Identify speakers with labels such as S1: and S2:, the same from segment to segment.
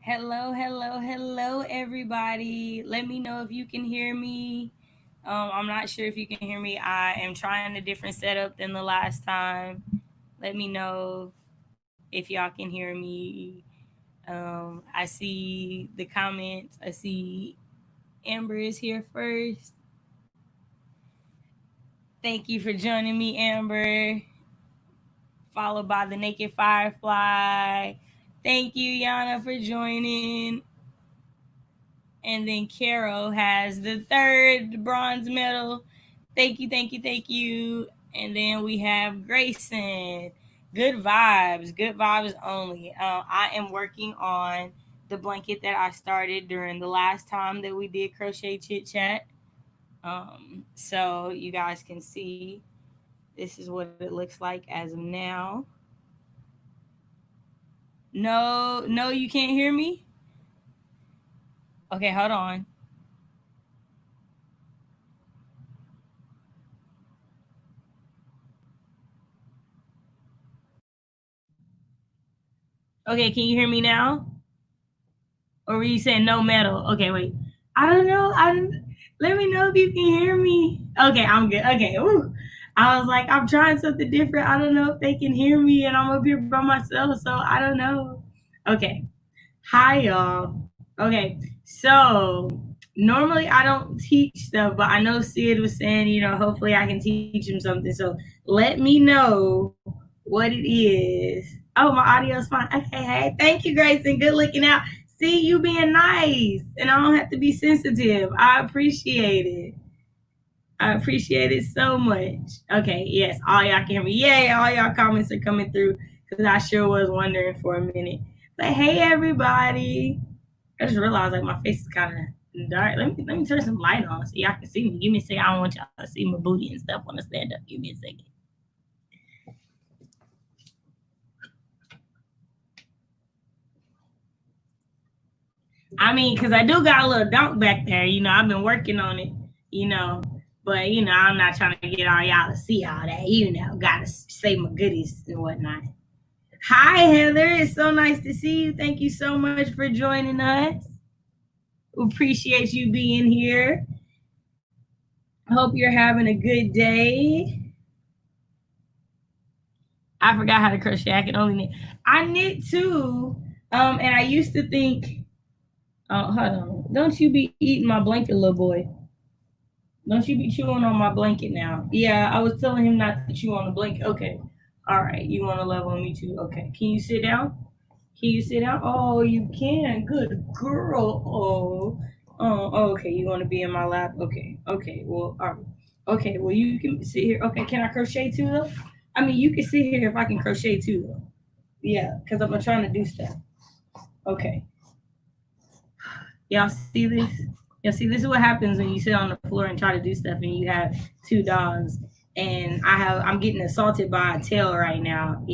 S1: Hello, hello, hello, everybody. Let me know if you can hear me. I'm not sure if you can hear me. I am trying a different setup than the last time. Let me know if y'all can hear me. I see the comments. I see Amber is here first. Thank you for joining me, Amber. Followed by the Naked Firefly. Thank you, Yana, for joining. And then Carol has the third bronze medal. Thank you, thank you, thank you. And then we have Grayson. Good vibes only. I am working on the blanket that I started during the last time that we did Crochet Chit Chat. So you guys can see this is what it looks like as of now. No, you can't hear me? Okay, hold on. Okay, can you hear me now? Or were you saying no metal? Okay, wait. I don't know. Let me know if you can hear me. Okay, I'm good. Okay. Ooh. I was like, I'm trying something different. I don't know if they can hear me, and I'm up here by myself, so I don't know. Okay. Hi, y'all. Okay. So normally I don't teach stuff, but I know Sid was saying, hopefully I can teach him something. So let me know what it is. Oh, my audio's fine. Okay, hey, thank you, Grayson. Good looking out. See, you being nice, and I don't have to be sensitive. I appreciate it. I appreciate it so much. Okay, yes, all y'all can hear me. Yay, all y'all comments are coming through because I sure was wondering for a minute. But hey, everybody. I just realized like my face is kind of dark. Let me turn some light on so y'all can see me. Give me a second. I don't want y'all to see my booty and stuff on the stand up. Give me a second. I mean, because I do got a little dunk back there. I've been working on it, but, I'm not trying to get all y'all to see all that. Got to say my goodies and whatnot. Hi, Heather. It's so nice to see you. Thank you so much for joining us. Appreciate you being here. Hope you're having a good day. I forgot how to crochet. I can only knit. I knit too. And I used to think, oh, hold on. Don't you be eating my blanket, little boy. Don't you be chewing on my blanket now. Yeah, I was telling him not to chew on the blanket. Okay. All right. You want to love on me too? Okay. Can you sit down? Can you sit down? Oh, you can. Good girl. Oh, okay. You want to be in my lap? Okay. Okay. Well, all right. Okay. Well, you can sit here. Okay. Can I crochet too, though? I mean, you can sit here if I can crochet too, though. Yeah, because I'm trying to do stuff. Okay. Y'all see this? Y'all see, this is what happens when you sit on the floor and try to do stuff and you have two dogs. And I'm getting assaulted by a tail right now.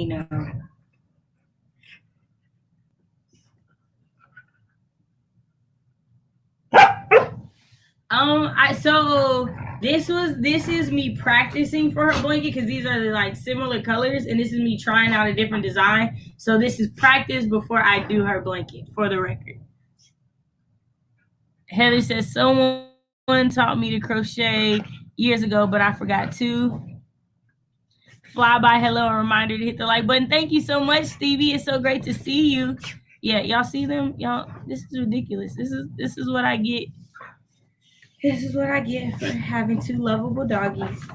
S1: So this is me practicing for her blanket because these are like similar colors, and this is me trying out a different design. So this is practice before I do her blanket, for the record. Heather says someone taught me to crochet years ago, but I forgot to. Fly by hello, a reminder to hit the like button. Thank you so much, Stevie. It's so great to see you. Yeah, y'all see them? Y'all, this is ridiculous. This is what I get. This is what I get for having two lovable doggies.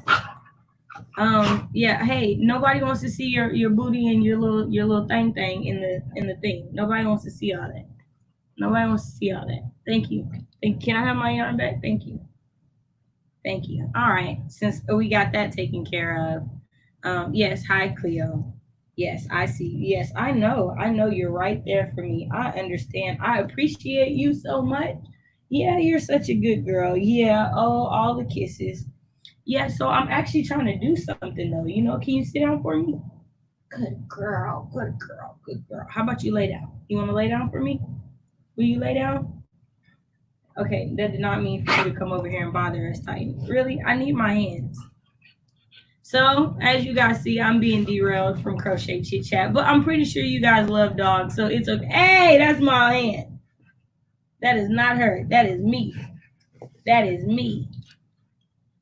S1: Yeah, hey, nobody wants to see your booty and your little thing in the thing. Nobody wants to see all that. Nobody wants to see all that. Thank you. Can I have my yarn back? Thank you. Thank you. All right. Since we got that taken care of. Yes, hi Cleo. Yes, I see. Yes, I know. I know you're right there for me. I understand. I appreciate you so much. Yeah, you're such a good girl. Yeah. Oh, all the kisses. Yeah, so I'm actually trying to do something though. Can you sit down for me? Good girl. Good girl. Good girl. How about you lay down? You want to lay down for me? Will you lay down? Okay, that did not mean for you to come over here and bother us, Titan. Really? I need my hands. So, as you guys see, I'm being derailed from Crochet Chit Chat, but I'm pretty sure you guys love dogs, so it's okay. Hey, that's my aunt. That is not her. That is me. That is me.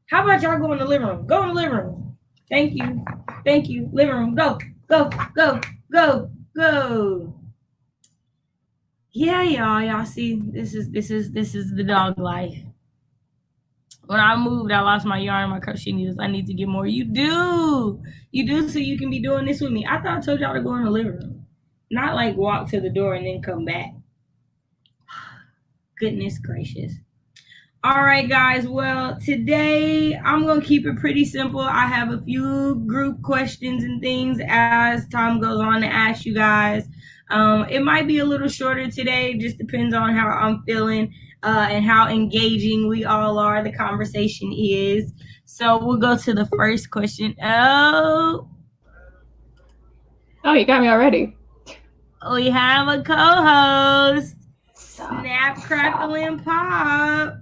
S1: How about y'all go in the living room? Go in the living room. Thank you. Thank you. Living room. Go. Go. Go. Go. Go. Yeah, y'all. Y'all see, this is the dog life. When I moved, I lost my yarn and my crochet needles. I need to get more. You do. You do, so you can be doing this with me. I thought I told y'all to go in the living room. Not like walk to the door and then come back. Goodness gracious. All right, guys. Well, today I'm going to keep it pretty simple. I have a few group questions and things as time goes on to ask you guys. It might be a little shorter today. Just depends on how I'm feeling and how engaging we all are. The conversation is. So we'll go to the first question.
S2: Oh, you got me already.
S1: We have a co-host. Snap, crackle, and pop.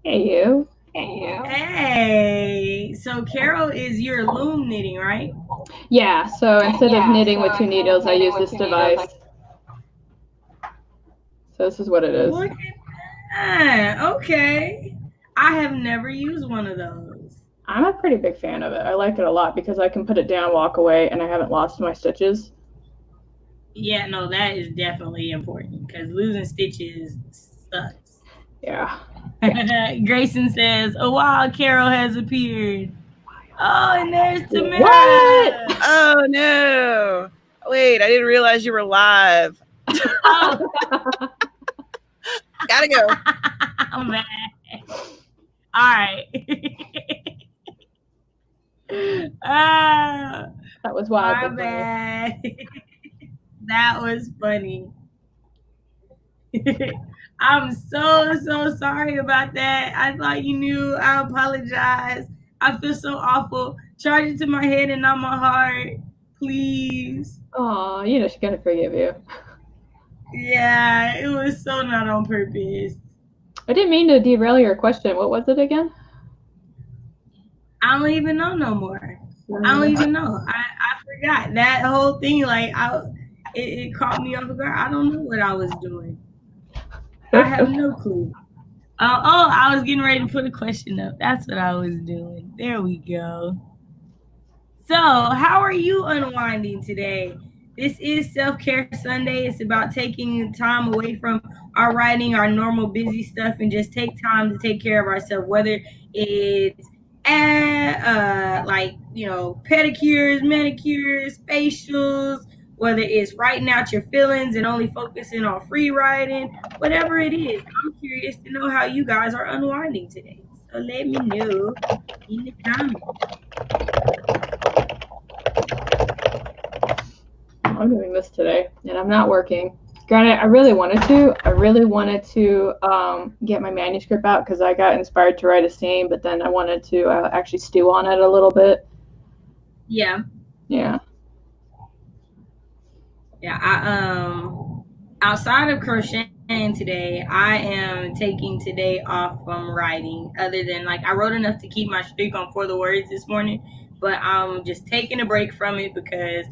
S2: Hey, you.
S1: Hey. So Carol is your loom knitting, right?
S2: Yeah, so instead of knitting with two needles, I use this device. So this is what it is.
S1: Look at that. Okay. I have never used one of those.
S2: I'm a pretty big fan of it. I like it a lot because I can put it down, walk away, and I haven't lost my stitches.
S1: Yeah, no, that is definitely important because losing stitches sucks.
S2: Yeah.
S1: Grayson says, "A wild Carol has appeared." Oh, and there's Tamara.
S2: What?
S3: Oh no! Wait, I didn't realize you were live.
S1: Oh.
S3: Gotta go.
S1: I'm mad. All right.
S2: That was wild.
S1: My bad. That was funny. I'm so sorry about that. I thought you knew. I apologize. I feel so awful. Charge it to my head and not my heart. Please.
S2: Oh, you know she's gonna forgive you.
S1: Yeah, it was so not on purpose.
S2: I didn't mean to derail your question. What was it again?
S1: I don't even know no more. I don't even know. I forgot that whole thing. Like it caught me off guard. I don't know what I was doing. I have no clue. I was getting ready to put a question up. That's what I was doing. There we go. So, how are you unwinding today? This is Self-Care Sunday. It's about taking time away from our writing, our normal busy stuff, and just take time to take care of ourselves, whether it's like, pedicures, manicures, facials, whether it's writing out your feelings and only focusing on free writing, whatever it is. I'm curious to know how you guys are unwinding today. So let me know in the comments.
S2: I'm doing this today, and I'm not working. Granted, I really wanted to get my manuscript out because I got inspired to write a scene, but then I wanted to actually stew on it a little bit.
S1: Yeah.
S2: Yeah.
S1: Yeah. Outside of crocheting today, I am taking today off from writing. Other than like I wrote enough to keep my streak on For the Words this morning, but I'm just taking a break from it because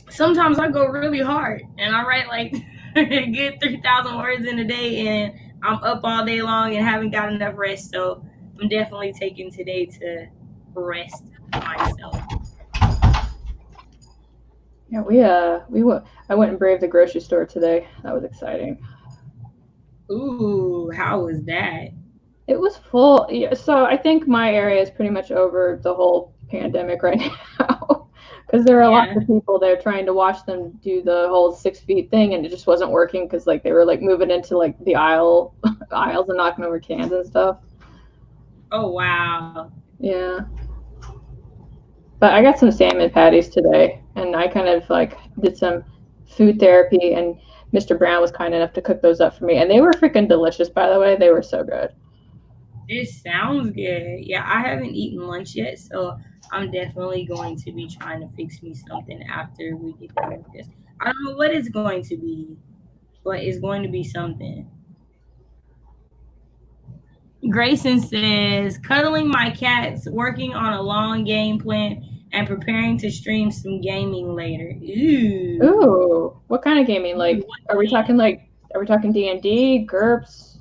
S1: sometimes I go really hard and I write like get 3,000 words in a day and I'm up all day long and haven't got enough rest. So I'm definitely taking today to rest myself.
S2: Yeah, I went and braved the grocery store today. That was exciting.
S1: Ooh, how was that?
S2: It was full. Yeah, so I think my area is pretty much over the whole pandemic right now because there are a lot of people there trying to watch them do the whole 6 feet thing, and it just wasn't working because like they were like moving into like the aisles and knocking over cans and stuff.
S1: Oh wow.
S2: Yeah. But I got some salmon patties today, and I kind of like did some food therapy, and Mr. Brown was kind enough to cook those up for me, and they were freaking delicious. By the way, they were so good.
S1: It sounds good. Yeah, I haven't eaten lunch yet, so I'm definitely going to be trying to fix me something after we get done with this. I don't know what it's going to be, but it's going to be something. Grayson says, cuddling my cats, working on a long game plan, and preparing to stream some gaming later.
S2: Ooh. What kind of gaming? Like, are we talking D&D, GURPS,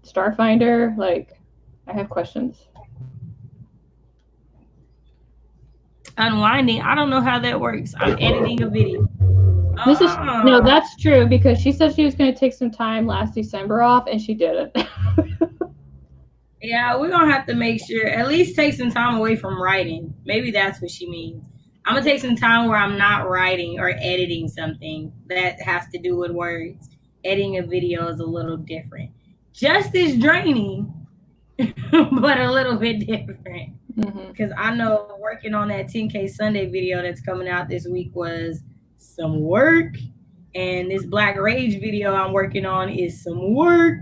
S2: Starfinder? Like, I have questions.
S1: Unwinding. I don't know how that works. I'm editing a video.
S2: No, that's true, because she said she was going to take some time last December off, and she didn't.
S1: Yeah, we're going to have to make sure, at least take some time away from writing. Maybe that's what she means. I'm going to take some time where I'm not writing or editing something that has to do with words. Editing a video is a little different. Just as draining, but a little bit different. Because I know working on that 10K Sunday video that's coming out this week was some work. And this Black Rage video I'm working on is some work.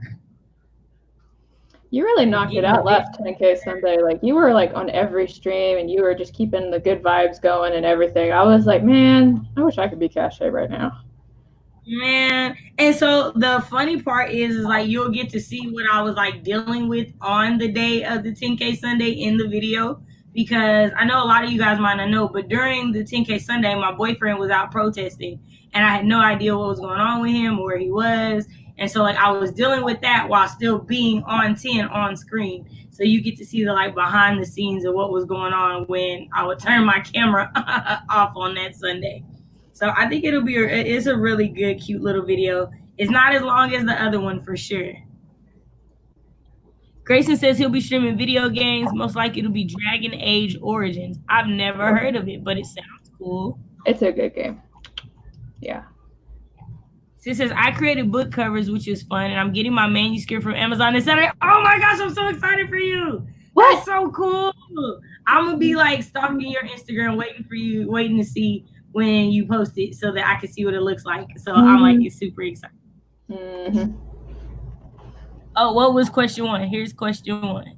S2: You really knocked it out last 10K Sunday. Like, you were like on every stream, and you were just keeping the good vibes going and everything. I was like, man, I wish I could be Cachet right now.
S1: Man. And so the funny part is like you'll get to see what I was like dealing with on the day of the 10K Sunday in the video, because I know a lot of you guys might not know, but during the 10K Sunday, my boyfriend was out protesting, and I had no idea what was going on with him or where he was. And so like I was dealing with that while still being on 10 on screen. So you get to see the like behind the scenes of what was going on when I would turn my camera off on that Sunday. So I think it's a really good, cute little video. It's not as long as the other one for sure. Grayson says he'll be streaming video games. Most likely it'll be Dragon Age Origins. I've never heard of it, but it sounds cool.
S2: It's a good game. Yeah.
S1: She says, I created book covers, which is fun, and I'm getting my manuscript from Amazon this Saturday. Oh my gosh, I'm so excited for you. What? That's so cool. I'm going to be like stalking your Instagram, waiting to see when you post it so that I can see what it looks like. So I'm like, it's super exciting. Oh, what was question 1? Here's question 1.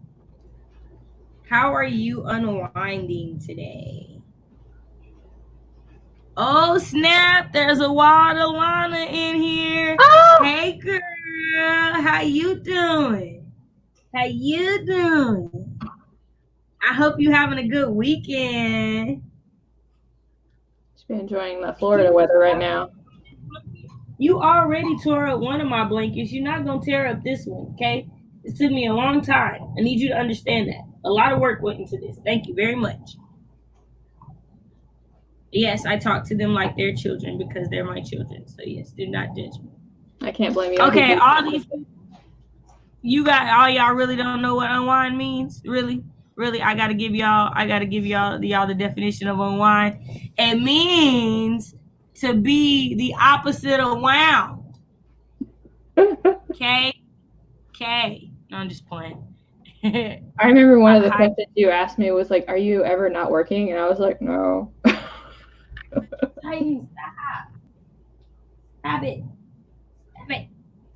S1: How are you unwinding today? Oh, snap. There's a wild Alana in here. Oh! Hey, girl. How you doing? How you doing? I hope you're having a good weekend.
S2: Just been enjoying the Florida weather right now.
S1: You already tore up one of my blankets. You're not going to tear up this one, okay? It took me a long time. I need you to understand that. A lot of work went into this. Thank you very much. Yes, I talk to them like they're children because they're my children. So yes, do not judge me.
S2: I can't blame you.
S1: Okay, all these y'all really don't know what unwind means? Really? I gotta give y'all the definition of unwind. It means to be the opposite of wound. Okay? No, I'm just playing.
S2: I remember one of the questions you asked me was like, are you ever not working? And I was like, no.
S1: Hey, stop it.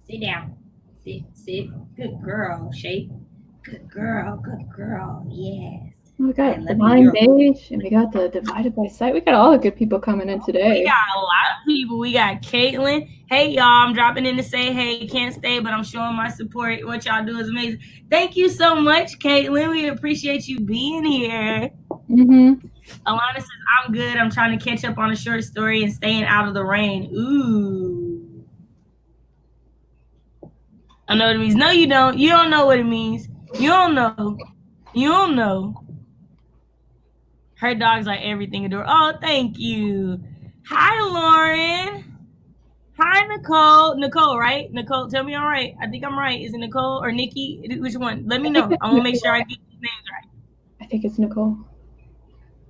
S1: Sit down. Sit. Good girl, Shape. Good girl. Yes.
S2: We got Divine Beige, and we got the Divided by Sight. We got all the good people coming in today.
S1: We got a lot of people. We got Caitlin. Hey, y'all. I'm dropping in to say, hey, can't stay, but I'm showing my support. What y'all do is amazing. Thank you so much, Caitlin. We appreciate you being here. Alana says, I'm good. I'm trying to catch up on a short story and staying out of the rain. Ooh. I know what it means. No, you don't. You don't know what it means. You don't know. Her dog's like everything adorable. Oh, thank you. Hi, Lauren. Hi, Nicole. Nicole, right? Nicole, tell me I'm right. I think I'm right. Is it Nicole or Nikki? Which one? Let me know. I want to make sure I get these names right.
S2: I think it's Nicole.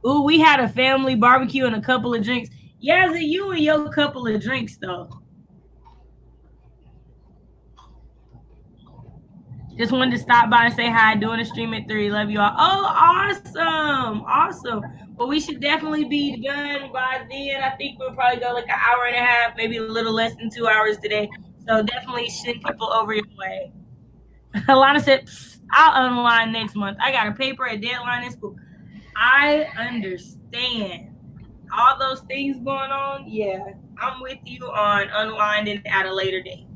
S1: Ooh, we had a family barbecue and a couple of drinks. Yazzie, you and your couple of drinks, though. Just wanted to stop by and say hi. Doing a stream at 3. Love you all. Oh, awesome. Well, we should definitely be done by then. I think we'll probably go like an hour and a half, maybe a little less than 2 hours today. So definitely send people over your way. Alana said, I'll unwind next month. I got a paper, a deadline in school. I understand. All those things going on, yeah. I'm with you on unwinding at a later date.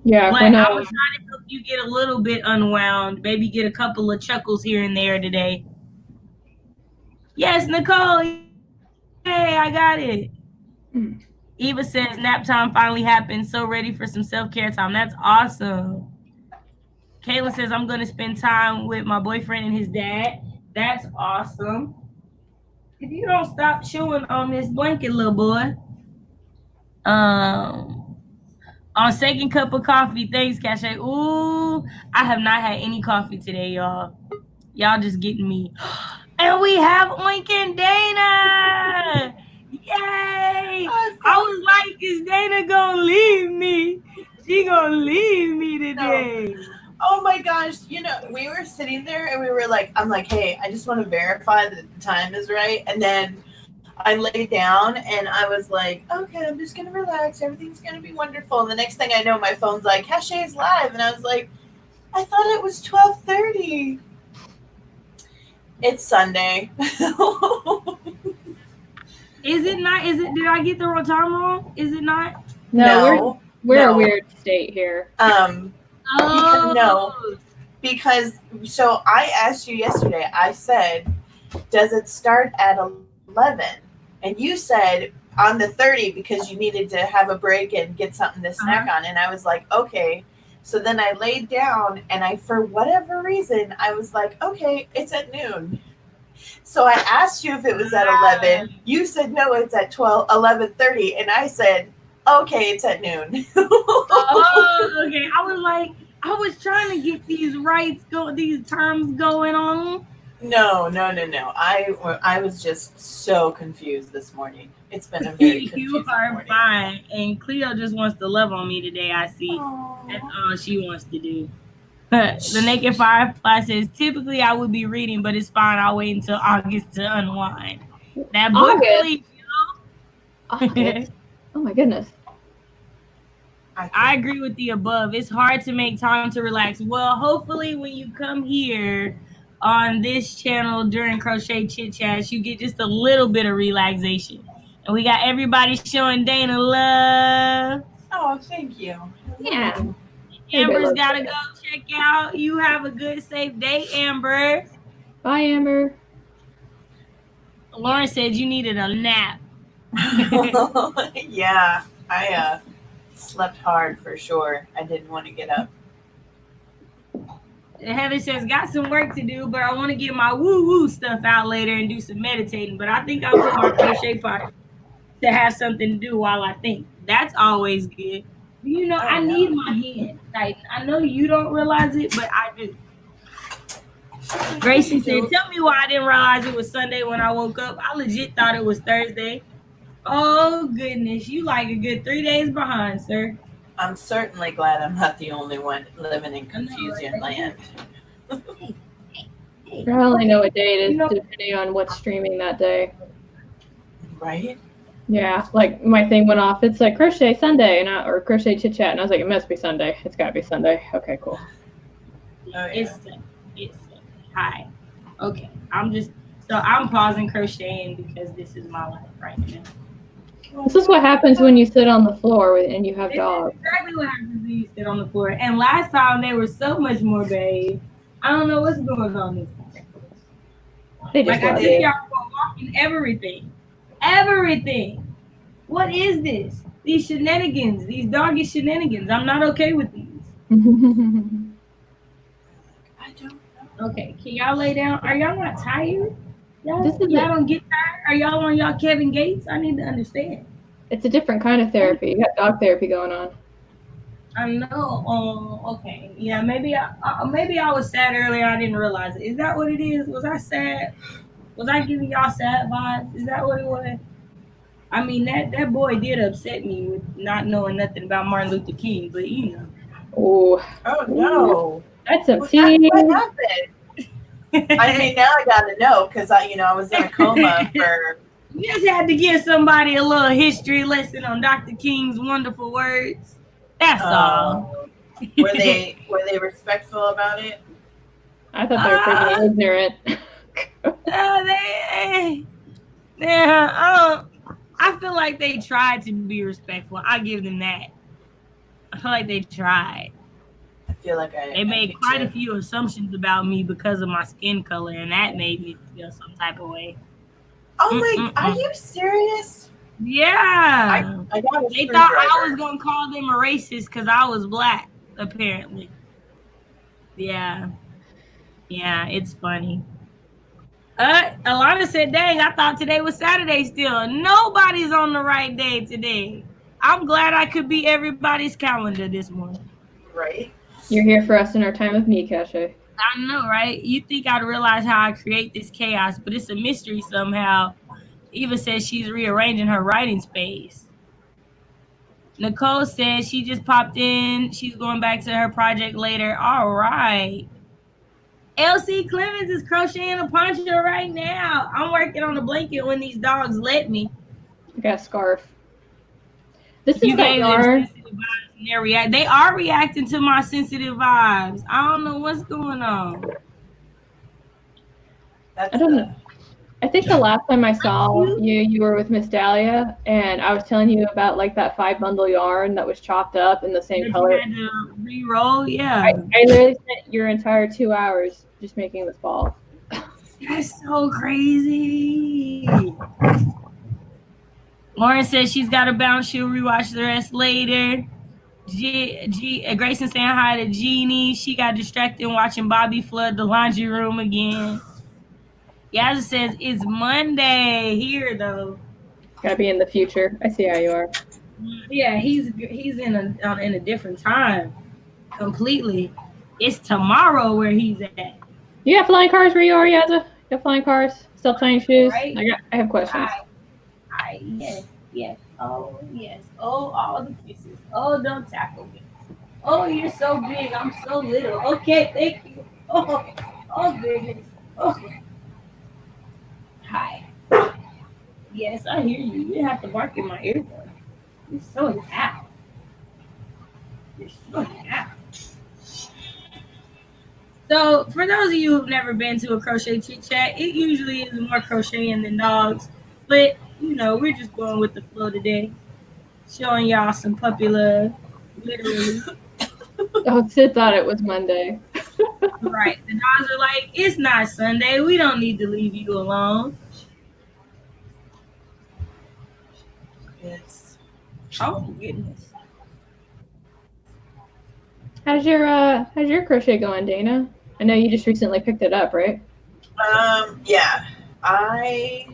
S2: Yeah.
S1: But I was trying to help you get a little bit unwound. Maybe get a couple of chuckles here and there today. Yes, Nicole. Hey, I got it. Eva says nap time finally happened. So ready for some self-care time. That's awesome. Kayla says I'm going to spend time with my boyfriend and his dad. That's awesome. If you don't stop chewing on this blanket, little boy. On second cup of coffee. Thanks, Cache. Ooh, I have not had any coffee today, y'all. Y'all just getting me. And we have Oink and Dana. Yay! I was like, is Dana gonna leave me? She gonna leave me today.
S4: No. Oh my gosh, you know, we were sitting there and we were like, I'm like, hey, I just want to verify that the time is right. And then I laid down and I was like, okay, I'm just going to relax. Everything's going to be wonderful. And the next thing I know, my phone's like, Cachet's live. And I was like, I thought it was 12:30. It's Sunday.
S1: Is it not? Is it? Did I get the wrong time wrong? Is it not?
S2: No. We're a weird state here.
S4: Because so I asked you yesterday, I said, does it start at 11? And you said on the 30 because you needed to have a break and get something to snack on. And I was like, okay. So then I laid down and for whatever reason, I was like, okay, it's at noon. So I asked you if it was at 11. You said, no, it's at 11:30. And I said, okay, it's at noon.
S1: Oh, okay. I was trying to get these these terms going on.
S4: No. I was just so confused this morning. It's been a very confusing morning.
S1: Fine. And Cleo just wants to love on me today, I see. Aww. That's all she wants to do. The Naked Firefly says, typically I would be reading, but it's fine. I'll wait until August to unwind. That book, please,
S2: August. Oh my goodness.
S1: I agree with the above. It's hard to make time to relax. Well, hopefully when you come here on this channel during Crochet Chit Chats, you get just a little bit of relaxation. And we got everybody showing Dana love.
S4: Oh, thank you.
S2: Yeah.
S1: Amber's got to go check out. You have a good, safe day, Amber.
S2: Bye, Amber.
S1: Lauren said you needed a nap.
S4: Yeah, I slept hard for sure. I didn't want to get up.
S1: Heather says, got some work to do, but I want to get my woo-woo stuff out later and do some meditating. But I think I'll put my crochet part to have something to do while I think. That's always good. You know, I need my hand tightened. I know you don't realize it, but I do. Gracie said, tell me why I didn't realize it was Sunday when I woke up. I legit thought it was Thursday. Oh, goodness. You like a good 3 days behind, sir.
S4: I'm certainly glad I'm not the only one living in confusion land.
S2: I only know what day it is depending on what's streaming that day.
S4: Right?
S2: Yeah, like my thing went off. It's like Crochet Sunday or Crochet Chit Chat, and I was like, it must be Sunday. It's got to be Sunday. Okay, cool.
S4: Oh, yeah.
S1: It's hi. Okay, I'm pausing crocheting because this is my life right now.
S2: This is what happens when you sit on the floor and you have dogs.
S1: Exactly what happens when you sit on the floor. And last time they were so much more babe. I don't know what's going on this time.
S2: They just
S1: I did y'all for walking everything. Everything. What is this? These shenanigans. These doggy shenanigans. I'm not okay with these.
S4: I don't know.
S1: Okay, can y'all lay down? Are y'all not tired? Y'all don't get tired? Are y'all on y'all Kevin Gates? I need to understand.
S2: It's a different kind of therapy. You got dog therapy going on.
S1: I know. Okay. Yeah, maybe I was sad earlier. I didn't realize it. Is that what it is? Was I sad? Was I giving y'all sad vibes? Is that what it was? I mean, that boy did upset me with not knowing nothing about Martin Luther King, but you know.
S2: Oh
S4: no.
S2: That's a tea.
S4: What happened? I mean, now I gotta know because I was in a coma for.
S1: You just had to give somebody a little history lesson on Dr. King's wonderful words. That's all.
S4: Were they respectful about it?
S2: I thought they were pretty ignorant.
S1: I feel like they tried to be respectful. I give them that. I feel like they tried.
S4: feel like
S1: They made quite a few assumptions about me because of my skin color, and that made me feel some type of way.
S4: Oh my! Are you serious?
S1: Yeah.
S4: I got a
S1: They thought I
S4: screwdriver.
S1: was gonna call them a racist because I was black, apparently. Yeah. Yeah, it's funny. Alana said, dang, I thought today was Saturday still. Nobody's on the right day today. I'm glad I could be everybody's calendar this morning.
S4: Right.
S2: You're here for us in our time of need, Cache.
S1: I know, right? You think I'd realize how I create this chaos, but it's a mystery somehow. Eva says she's rearranging her writing space. Nicole says she just popped in. She's going back to her project later. All right. LC Clemens is crocheting a poncho right now. I'm working on a blanket when these dogs let me.
S2: I got a scarf. This is
S1: You
S2: my
S1: gave them
S2: yarn.
S1: sensitive vibes and they are reacting to my sensitive vibes. I don't know what's going on.
S2: I don't know. I think the last time I saw you were with Miss Dahlia, and I was telling you about like that 5-bundle yarn that was chopped up in the same color.
S1: You had to re-roll, yeah.
S2: I literally spent your entire 2 hours just making this ball.
S1: That's so crazy. Lauren says she's got to bounce. She'll rewatch the rest later. Grayson saying hi to Jeannie. She got distracted watching Bobby flood the laundry room again. Yazza says it's Monday here though.
S2: Gotta be in the future. I see how you are.
S1: Yeah, he's in a different time completely. It's tomorrow where he's at.
S2: You got flying cars where you are, Yazza? You got flying cars? Still tying shoes?
S1: Right.
S2: I have questions.
S1: Yes. Oh, yes. Oh, all the kisses. Oh, don't tackle me. Oh, you're so big. I'm so little. Okay, thank you. Oh goodness. Oh. Hi. Yes, I hear you. You have to bark in my ear. You're so loud. You're so loud. So, for those of you who've never been to a crochet chit chat, it usually is more crocheting than dogs. But, you know, we're just going with the flow today. Showing y'all some puppy love. Literally.
S2: Oh, Sid thought it was Monday.
S1: Right. The dogs are like, it's not Sunday. We don't need to leave you alone.
S4: Yes.
S1: Oh, goodness.
S2: How's your crochet going, Dana? I know you just recently picked it up, right?
S4: Yeah. I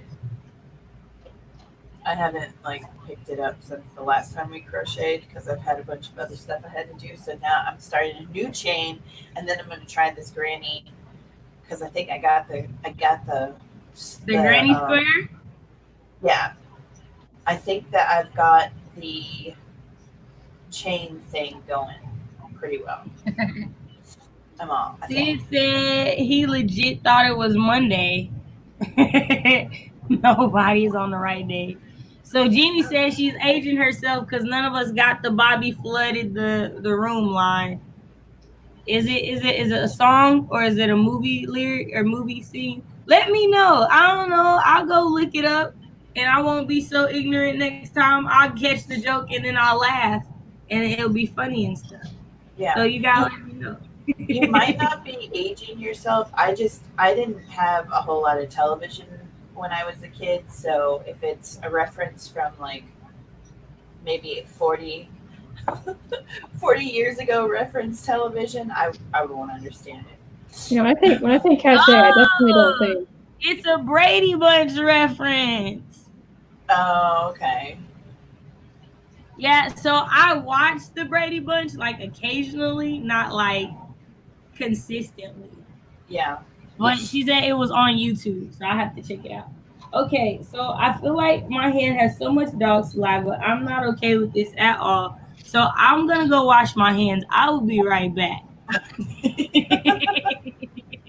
S4: haven't picked it up since the last time we crocheted because I've had a bunch of other stuff I had to do. So now I'm starting a new chain, and then I'm going to try this granny because I think I got the
S1: granny square.
S4: Yeah, I think that I've got the chain thing going pretty well. I'm all.
S1: Sid said he legit thought it was Monday. Nobody's on the right day. So Jeannie says she's aging herself because none of us got the Bobby flooded the room line. Is it a song or is it a movie lyric or movie scene? Let me know. I don't know. I'll go look it up and I won't be so ignorant next time. I'll catch the joke and then I'll laugh and it'll be funny and stuff.
S4: Yeah.
S1: So you gotta let me know.
S4: You might not be aging yourself. I didn't have a whole lot of television when I was a kid, so if it's a reference from maybe 40 years ago reference television, I won't understand it.
S2: You know, when I think Cache, I definitely don't think
S1: it's a Brady Bunch reference.
S4: Oh, okay.
S1: Yeah, so I watched the Brady Bunch occasionally, not consistently.
S4: Yeah.
S1: But she said it was on YouTube, so I have to check it out. Okay, so I feel like my hand has so much dog saliva. I'm not okay with this at all. So I'm gonna go wash my hands. I will be right back.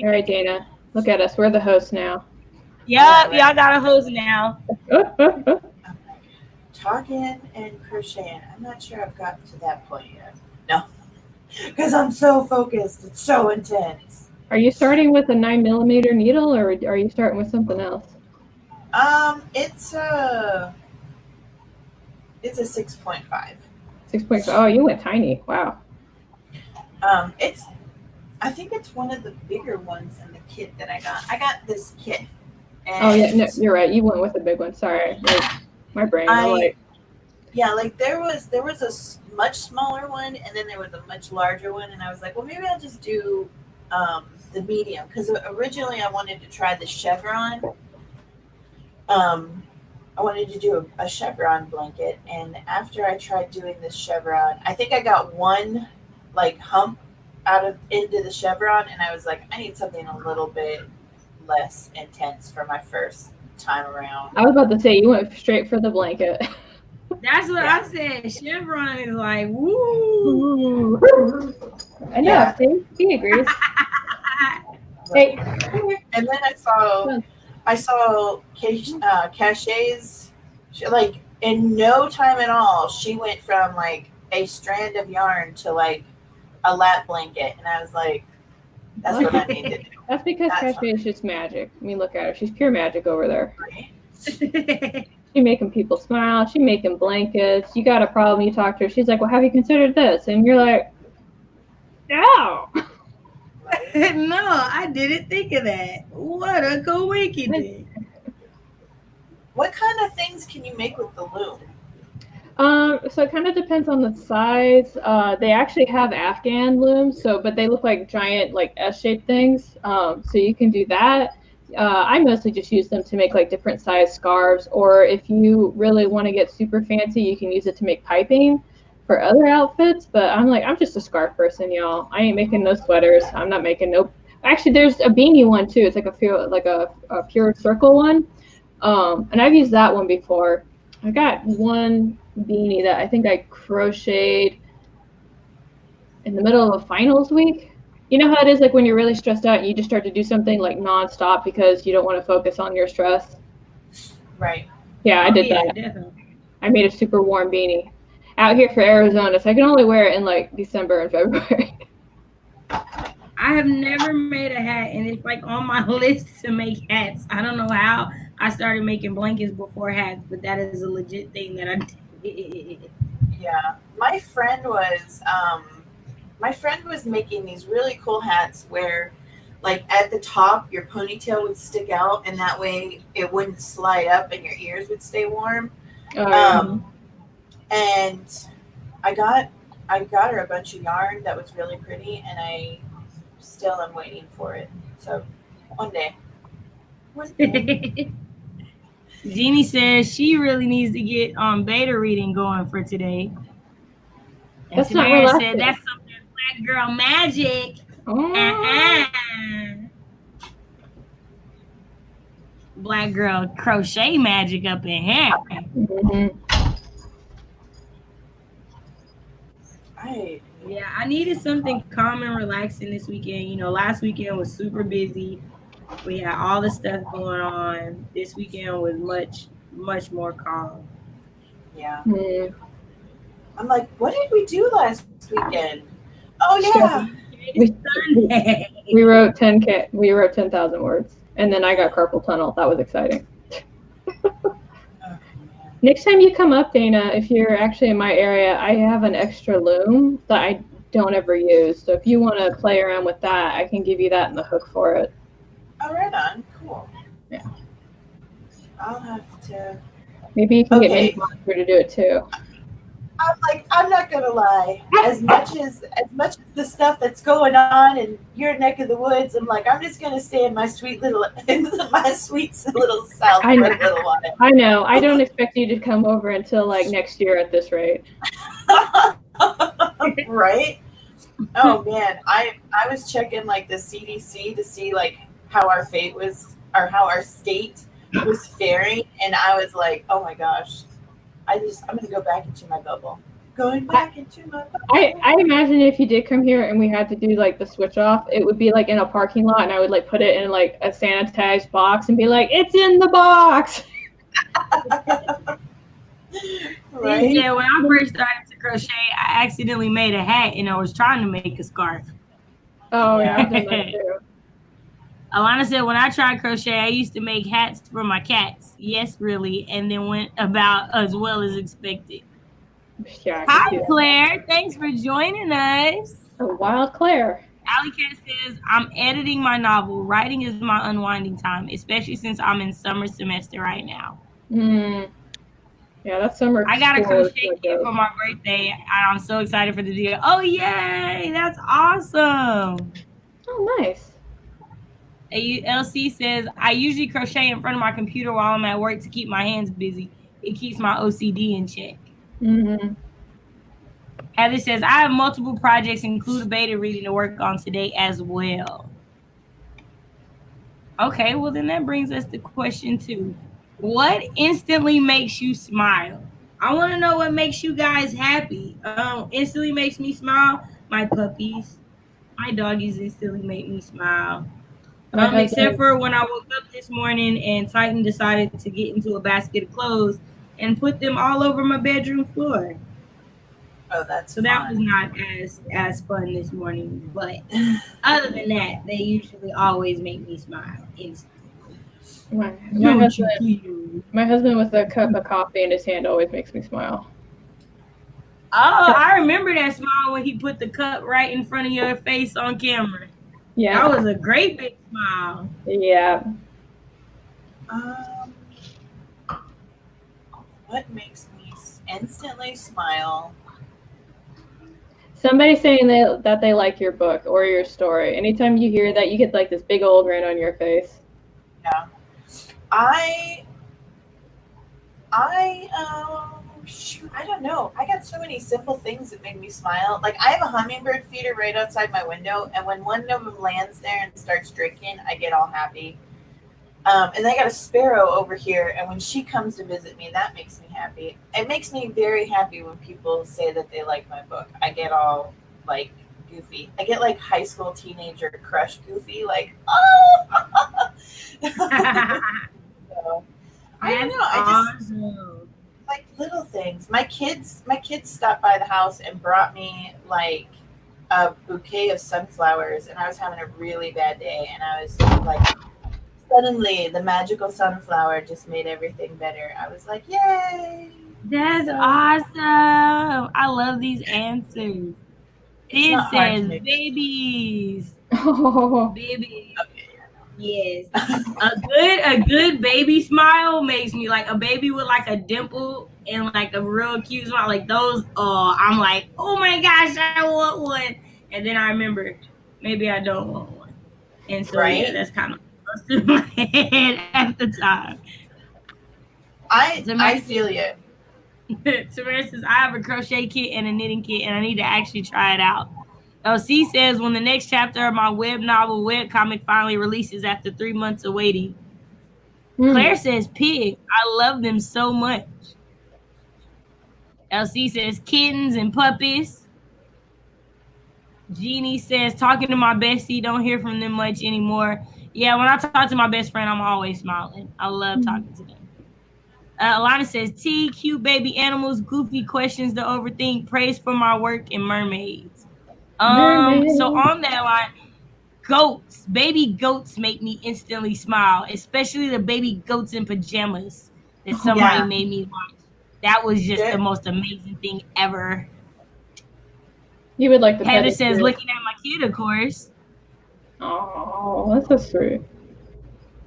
S2: All right, Dana. Look at us. We're the hosts now.
S1: Yep, y'all got a host now.
S4: Talking and crocheting. I'm not sure I've got to that point yet. No. Because I'm so focused. It's so intense.
S2: Are you starting with a 9mm needle, or are you starting with something else?
S4: It's a 6.5.
S2: 6.5. Oh, you went tiny. Wow.
S4: I think it's one of the bigger ones in the kit that I got. I got this kit. And
S2: oh yeah, no, you're right. You went with the big one. Sorry, like, my brain.
S4: Yeah, like there was a much smaller one, and then there was a much larger one, and I was like, well, maybe I'll just do the medium, because originally I wanted to try the chevron. I wanted to do a chevron blanket, and after I tried doing this chevron, I think I got one like hump into the chevron, and I was like, I need something a little bit less intense for my first time around.
S2: I was about to say you went straight for the blanket.
S1: That's what I said. Chevron is like, woo.
S2: I know.
S4: Yeah.
S2: See, he agrees. Hey.
S4: And then I saw Cachet's. She, like, in no time at all, she went from like a strand of yarn to like a lap blanket, and I was like, that's what I need to do.
S2: That's because Cachet is just magic. I mean, look at her. She's pure magic over there.
S4: Right?
S2: She's making people smile. She's making blankets. You got a problem, you talk to her. She's like, well, have you considered this? And you're like, no.
S1: No, I didn't think of that. What a coincidence.
S4: What kind of things can you make with the loom?
S2: So it kind of depends on the size. They actually have Afghan looms, but they look like giant, like S-shaped things. So you can do that. I mostly just use them to make like different size scarves, or if you really want to get super fancy, you can use it to make piping for other outfits. But I'm just a scarf person, y'all. I ain't making no sweaters. I'm not making no. Actually, there's a beanie one too. It's like a pure circle one, and I've used that one before. I got one beanie that I think I crocheted in the middle of a finals week. You know how it is, like when you're really stressed out and you just start to do something like nonstop because you don't want to focus on your stress.
S4: Right.
S2: Yeah, I did that.
S1: Definitely.
S2: I made a super warm beanie out here for Arizona, so I can only wear it in like December and February.
S1: I have never made a hat, and it's like on my list to make hats. I don't know how I started making blankets before hats, but that is a legit thing that I did.
S4: Yeah, my friend was making these really cool hats where, like, at the top your ponytail would stick out, and that way it wouldn't slide up and your ears would stay warm. And I got her a bunch of yarn that was really pretty, and I still am waiting for it. So one day.
S1: Jeannie says she really needs to get beta reading going for today. And
S2: That's not
S1: Tamara
S2: relaxing.
S1: said that's something black girl magic. Black girl crochet magic up in here.
S2: Mm-hmm.
S1: Yeah, I needed something calm and relaxing this weekend. You know, last weekend was super busy. We had all the stuff going on. This weekend was much, much more calm.
S4: Yeah.
S2: Mm-hmm.
S4: I'm like, what did we do last weekend? Oh yeah.
S1: Sunday.
S2: We wrote 10K. We wrote 10,000 words, and then I got carpal tunnel. That was exciting. Next time you come up, Dana, if you're actually in my area, I have an extra loom that I don't ever use. So if you want to play around with that, I can give you that and the hook for it.
S4: Oh, right on. Cool.
S2: Yeah.
S4: I'll have to.
S2: Maybe you can get Mini Monster to do it too.
S4: I'm not gonna lie. As much as the stuff that's going on in your neck of the woods, I'm like, I'm just gonna stay in my sweet little south for a little while.
S2: I know. I don't expect you to come over until like next year at this rate.
S4: Right? Oh man, I was checking like the CDC to see like how our fate was, or how our state was faring, and I was like, oh my gosh. I'm gonna go back into my bubble. Going back into my bubble.
S2: I imagine if you did come here and we had to do like the switch off, it would be like in a parking lot, and I would like put it in like a sanitized box and be like, "It's in the box."
S4: Right?
S1: Yeah, when I first started to crochet, I accidentally made a hat, and I was trying to make a scarf.
S2: Oh yeah, I've done that too.
S1: Alana said, when I tried crochet, I used to make hats for my cats. Yes, really. And then went about as well as expected.
S2: Yeah,
S1: Hi, Claire. Thanks for joining us.
S2: A wild Claire.
S1: Alley Cat says, I'm editing my novel. Writing is my unwinding time, especially since I'm in summer semester right now.
S2: Yeah, that's summer.
S1: I got a
S2: school
S1: crochet kit for my birthday. I'm so excited for the video. Oh, yay! That's awesome.
S2: Oh, nice.
S1: LC says, I usually crochet in front of my computer while I'm at work to keep my hands busy. It keeps my OCD in check. Heather says, I have multiple projects, include a beta reading to work on today as well. Okay, well then that brings us to question 2. What instantly makes you smile? I want to know what makes you guys happy. Instantly makes me smile. My puppies, my doggies instantly make me smile. Except for when I woke up this morning and Titan decided to get into a basket of clothes and put them all over my bedroom floor.
S4: Oh, that's
S1: so that was not as fun this morning. But other than that, they usually always make me smile instantly.
S2: My husband with a cup of coffee in his hand always makes me smile.
S1: Oh, I remember that smile when he put the cup right in front of your face on camera.
S2: Yeah.
S1: That was a great big smile.
S2: Yeah.
S4: What makes me instantly smile?
S2: Somebody saying that they like your book or your story. Anytime you hear that, you get like this big old grin on your face.
S4: Yeah. Shoot, I don't know. I got so many simple things that make me smile. Like, I have a hummingbird feeder right outside my window, and when one of them lands there and starts drinking, I get all happy. And I got a sparrow over here, and when she comes to visit me, that makes me happy. It makes me very happy when people say that they like my book. I get all, like, goofy. I get, like, high school teenager crush goofy, like, oh! So, I don't know. I just like little things. My kids stopped by the house and brought me like a bouquet of sunflowers, and I was having a really bad day, and I was like, suddenly the magical sunflower just made everything better. I was like, yay!
S1: That's awesome. I love these answers. It says babies.
S2: Oh.
S1: Babies. Okay. Yes. a good baby smile makes me like a baby with like a dimple and like a real cute smile. Like those, I'm like, oh my gosh, I want one. And then I remember maybe I don't want one. And so yeah, that's kind of through my head at the time.
S4: I feel you.
S1: Tamara says, I have a crochet kit and a knitting kit and I need to actually try it out. LC says, when the next chapter of my web novel webcomic finally releases after 3 months of waiting. Claire says, pig. I love them so much. LC says, kittens and puppies. Jeannie says, talking to my bestie, don't hear from them much anymore. Yeah, when I talk to my best friend, I'm always smiling. I love talking to them. Alana says, T, cute baby animals, goofy questions to overthink, praise for my work, and mermaids. So on that line, goats, baby goats make me instantly smile, especially the baby goats in pajamas that somebody made me watch. That was just the most amazing thing ever.
S2: You would like the
S1: Heather says, looking at my kid, of course.
S2: Oh, that's so sweet.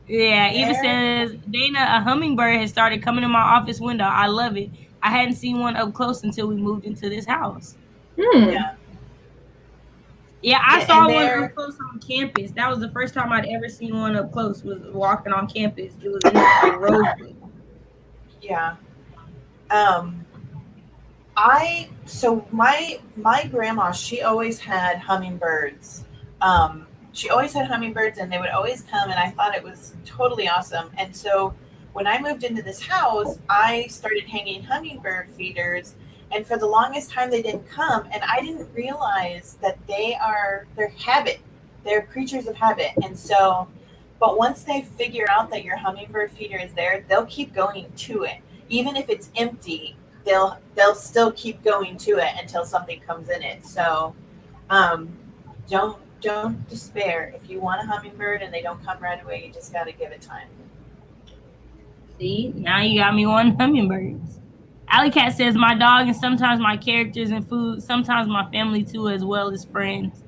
S1: Yeah, Eva says, Dana, a hummingbird has started coming in my office window. I love it. I hadn't seen one up close until we moved into this house. Yeah, I saw one up close on campus. That was the first time I'd ever seen one up close, was walking on campus. It was in this like Rosewood.
S4: Yeah. My grandma, she always had hummingbirds. She always had hummingbirds, and they would always come, and I thought it was totally awesome. And so when I moved into this house, I started hanging hummingbird feeders, and for the longest time they didn't come, and I didn't realize that they're habit. They're creatures of habit. And so, but once they figure out that your hummingbird feeder is there, they'll keep going to it. Even if it's empty, they'll still keep going to it until something comes in it. So don't despair. If you want a hummingbird and they don't come right away, you just got to give it time.
S1: See, now you got me wanting hummingbirds. Alley Cat says, my dog and sometimes my characters and food, sometimes my family too, as well as friends.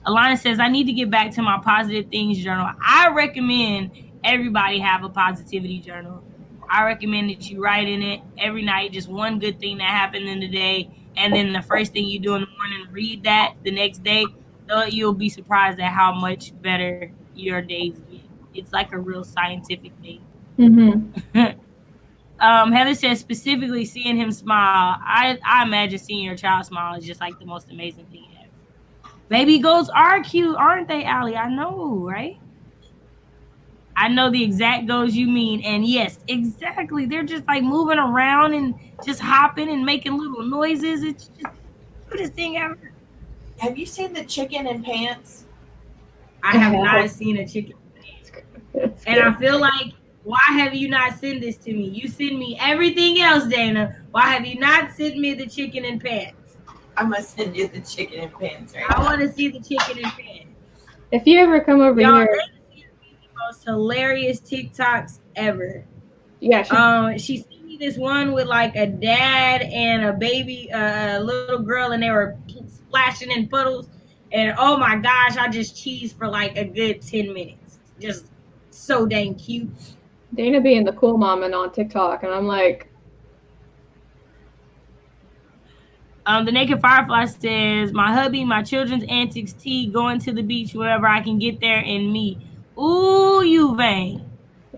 S1: Alana says, I need to get back to my positive things journal. I recommend everybody have a positivity journal. I recommend that you write in it every night, just one good thing that happened in the day. And then the first thing you do in the morning, read that the next day. You'll be surprised at how much better your days get. It's like a real scientific thing.
S2: Mm-hmm.
S1: Heather says, specifically seeing him smile. I imagine seeing your child smile is just like the most amazing thing ever. Baby goats are cute, aren't they, Allie? I know, right? I know the exact goats you mean. And yes, exactly. They're just like moving around and just hopping and making little noises. It's just the cutest thing ever.
S4: Have you seen the chicken in pants?
S1: I have not seen a chicken in pants. And I feel like, why have you not sent this to me? You send me everything else, Dana. Why have you not sent me the chicken in pants?
S4: I'm going to send you the chicken in pants right
S1: now. I want to see the chicken in pants.
S2: If you ever come over here.
S1: Most hilarious TikToks ever.
S2: Yeah.
S1: She sent me this one with like a dad and a baby, a little girl, and they were splashing in puddles. And oh my gosh, I just cheesed for like a good 10 minutes. Just so dang cute.
S2: Dana being the cool mama on TikTok, and I'm like.
S1: The Naked Firefly says, my hubby, my children's antics, tea, going to the beach wherever I can get there, and me. Ooh, you vain.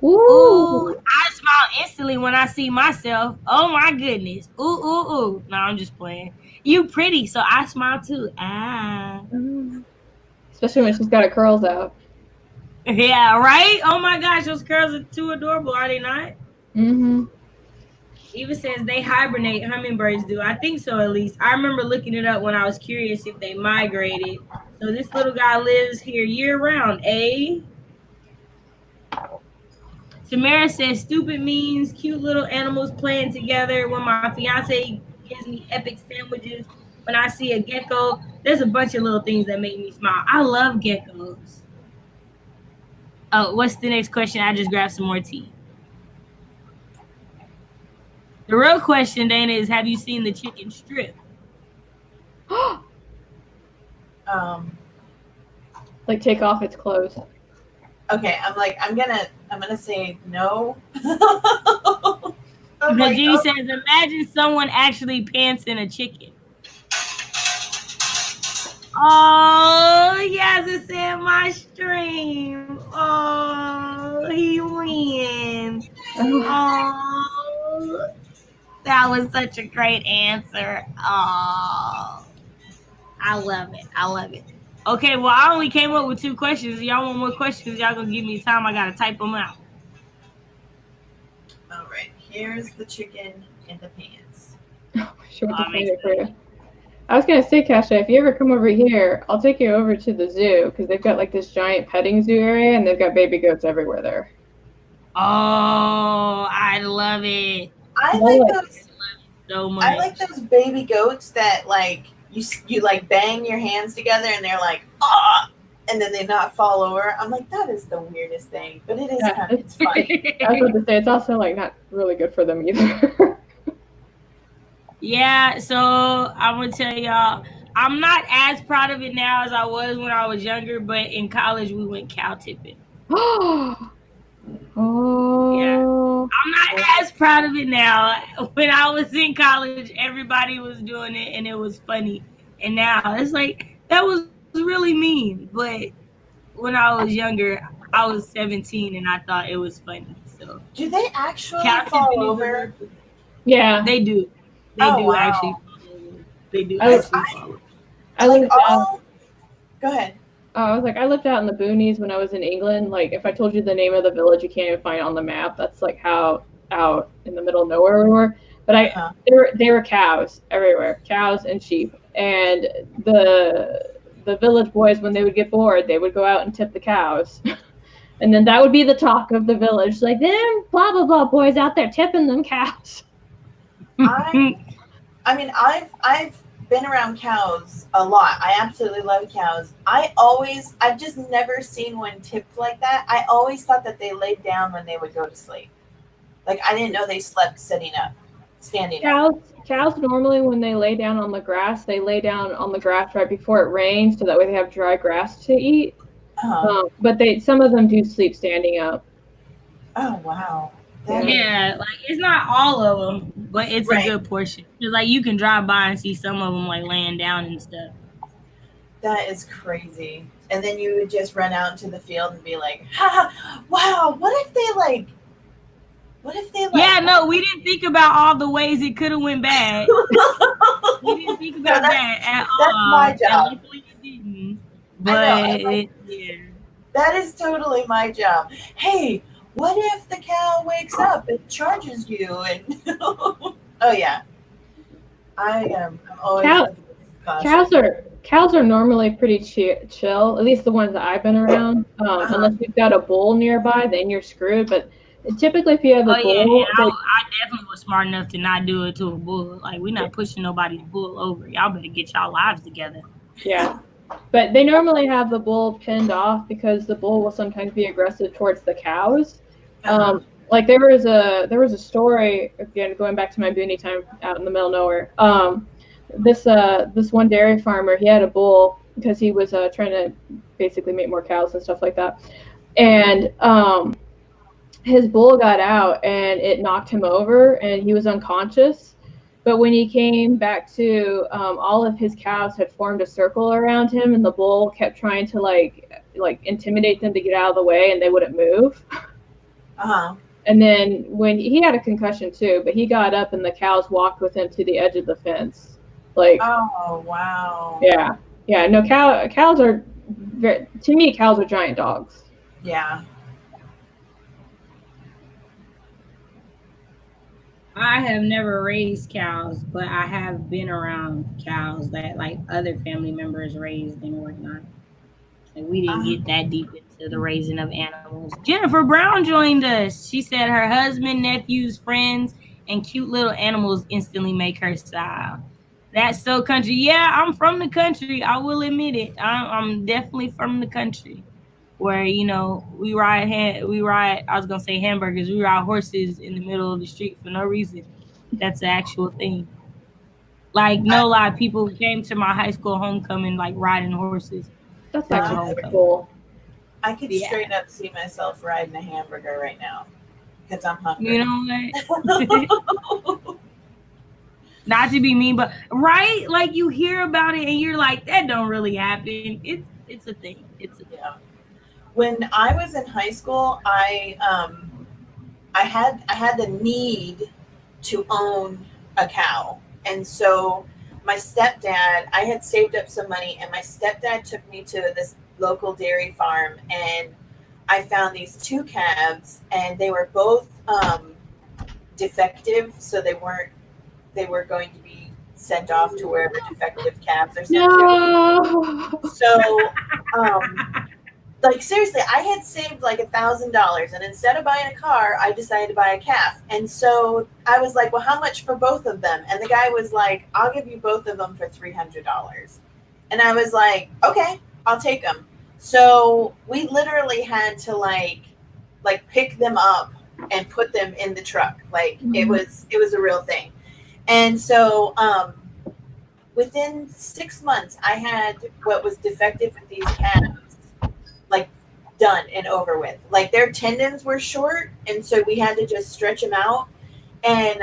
S1: Ooh, I smile instantly when I see myself. Oh my goodness. Ooh. No, I'm just playing. You pretty, so I smile too.
S2: Especially when she's got her curls out.
S1: Yeah, right? Oh my gosh, those curls are too adorable, are they not?
S2: Mm-hmm.
S1: Eva says they hibernate. Hummingbirds do. I think so, at least. I remember looking it up when I was curious if they migrated. So this little guy lives here year-round, eh? Tamara says stupid means cute little animals playing together. When my fiance gives me epic sandwiches, when I see a gecko, there's a bunch of little things that make me smile. I love geckos. Oh, what's the next question? I just grabbed some more tea. The real question, Dana, is have you seen the chicken strip?
S2: Like take off its clothes.
S4: Okay, I'm gonna say no.
S1: Jenny says, imagine someone actually pantsing a chicken. Oh, yes, it's in my stream. Oh, he wins. Oh, that was such a great answer. Oh, I love it. Okay, well, I only came up with 2 questions. Y'all want more questions? Y'all gonna give me time? I gotta type them out.
S4: All right, here's the chicken in the pants.
S2: Sure, for you. I was gonna say, Kasha, if you ever come over here, I'll take you over to the zoo because they've got like this giant petting zoo area and they've got baby goats everywhere there.
S1: Oh, I love it.
S4: I like those
S1: so much.
S4: I like those baby goats that like you like bang your hands together and they're like and then they not fall over. I'm like, that is the weirdest thing, but it is it's funny.
S2: I was about to say it's also like not really good for them either.
S1: Yeah, so I'm gonna tell y'all, I'm not as proud of it now as I was when I was younger, but in college we went cow tipping.
S2: Oh.
S1: Yeah. I'm not as proud of it now. When I was in college, everybody was doing it and it was funny. And now it's like, that was really mean. But when I was younger, I was 17 and I thought it was funny. So
S4: do they actually fall over?
S2: Yeah.
S1: They do. They do actually fall over. They do actually fall over.
S4: Go ahead.
S2: I was like, I lived out in the boonies when I was in England. Like, if I told you the name of the village, you can't even find it on the map. That's like how out in the middle of nowhere we were. But there were cows everywhere, cows and sheep. And the village boys, when they would get bored, they would go out and tip the cows. And then that would be the talk of the village. Like, them blah, blah, blah boys out there tipping them cows.
S4: I mean, I've been around cows a lot. I absolutely love cows. I've just never seen one tipped like that. I always thought that they laid down when they would go to sleep. Like, I didn't know they slept sitting up. standing up?
S2: Cows normally, when they lay down on the grass, they lay down on the grass right before it rains, so that way they have dry grass to eat. But some of them do sleep standing up.
S4: Oh wow.
S1: Yeah, like it's not all of them, but it's a good portion. Cause like you can drive by and see some of them like laying down and stuff.
S4: That is crazy. And then you would just run out into the field and be like, "Ha! Wow! What if they like?
S1: Yeah, no, we didn't think about all the ways it could have went bad. We didn't think about that at all.
S4: That's my job.
S1: And luckily it didn't. But yeah,
S4: that is totally my job. Hey, what if the cow wakes up and charges you? And oh yeah, I'm always
S2: cows are normally pretty chill. At least the ones that I've been around. Unless you've got a bull nearby, then you're screwed. But typically, if you have a bull,
S1: I definitely was smart enough to not do it to a bull. Like we're not pushing nobody's bull over. Y'all better get y'all lives together.
S2: Yeah. But they normally have the bull pinned off because the bull will sometimes be aggressive towards the cows. Like there was a story, again going back to my boonie time out in the middle of nowhere. This one dairy farmer, he had a bull because he was trying to basically make more cows and stuff like that, and his bull got out and it knocked him over and he was unconscious. But when he came back to, all of his cows had formed a circle around him, and the bull kept trying to like intimidate them to get out of the way, and they wouldn't move. And then when he had a concussion too, but he got up and the cows walked with him to the edge of the fence. Like,
S4: oh wow.
S2: Yeah. No, cows are to me, cows are giant dogs.
S4: Yeah.
S1: I have never raised cows, but I have been around cows that like other family members raised and whatnot. Like we didn't get that deep into the raising of animals. Jennifer Brown joined us. She said her husband, nephews, friends, and cute little animals instantly make her smile. That's so country. Yeah, I'm from the country. I will admit it. I'm definitely from the country. Where we ride I was gonna say hamburgers, we ride horses in the middle of the street for no reason. That's an actual thing. Like no lie, people came to my high school homecoming like riding horses.
S2: That's actually cool.
S4: I could straight up see myself riding a hamburger right now because I'm hungry.
S1: You know what? Not to be mean, but right, like you hear about it and you're like, that don't really happen. It's a thing. It's a thing.
S4: Yeah. When I was in high school, I had the need to own a cow, and so my stepdad, I had saved up some money, and my stepdad took me to this local dairy farm, and I found these two calves, and they were both defective, so they were going to be sent off to wherever defective calves are sent to. So. Like seriously, I had saved like $1,000, and instead of buying a car, I decided to buy a calf. And so I was like, well, how much for both of them? And the guy was like, I'll give you both of them for $300. And I was like, okay, I'll take them. So we literally had to like pick them up and put them in the truck. Like it was a real thing. And so within 6 months, I had what was defective with these calves like done and over with. Like their tendons were short, and so we had to just stretch them out, and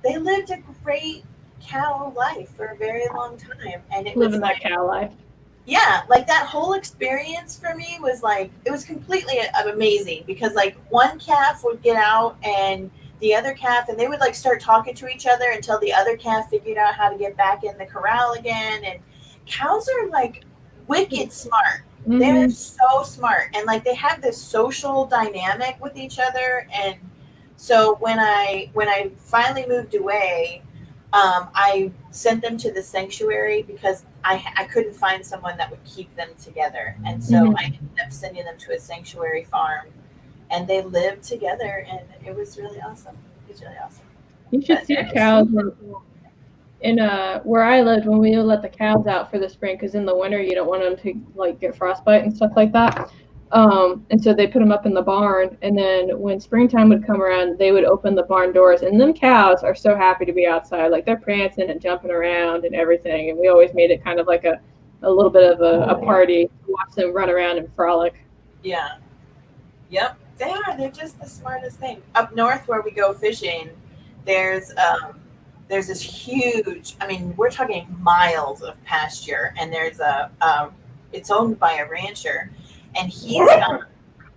S4: they lived a great cow life for a very long time. And it
S2: living
S4: was like
S2: that cow life.
S4: Yeah, like that whole experience for me was like, it was completely amazing, because like one calf would get out and the other calf, and they would like start talking to each other until the other calf figured out how to get back in the corral again. And cows are like wicked smart. They're so smart, and like they have this social dynamic with each other. And so when I finally moved away, I sent them to the sanctuary because I couldn't find someone that would keep them together. And so I ended up sending them to a sanctuary farm, and they lived together, and it was really awesome. It was really awesome.
S2: You should see cows in where I lived when we would let the cows out for the spring, because in the winter you don't want them to like get frostbite and stuff like that. And so they put them up in the barn, and then when springtime would come around, they would open the barn doors, and them cows are so happy to be outside. Like, they're prancing and jumping around and everything, and we always made it kind of like a little bit of a party to watch them run around and frolic.
S4: Yeah. Yep. They're just the smartest thing. Up north where we go fishing, there's this huge, I mean, we're talking miles of pasture, and there's it's owned by a rancher, and he's got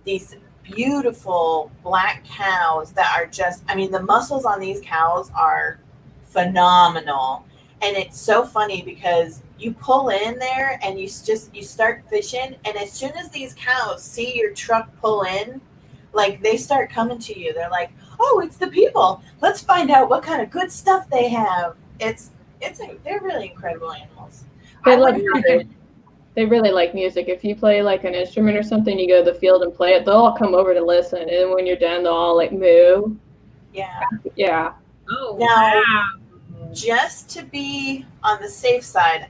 S4: these beautiful black cows that are just, I mean, the muscles on these cows are phenomenal. And it's so funny because you pull in there and you start fishing, and as soon as these cows see your truck pull in, like, they start coming to you. They're like, "Oh, it's the people. Let's find out what kind of good stuff they have." They're really incredible animals.
S2: They love music. They really like music. If you play like an instrument or something, you go to the field and play it, they'll all come over to listen, and when you're done, they'll all like moo.
S4: Yeah.
S2: Yeah.
S1: Oh,
S4: Now,
S1: wow.
S4: just to be on the safe side,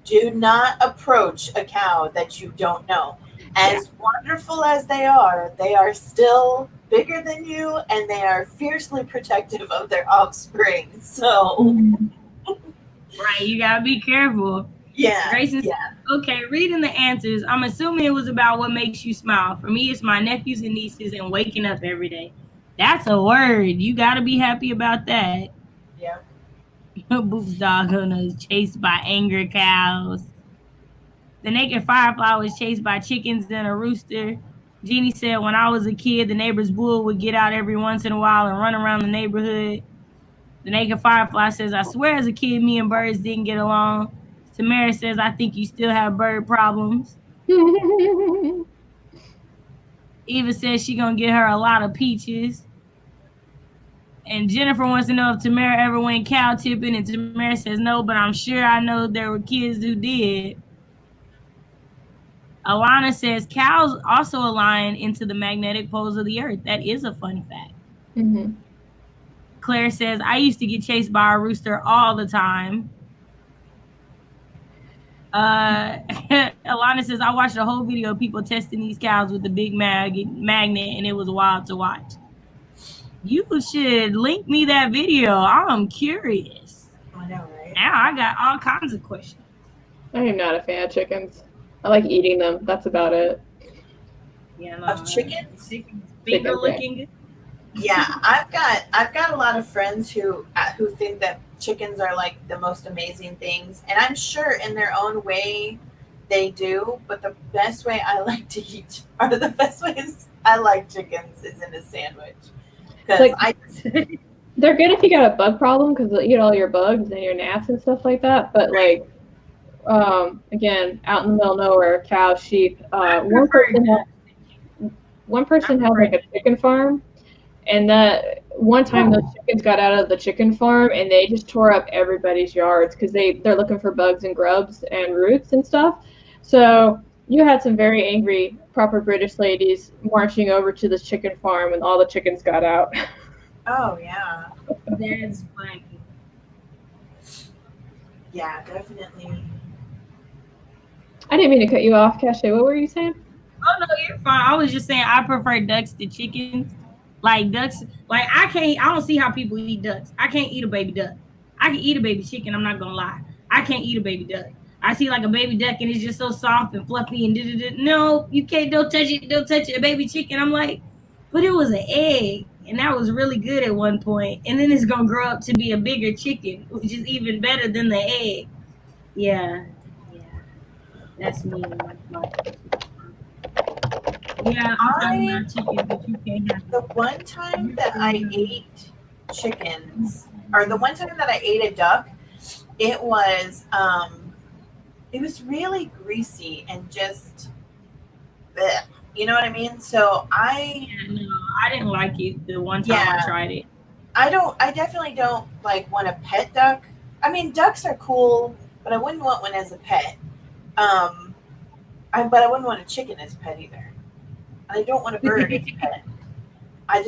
S4: do not approach a cow that you don't know. As wonderful as they are still bigger than you, and they are fiercely protective of their offspring. So,
S1: Right, you gotta be careful.
S4: yeah.
S1: Grayson,
S4: Yeah.
S1: okay, reading the answers, I'm assuming it was about what makes you smile. For me, it's my nephews and nieces and waking up every day. That's a word. You gotta be happy about that.
S4: Yeah.
S1: Boop's dog was chased by angry cows. The naked firefly was chased by chickens and a rooster. Jeannie said, when I was a kid, the neighbor's bull would get out every once in a while and run around the neighborhood. The naked firefly says, I swear as a kid, me and birds didn't get along. Tamara says, I think you still have bird problems. Eva says she gonna get her a lot of peaches. And Jennifer wants to know if Tamara ever went cow tipping, and Tamara says no, but I'm sure I know there were kids who did. Alana says cows also align into the magnetic poles of the earth. That is a fun fact.
S2: Mm-hmm.
S1: Claire says, I used to get chased by a rooster all the time. Alana says, I watched a whole video of people testing these cows with the big magnet, and it was wild to watch. You should link me that video. I'm curious.
S4: I know, right?
S1: Now I got all kinds of questions.
S2: I am not a fan of chickens. I like eating them. That's about it.
S1: Yeah,
S4: Of chickens?
S1: Finger looking.
S4: Yeah, I've got a lot of friends who think that chickens are like the most amazing things, and I'm sure in their own way they do. But the best way I like to eat, or the best ways I like chickens, is in a sandwich. Because
S2: they're good if you got a bug problem, because they'll eat all your bugs and your gnats and stuff like that. But like, again, out in the middle of nowhere, cows, sheep. One person has like a chicken farm. And that one time those chickens got out of the chicken farm and they just tore up everybody's yards because they're looking for bugs and grubs and roots and stuff. So you had some very angry, proper British ladies marching over to this chicken farm and all the chickens got out.
S4: Oh, yeah.
S1: That's funny.
S4: Yeah, definitely.
S2: I didn't mean to cut you off, Cache. What were you saying?
S1: Oh, no, you're fine. I was just saying I prefer ducks to chickens. Like ducks, like I don't see how people eat ducks. I can't eat a baby duck. I can eat a baby chicken, I'm not gonna lie. I can't eat a baby duck. I see like a baby duck and it's just so soft and fluffy and no, you can't, don't touch it. A baby chicken, I'm like, but it was an egg and that was really good at one point. And then it's gonna grow up to be a bigger chicken, which is even better than the egg. Yeah. That's me. Yeah, I'm chicken, but you can't have
S4: the one time that I ate chickens, or the one time that I ate a duck, it was really greasy and just, bleh, you know what I mean? So I
S1: didn't like it the one time I tried it.
S4: I definitely don't like want a pet duck. I mean, ducks are cool, but I wouldn't want one as a pet. But I wouldn't want a chicken as a pet either. I don't want a bird as a pet. I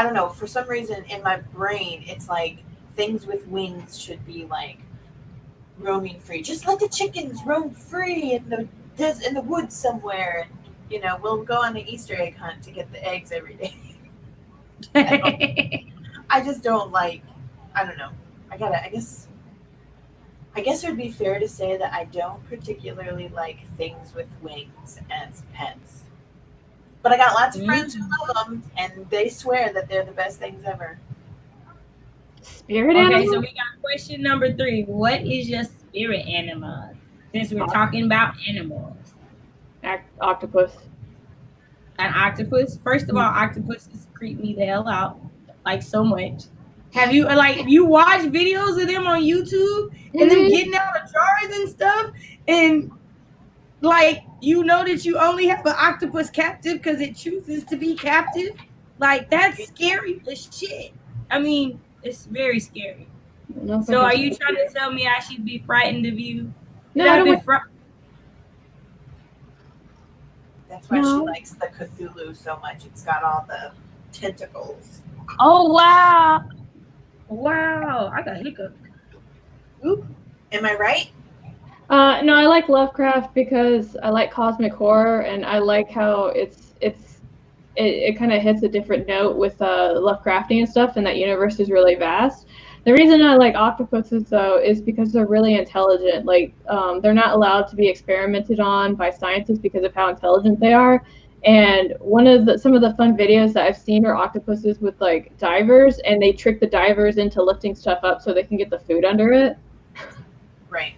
S4: don't know. For some reason in my brain, it's like things with wings should be like roaming free. Just let the chickens roam free in the woods somewhere. we'll go on the Easter egg hunt to get the eggs every day. I just don't like. I don't know. I guess it would be fair to say that I don't particularly like things with wings as pets. But I got lots of friends who love them, and they swear that they're the best things ever.
S2: Spirit
S1: Okay,
S2: animal?
S1: so we got question number 3. What is your spirit animal? Since we're talking about animals.
S2: Octopus.
S1: An octopus? First of all, octopuses creep me the hell out. Like, so much. Have you watch videos of them on YouTube and them getting out of jars and stuff? And like, that you only have an octopus captive because it chooses to be captive? Like, that's scary as shit. I mean, it's very scary. So are you trying to tell me I should be frightened of you?
S2: No, I don't.
S4: That's why she likes the Cthulhu so much. It's got all the tentacles.
S1: Oh, wow. Wow. I got hiccups.
S4: Oop. Am I right?
S2: No, I like Lovecraft because I like cosmic horror, and I like how it kind of hits a different note with Lovecraftian and stuff, and that universe is really vast. The reason I like octopuses, though, is because they're really intelligent. Like, they're not allowed to be experimented on by scientists because of how intelligent they are. And some of the fun videos that I've seen are octopuses with like divers, and they trick the divers into lifting stuff up so they can get the food under it.
S4: Right.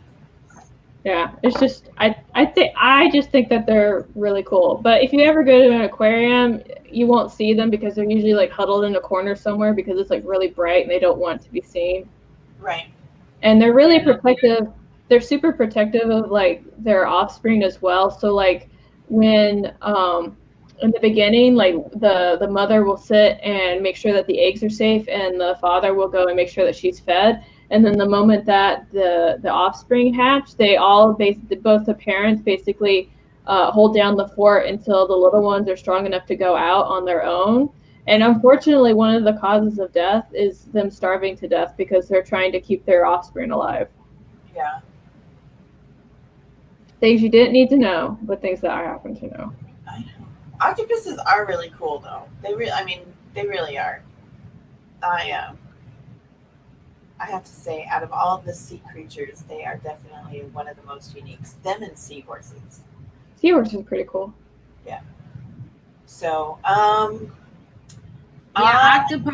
S2: Yeah, it's just I just think that they're really cool. But if you ever go to an aquarium, you won't see them because they're usually like huddled in a corner somewhere because it's like really bright and they don't want to be seen.
S4: Right.
S2: And they're really protective. They're super protective of like their offspring as well. So like when in the beginning, like the mother will sit and make sure that the eggs are safe, and the father will go and make sure that she's fed. And then the moment that the offspring hatch, both the parents basically hold down the fort until the little ones are strong enough to go out on their own. And unfortunately, one of the causes of death is them starving to death because they're trying to keep their offspring alive.
S4: Yeah.
S2: Things you didn't need to know, but things that I happen to know.
S4: I know. Octopuses are really cool, though. They really are. I have to say, out of all of the sea creatures, they are definitely one of the most unique. Them and seahorses.
S2: Seahorses are pretty cool.
S4: Yeah. So,
S1: octopi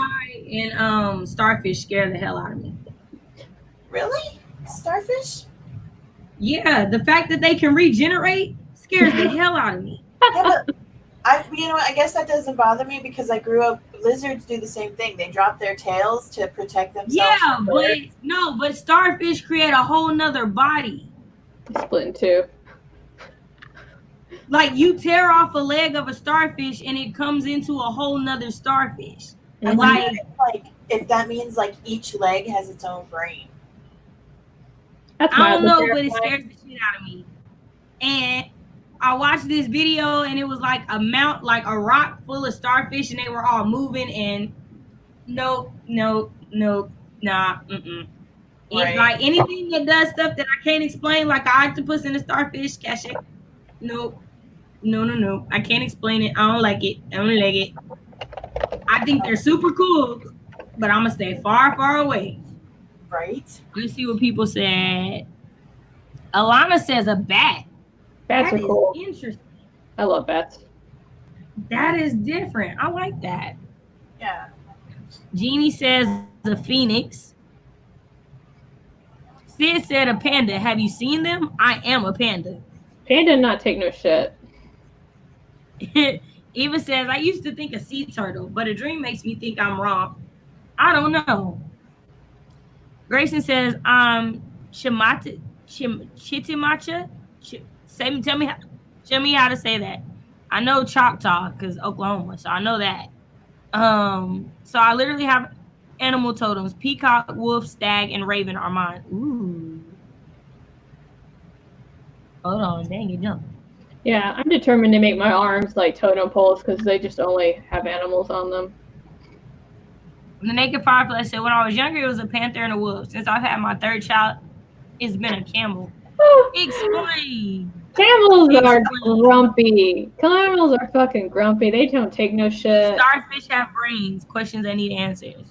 S1: and starfish scare the hell out of me.
S4: Really? Starfish?
S1: Yeah, the fact that they can regenerate scares the hell out of me.
S4: Yeah, but I guess that doesn't bother me because I grew up. Lizards do the same thing. They drop their tails to protect themselves.
S1: Yeah, but starfish create a whole nother body.
S2: Split in two.
S1: Like, you tear off a leg of a starfish and it comes into a whole nother starfish.
S4: And like if that means like each leg has its own brain.
S1: I don't know, but it scares the shit out of me. And I watched this video and it was like a rock full of starfish, and they were all moving, and nah. Right. Like anything that does stuff that I can't explain, like an octopus and a starfish, catch it. No. I can't explain it. I don't like it. I think they're super cool, but I'm gonna stay far, far away.
S4: Right.
S1: Let's see what people said. Alana says a bat.
S2: Bats are cool.
S1: Interesting.
S2: I love bats.
S1: That is different. I like that.
S4: Yeah.
S1: Jeannie says a phoenix. Sid said a panda. Have you seen them? I am a panda.
S2: Panda not take no shit.
S1: Eva says, I used to think a sea turtle, but a dream makes me think I'm wrong. I don't know. Grayson says, Chitimacha. Show me how to say that. I know Choctaw because Oklahoma, so I know that. So I literally have animal totems: peacock, wolf, stag, and raven are mine. Ooh. Hold on, dang it, jump.
S2: Yeah, I'm determined to make my arms like totem poles because they just only have animals on them.
S1: The Naked Firefly said, when I was younger, it was a panther and a wolf. Since I've had my third child, it's been a camel. Explain.
S2: Camels are grumpy. Camels are fucking grumpy. They don't take no shit.
S1: Starfish have brains. Questions that need answers.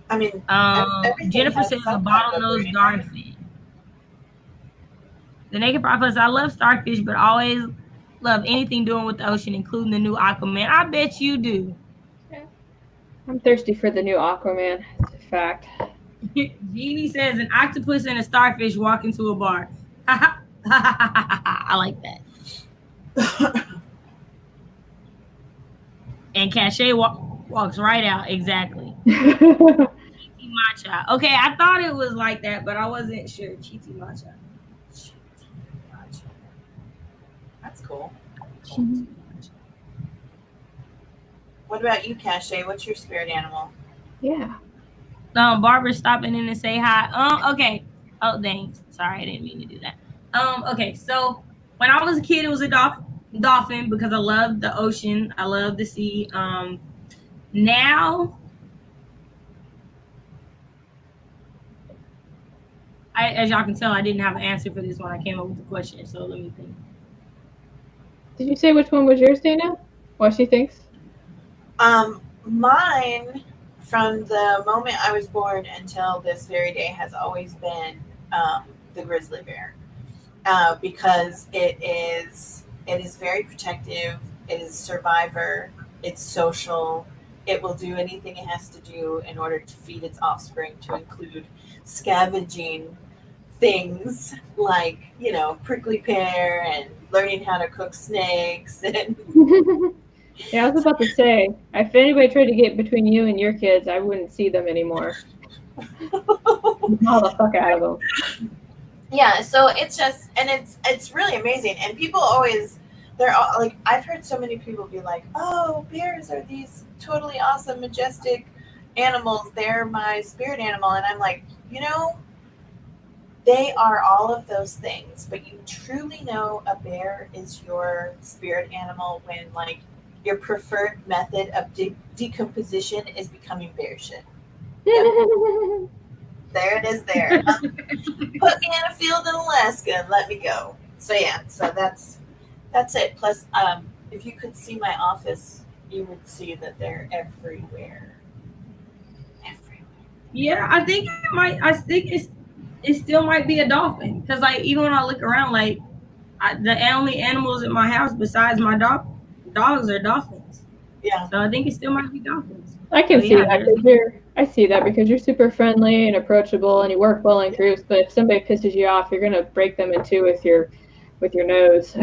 S4: I mean,
S1: Jennifer says a bottlenose dolphin. The Naked Prophet says, I love starfish, but always love anything doing with the ocean, including the new Aquaman. I bet you do.
S2: I'm thirsty for the new Aquaman. It's a fact.
S1: Jeannie says an octopus and a starfish walk into a bar. I like that. And Cachet walks right out. Exactly. Chiti Matcha. Okay, I thought it was like that, but I wasn't sure. Chiti Matcha.
S4: That's cool. What about you, Cachet? What's your spirit animal?
S2: Yeah.
S1: Barbara's stopping in to say hi. Okay. Oh, dang. Sorry, I didn't mean to do that. Okay. So when I was a kid, it was a dolphin because I loved the ocean. I love the sea. Now, as y'all can tell, I didn't have an answer for this when I came up with the question. So let me think.
S2: Did you say which one was yours, Dana? What she thinks?
S4: Mine, from the moment I was born until this very day, has always been the grizzly bear, because it is very protective. It is a survivor. It's social. It will do anything it has to do in order to feed its offspring, to include scavenging things like, prickly pear and learning how to cook snakes. And
S2: yeah, I was about to say, if anybody tried to get between you and your kids, I wouldn't see them anymore. All the fuck out of them.
S4: Yeah, so it's just, and it's really amazing. And people always, they're all, like, I've heard so many people be like, oh, bears are these totally awesome, majestic animals. They're my spirit animal. And I'm like, they are all of those things, but you truly know a bear is your spirit animal when, like, your preferred method of decomposition is becoming bear shit. Yep. There it is there. Put me in a field in Alaska and let me go. So yeah, so that's it. Plus, if you could see my office, you would see that they're everywhere.
S1: Yeah, I think it might. I think it still might be a dolphin, because like even when I look around, like the only animals in my house besides my dogs are dolphins.
S4: Yeah.
S1: So I think it still might be dolphins.
S2: I can see that. I see that because you're super friendly and approachable, and you work well in groups. But if somebody pisses you off, you're gonna break them in two with your nose.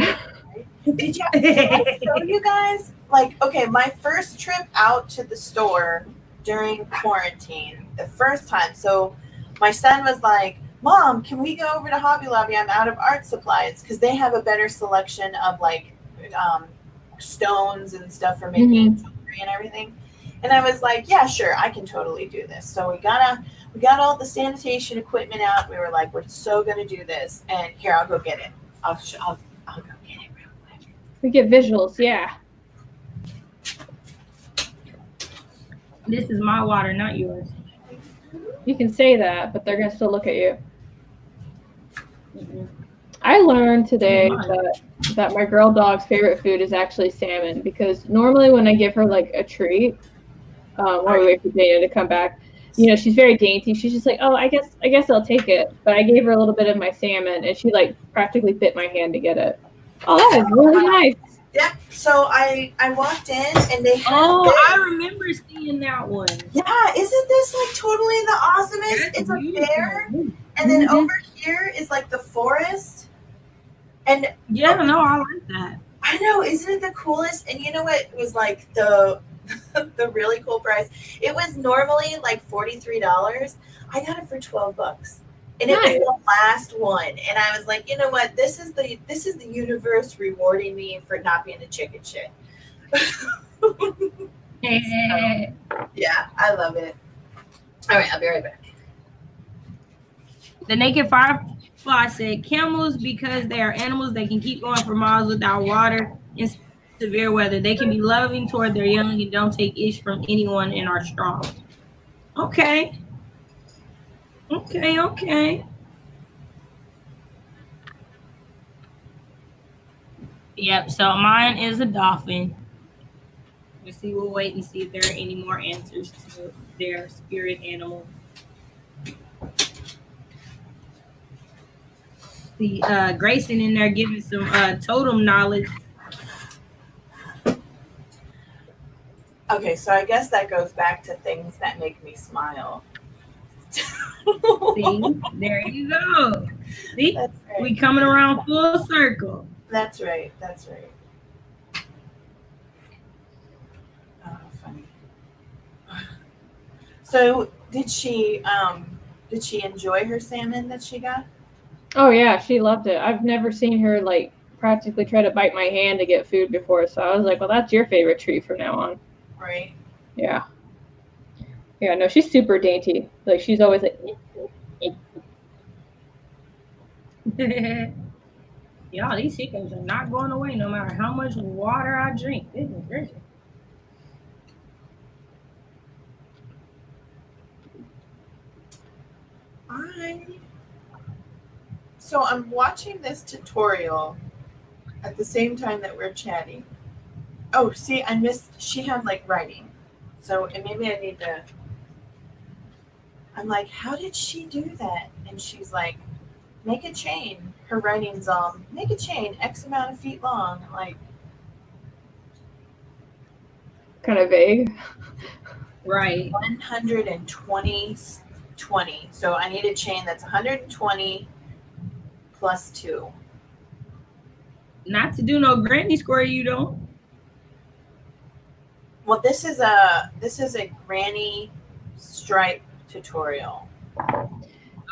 S4: Did I show you guys? Like, okay, my first trip out to the store during quarantine, the first time. So my son was like, Mom, can we go over to Hobby Lobby? I'm out of art supplies, because they have a better selection of like stones and stuff for making jewelry and everything. And I was like, yeah, sure, I can totally do this. So we got all the sanitation equipment out. We were like, we're so gonna do this. And here, I'll go get it. I'll go get it real quick.
S2: We get visuals, yeah.
S1: This is my water, not yours.
S2: You can say that, but they're gonna still look at you. I learned today that my girl dog's favorite food is actually salmon, because normally when I give her like a treat, while we wait for Dana to come back, she's very dainty. She's just like, oh, I guess I'll take it. But I gave her a little bit of my salmon, and she like practically bit my hand to get it. Oh, that is really nice.
S4: Yep. So I walked in and they had
S1: I remember seeing that one.
S4: Yeah, isn't this like totally the awesomest? It's a bear, and then over here is like the forest. And
S1: yeah, no, I like that.
S4: I know, isn't it the coolest? And you know what was like the really cool price? It was normally like $43. I got it for $12. And it was the last one. And I was like, you know what? This is the universe rewarding me for not being a chicken shit. So, yeah, I love it. All right, I'll be right back.
S1: The Naked Firefly said camels, because they are animals, they can keep going for miles without water in severe weather. They can be loving toward their young and don't take ish from anyone and are strong. Okay. Yep. So mine is a dolphin. Let's see. We'll wait and see if there are any more answers to their spirit animal. See, Grayson in there giving some totem knowledge.
S4: Okay, so I guess that goes back to things that make me smile.
S1: See, there you go. See,
S4: That's right.
S1: we coming around full circle.
S4: That's right. That's right. Oh, funny. So did she enjoy her salmon that she got?
S2: Oh yeah, she loved it. I've never seen her like practically try to bite my hand to get food before, so I was like, well, that's your favorite treat from now on.
S4: Right.
S2: Yeah. Yeah, no, she's super dainty. Like she's always like
S1: Y'all, these hiccups are not going away no matter how much water I drink. Goodness gracious.
S4: So I'm watching this tutorial at the same time that we're chatting. Oh, see, I missed. She had like writing, so and maybe I need to. I'm like, how did she do that? And she's like, make a chain. Her writing's make a chain X amount of feet long. I'm like,
S2: kind of vague.
S1: Right.
S4: 120. So I need a chain that's 120 plus 2.
S1: Not to do no granny square, you don't.
S4: Well, this is a granny stripe tutorial.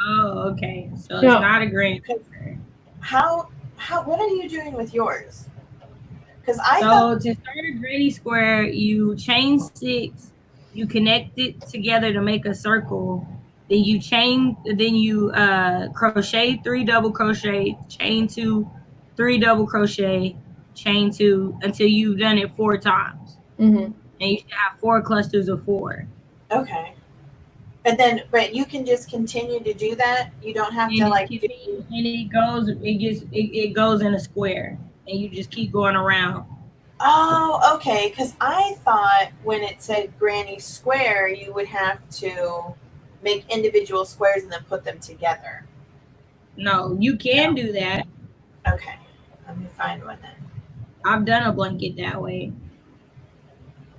S1: Oh, okay. So
S2: No.
S1: it's not a granny square.
S4: How what are you doing with yours? Because I
S1: So
S4: thought,
S1: to start a granny square, you chain 6, you connect it together to make a circle. Then you crochet 3 double crochet, chain 2, 3 double crochet, chain 2 until you've done it 4 times.
S2: Mm-hmm.
S1: And you should have 4 clusters of 4.
S4: okay. But you can just continue to do that. You don't have to
S1: And
S4: like.
S1: it goes in a square, and you just keep going around.
S4: Oh, okay. Because I thought when it said granny square, you would have to make individual squares and then put them together.
S1: No, you can do that.
S4: Okay, let me find one then.
S1: I've done a blanket that way.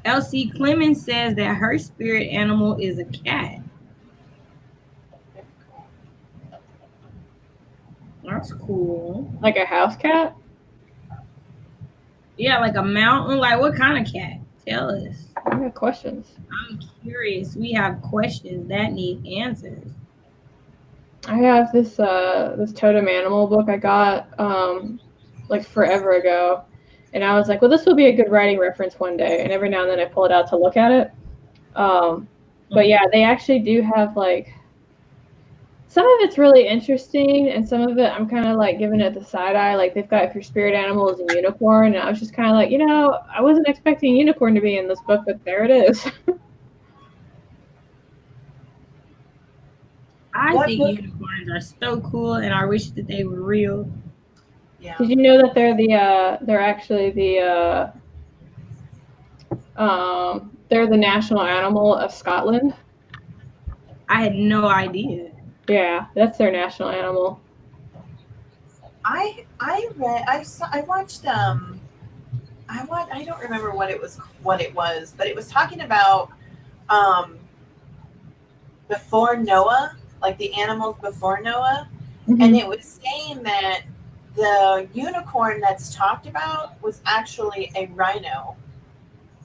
S1: Elsie Clemens says that her spirit animal is a cat. That's cool.
S2: Like a house cat?
S1: Yeah, like a mountain. Like what kind of cat? Tell us.
S2: I got questions.
S1: I'm curious. We have questions that need answers.
S2: I have this this totem animal book I got like forever ago, and I was like, well, this will be a good writing reference one day. And every now and then I pull it out to look at it. But yeah, they actually do have like some of it's really interesting, and some of it I'm kind of like giving it the side eye. Like they've got if your spirit animal is a unicorn, and I was just kind of like, I wasn't expecting a unicorn to be in this book, but there it is.
S1: I think unicorns are so cool, and I wish that they were real.
S4: Yeah.
S2: Did you know that they're actually the they're the national animal of Scotland?
S1: I had no idea.
S2: Yeah, that's their national animal.
S4: I watched I don't remember what it was, but it was talking about before Noah, like the animals before Noah,
S2: Mm-hmm.
S4: and it was saying that the unicorn that's talked about was actually a rhino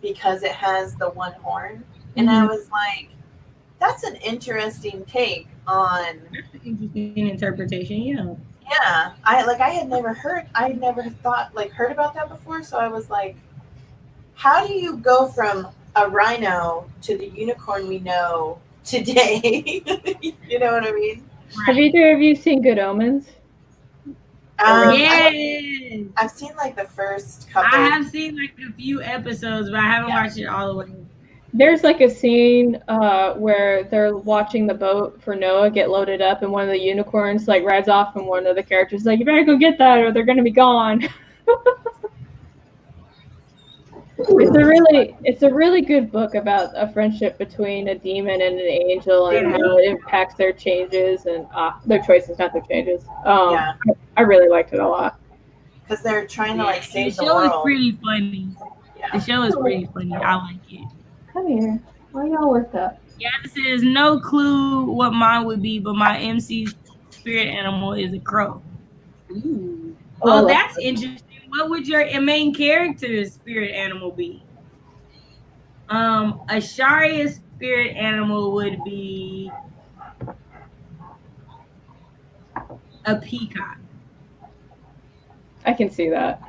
S4: because it has the one horn. And I was like, that's an interesting take on.
S1: That's an interesting interpretation, yeah.
S4: Yeah, I had never heard about that before. So I was like, how do you go from a rhino to the unicorn we know today? You know what I mean?
S2: Have either of you seen Good Omens?
S1: Yes.
S4: I've seen like the first couple.
S1: I have seen like a few episodes, but I haven't watched it all the way.
S2: There's like a scene where they're watching the boat for Noah get loaded up, and one of the unicorns like rides off, and one of the characters is like, "You better go get that, or they're gonna be gone." It's a really good book about a friendship between a demon and an angel and how it impacts their changes and their choices, not their changes.
S4: Yeah.
S2: I really liked it a lot.
S4: Because they're trying to like save the
S1: show
S4: world.
S1: is pretty funny.
S4: Yeah.
S1: The show is pretty funny. I like it.
S2: Come here. Why y'all worked up?
S1: Yeah, this is no clue what mine would be, but my MC's spirit animal is a crow. Ooh. Oh, that's interesting. What would your main character's spirit animal be? Asharia's spirit animal would be a peacock.
S2: I can see that.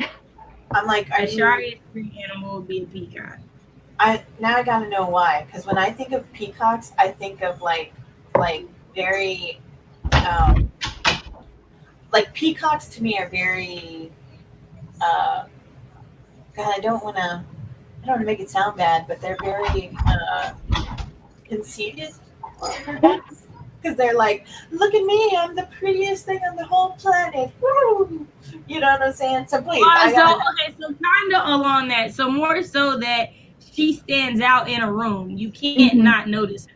S4: I'm like,
S1: Asharia's spirit animal would be a peacock.
S4: Now I gotta know why. Because when I think of peacocks, I think of like very, like peacocks to me are very. God, I don't want to make it sound bad, but they're very conceited, perhaps, because they're like, look at me, I'm the prettiest thing on the whole planet. Woo! You know what I'm saying? So please,
S1: so kind of along that. So more so that she stands out in a room. You can't not notice her.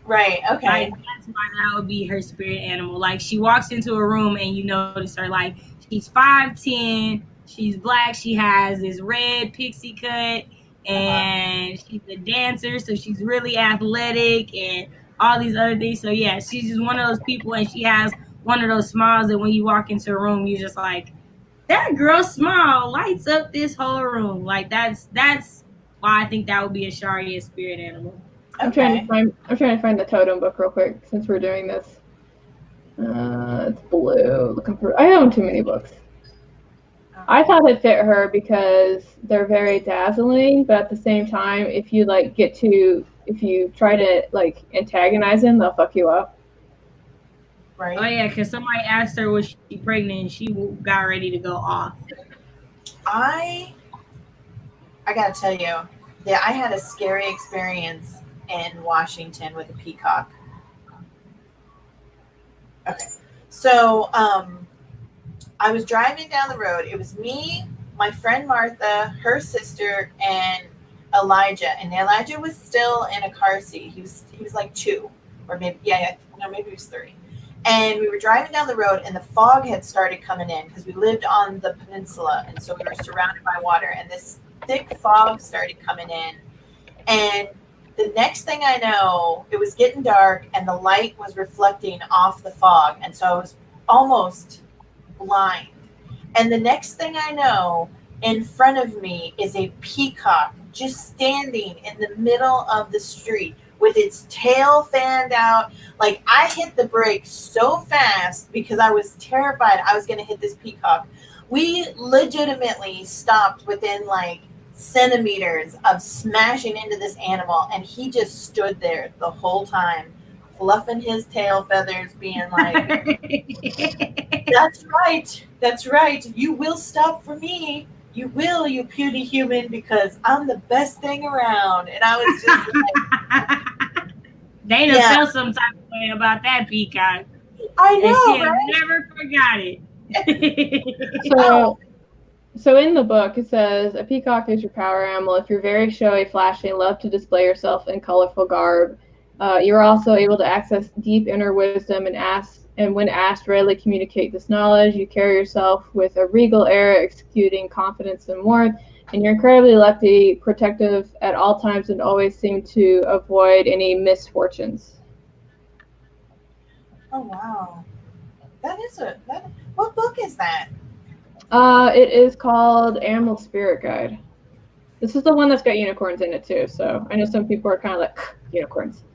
S4: Right. Okay.
S1: Like, that's why that would be her spirit animal. Like, she walks into a room and you notice her. Like, she's 5'10", she's black, she has this red pixie cut, and she's a dancer, so she's really athletic and all these other things. So yeah, she's just one of those people, and she has one of those smiles that when you walk into a room, you're just like, that girl's smile lights up this whole room. Like, that's why I think that would be a Sharia spirit animal.
S2: I'm trying to find the totem book real quick since we're doing this. It's blue. Looking for. I own too many books. I thought it fit her because they're very dazzling, but at the same time, if you try to like antagonize them, they'll fuck you up.
S4: Right.
S1: Oh yeah, because somebody asked her was she pregnant, and she got ready to go off.
S4: I gotta tell you, yeah, I had a scary experience in Washington with a peacock. Okay, so I was driving down the road. It was me, my friend Martha, her sister, and Elijah. And Elijah was still in a car seat. He was like 2, or maybe maybe he was 3. And we were driving down the road, and the fog had started coming in because we lived on the peninsula, and so we were surrounded by water. And this thick fog started coming in, and the next thing I know, it was getting dark, and the light was reflecting off the fog, and so I was almost blind. And the next thing I know, in front of me is a peacock just standing in the middle of the street with its tail fanned out. Like, I hit the brakes so fast because I was terrified I was going to hit this peacock. We legitimately stopped within like centimeters of smashing into this animal, and he just stood there the whole time, fluffing his tail feathers, being like, that's right, you will stop for me, you will, you puny human, because I'm the best thing around. And I was just like,
S1: Dana felt some type of way about that peacock.
S4: I know,
S1: and she
S4: right?
S1: never forgot it.
S2: So in the book, it says, a peacock is your power animal. If you're very showy, flashy, and love to display yourself in colorful garb, you're also able to access deep inner wisdom and when asked, readily communicate this knowledge. You carry yourself with a regal air, executing confidence and warmth, and you're incredibly lucky, protective at all times, and always seem to avoid any misfortunes.
S4: Oh, wow. What book is that?
S2: It is called Animal Spirit Guide. This is the one that's got unicorns in it too, so I know some people are kind of like, unicorns.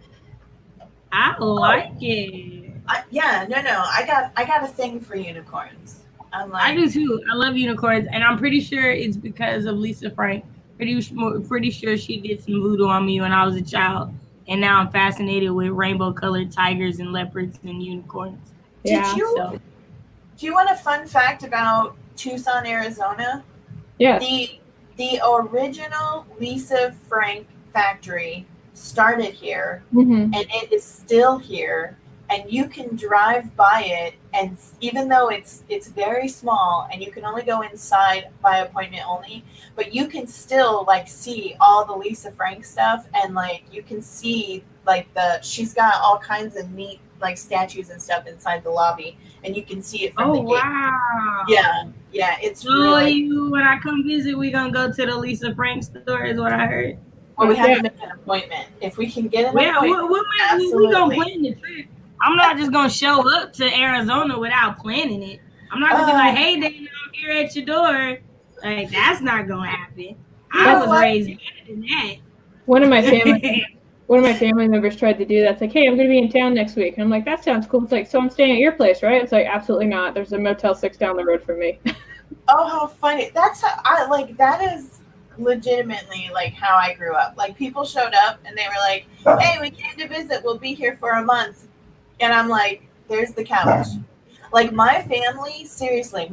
S1: I like it.
S4: I got a thing for unicorns.
S1: I do too. I love unicorns, and I'm pretty sure it's because of Lisa Frank. Pretty sure she did some voodoo on me when I was a child, and now I'm fascinated with rainbow-colored tigers and leopards and unicorns.
S4: Yeah. Do you want a fun fact about Tucson, Arizona?
S2: Yeah.
S4: The original Lisa Frank factory started here,
S2: mm-hmm.
S4: and it is still here. and you can drive by it, and even though it's very small and you can only go inside by appointment only, but you can still like see all the Lisa Frank stuff, and like you can see like she's got all kinds of neat like statues and stuff inside the lobby, and you can see it from the gate.
S1: Wow.
S4: Yeah, it's
S1: so
S4: really.
S1: When I come visit, we gonna go to the Lisa Frank store, is what I heard.
S4: Well, we have to make an appointment. If we can get an appointment,
S1: we gonna plan the trip. I'm not just gonna show up to Arizona without planning it. I'm not gonna be like, hey, Dana, I'm here at your door. Like, that's not gonna happen. I was raised better than that.
S2: One of my family members tried to do that. It's like, hey, I'm going to be in town next week. And I'm like, that sounds cool. It's like, so I'm staying at your place, right? It's like, absolutely not. There's a Motel 6 down the road from me.
S4: Oh, how funny. That's how that is legitimately like how I grew up. Like, people showed up and they were like, hey, we came to visit. We'll be here for a month. And I'm like, there's the couch. Like, my family, seriously,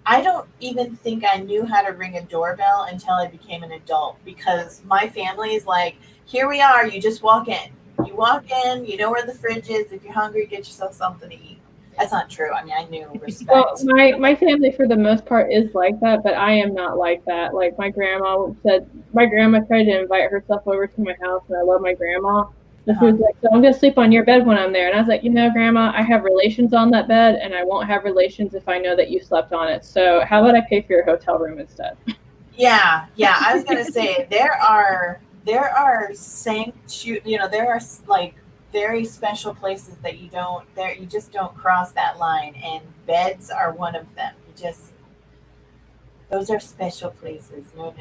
S4: I don't even think I knew how to ring a doorbell until I became an adult, because my family is like, here we are, you just walk in. You walk in, you know where the fridge is. If you're hungry, get yourself something to eat. That's not true. I mean, I knew respect.
S2: Well, my family for the most part is like that, but I am not like that. Like, my grandma tried to invite herself over to my house, and I love my grandma. And she was like, so I'm going to sleep on your bed when I'm there. And I was like, Grandma, I have relations on that bed, and I won't have relations if I know that you slept on it. So how about I pay for your hotel room instead?
S4: Yeah. I was going to say, there are like very special places that you just don't cross that line, and beds are one of them. Those are special places. No.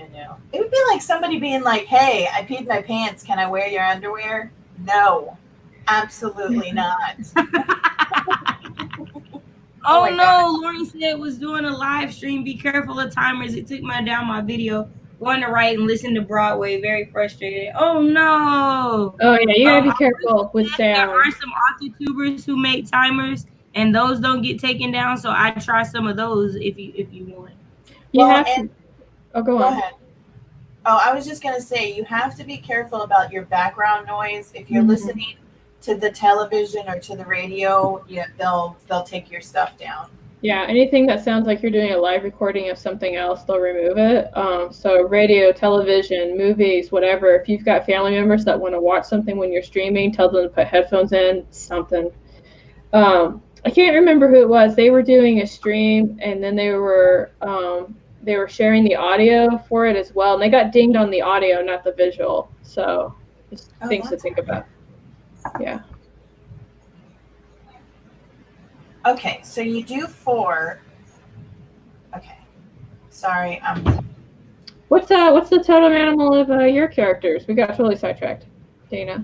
S4: It would be like somebody being like, hey, I peed my pants. Can I wear your underwear? No, absolutely not.
S1: Oh no, Lauren said was doing a live stream. Be careful of timers. It took down my video. Going to write and listen to Broadway. Very frustrated. Oh no.
S2: Oh yeah, you gotta be careful with sound.
S1: There are some author-tubers who make timers, and those don't get taken down. So I try some of those if you want.
S2: Go ahead.
S4: Oh, I was just going to say, you have to be careful about your background noise. If you're listening to the television or to the radio, they'll take your stuff down.
S2: Yeah, anything that sounds like you're doing a live recording of something else, they'll remove it. So radio, television, movies, whatever. If you've got family members that want to watch something when you're streaming, tell them to put headphones in, something. I can't remember who it was. They were doing a stream, and then they were sharing the audio for it as well, and they got dinged on the audio, not the visual. So just things to think about. Yeah.
S4: Okay, so you do 4. Okay, sorry.
S2: What's the totem animal of your characters? We got totally sidetracked, Dana.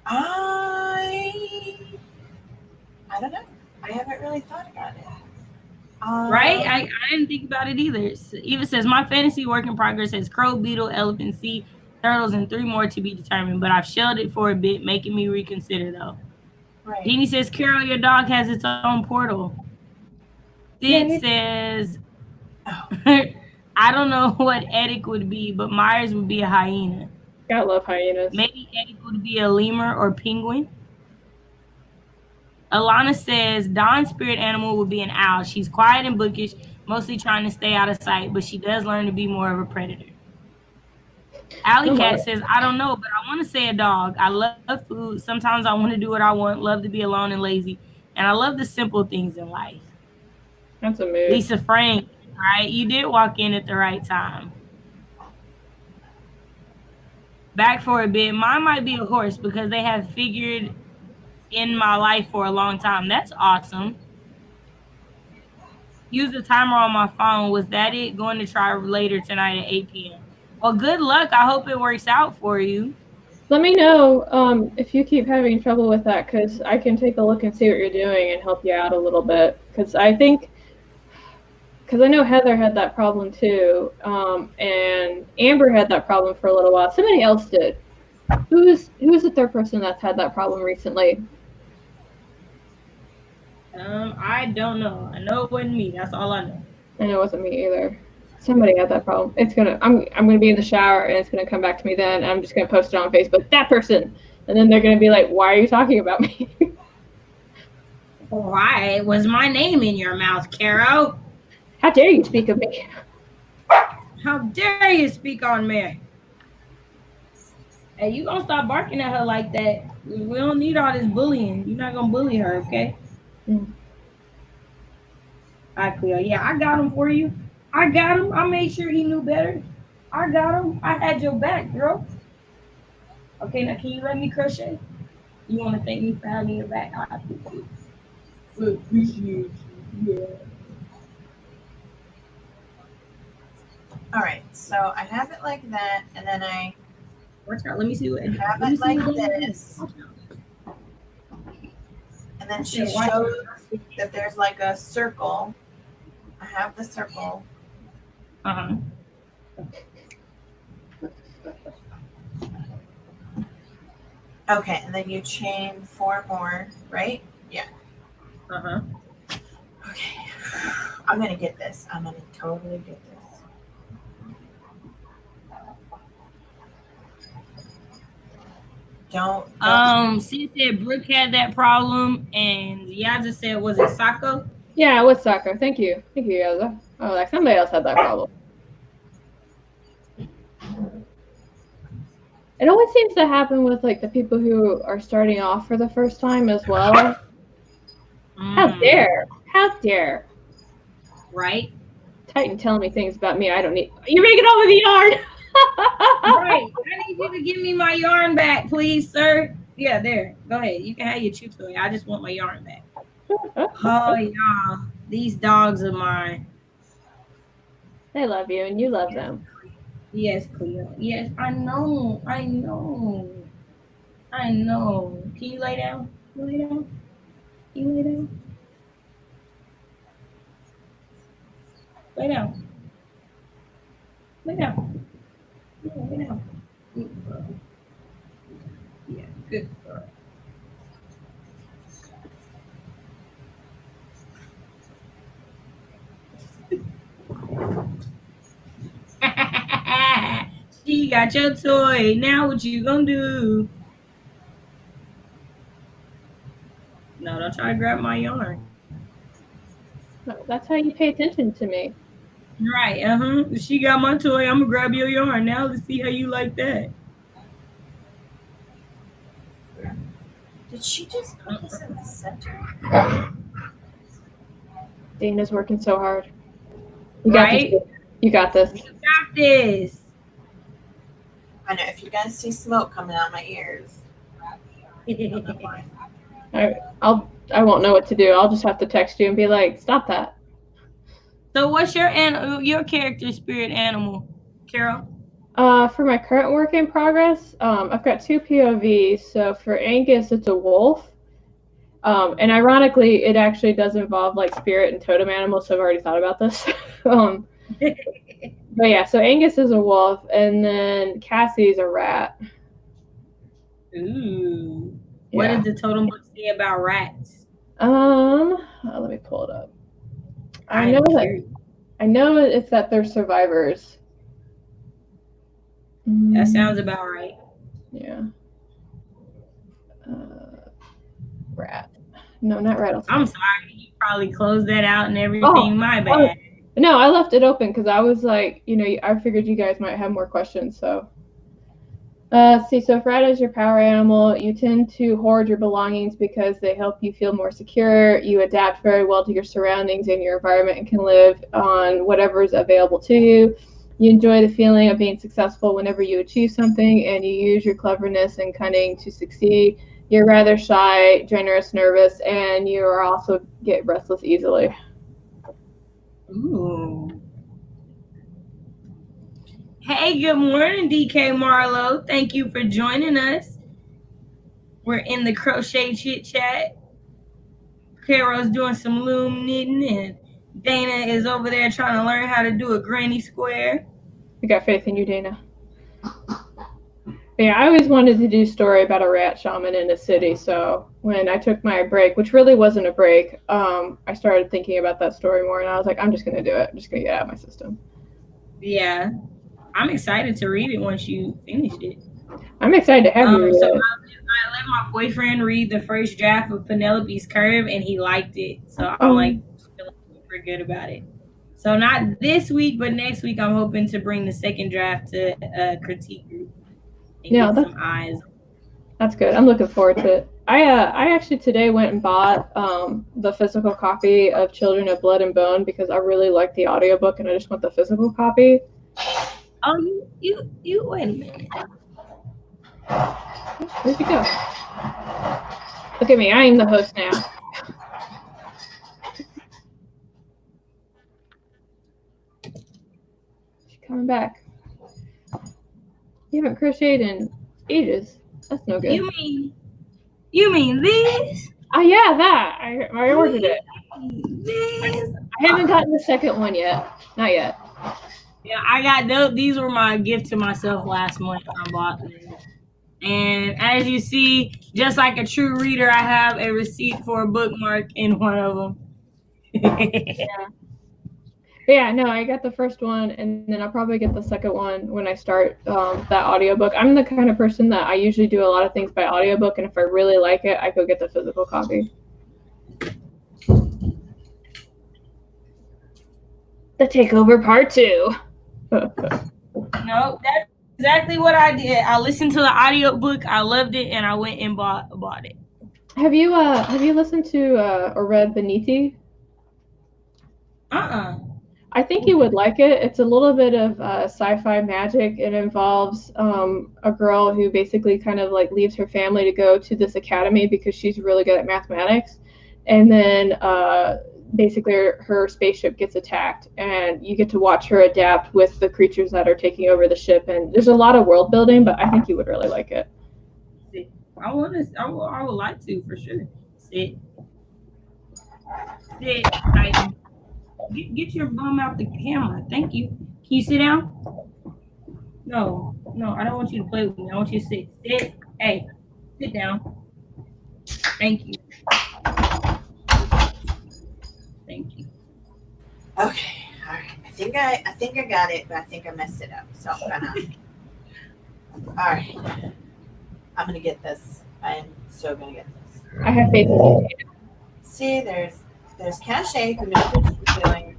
S4: I don't know. I haven't really thought about it.
S1: Right? I didn't think about it either. Eva says, my fantasy work in progress has crow, beetle, elephant, sea, turtles, and 3 more to be determined, but I've shelled it for a bit, making me reconsider though.
S4: Right.
S1: Deanie says, Carol, your dog has its own portal. Sid says, I don't know what Edic would be, but Myers would be a hyena.
S2: I love hyenas.
S1: Maybe Edic would be a lemur or penguin. Alana says, Dawn's spirit animal would be an owl. She's quiet and bookish, mostly trying to stay out of sight, but she does learn to be more of a predator. Alley Cat says, I don't know, but I want to say a dog. I love food. Sometimes I want to do what I want, love to be alone and lazy. And I love the simple things in life.
S2: That's a mood.
S1: Lisa Frank, right? You did walk in at the right time. Back for a bit. Mine might be a horse because they have figured in my life for a long time. That's awesome. Use the timer on my phone. Was that it? Going to try later tonight at 8 p.m. Well, good luck. I hope it works out for you.
S2: Let me know if you keep having trouble with that, because I can take a look and see what you're doing and help you out a little bit. Because I know Heather had that problem too, and Amber had that problem for a little while. Somebody else did. Who is the third person that's had that problem recently?
S1: I don't know. I know it wasn't me. That's all I know.
S2: And it wasn't me either. Somebody had that problem. I'm gonna be in the shower and it's gonna come back to me then. And I'm just gonna post it on Facebook. That person And then they're going to be like, why are you talking about me?
S1: Why was my name in your mouth, Caro?
S2: How dare you speak of me?
S1: How dare you speak on me? Hey, you gonna stop barking at her like that. We don't need all this bullying. You're not gonna bully her, okay?
S2: Mm.
S1: All right, Cleo. Yeah, I got him for you. I got him. I made sure he knew better. I got him. I had your back, girl. Okay, now can you let me crochet? You want to thank me for having your back? I appreciate you. Yeah.
S4: All right, so I have it like that, and then I
S1: Watch out. Let me see what.
S4: have it like this, and then she shows that there's like a circle. I have the circle.
S1: Uh-huh.
S4: Okay, and then you chain 4 more, right? Yeah.
S1: Uh-huh.
S4: Okay. I'm gonna get this. I'm gonna totally get this. Don't.
S1: She said Brooke had that problem, and Yaza said, was it Sako?
S2: Yeah, it was Sako. Thank you, Yaza. Oh, like somebody else had that problem. It always seems to happen with like the people who are starting off for the first time as well. How dare? How dare?
S1: Right?
S2: Titan telling me things about me I don't need. You're making all of the yarn.
S1: Right. I need you to give me my yarn back, please, sir. Yeah, there. Go ahead. You can have your chew toy. I just want my yarn back. Oh, yeah. These dogs are mine.
S2: They love you and you love them.
S1: Yes, Cleo. Yes, I know. I know. I know. Can you lay down? Can you lay down? Can you lay down? Lay down. Lay down. Yeah, lay down. Good girl. Yeah, good girl. She got your toy. Now what you gonna do? No, don't try to grab my yarn.
S2: No, that's how you pay attention to me.
S1: Right, She got my toy. I'm gonna grab your yarn. Now let's see how you like that.
S4: Did she just put this in the center?
S2: Dana's working so hard. You got
S1: Right?
S2: this. You got this.
S1: You got this.
S4: I know. If you guys see smoke coming out my ears,
S2: I won't know what to do. I'll just have to text you and be like, stop that.
S1: So what's your character spirit animal, Carol?
S2: For my current work in progress, I've got 2 POVs. So for Angus, it's a wolf. And ironically, it actually does involve like spirit and totem animals, so I've already thought about this. But yeah, so Angus is a wolf, and then Cassie's a rat.
S1: Ooh. What does the totem book say about rats?
S2: Let me pull it up. I know it's that they're survivors.
S1: That sounds about right.
S2: Yeah. Rat. No, not rattlesnake.
S1: I'm sorry. You probably closed that out and everything. My bad.
S2: No, I left it open because I was like, I figured you guys might have more questions. So, so if rat is your power animal, you tend to hoard your belongings because they help you feel more secure. You adapt very well to your surroundings and your environment and can live on whatever is available to you. You enjoy the feeling of being successful whenever you achieve something, and you use your cleverness and cunning to succeed. You're rather shy, generous, nervous, and you are also get restless easily.
S1: Ooh. Hey, good morning, DK Marlowe. Thank you for joining us. We're in the Crochet Chit Chat. Carol's doing some loom knitting, and Dana is over there trying to learn how to do a granny square.
S2: We got faith in you, Dana. But yeah, I always wanted to do a story about a rat shaman in a city. So when I took my break, which really wasn't a break, I started thinking about that story more, and I was like, I'm just going to do it. I'm just going to get it out of my system.
S1: Yeah. I'm excited to read it once you finish it.
S2: I'm excited to have you read
S1: So
S2: it.
S1: I let my boyfriend read the first draft of Penelope's Curve, and he liked it. So I'm
S2: Oh.
S1: like feeling super good about it. So not this week, but next week I'm hoping to bring the second draft to a critique group and
S2: Yeah,
S1: get some eyes.
S2: That's good. I'm looking forward to it. I actually today went and bought the physical copy of Children of Blood and Bone because I really like the audiobook and I just want the physical copy.
S1: Oh, you wait a minute.
S2: Where'd you go? Look at me. I am the host now. She's coming back. You haven't crocheted in ages. That's no good.
S1: You mean this?
S2: Oh yeah, that. I ordered it.
S1: This?
S2: I haven't gotten the second one yet. Not yet.
S1: Yeah, I got these were my gift to myself last month. I bought them. And as you see, just like a true reader, I have a receipt for a bookmark in one of them.
S2: Yeah, no, I got the first one, and then I'll probably get the second one when I start that audiobook. I'm the kind of person that I usually do a lot of things by audiobook, and if I really like it, I go get the physical copy. The Takeover Part 2.
S1: No, that's exactly what I did. I listened to the audiobook, I loved it, and I went and bought it.
S2: Have you listened to or read Beniti? I think you would like it. It's a little bit of sci-fi magic. It involves a girl who basically kind of like leaves her family to go to this academy because she's really good at mathematics, and then basically her spaceship gets attacked, and you get to watch her adapt with the creatures that are taking over the ship. And there's a lot of world building, but I think you would really like it.
S1: I would like to for sure. Sit. Titan. Get your bum out the camera. Thank you. Can you sit down? No, I don't want you to play with me. I want you to sit. Sit. Hey, sit down. Thank you. Thank you.
S4: Okay. All right. I think I got it, but I think I messed it up. So I'm gonna. All right. I'm gonna get this. I am so gonna get this.
S2: I have faith in you.
S4: See, there's Cache who knows what she's doing.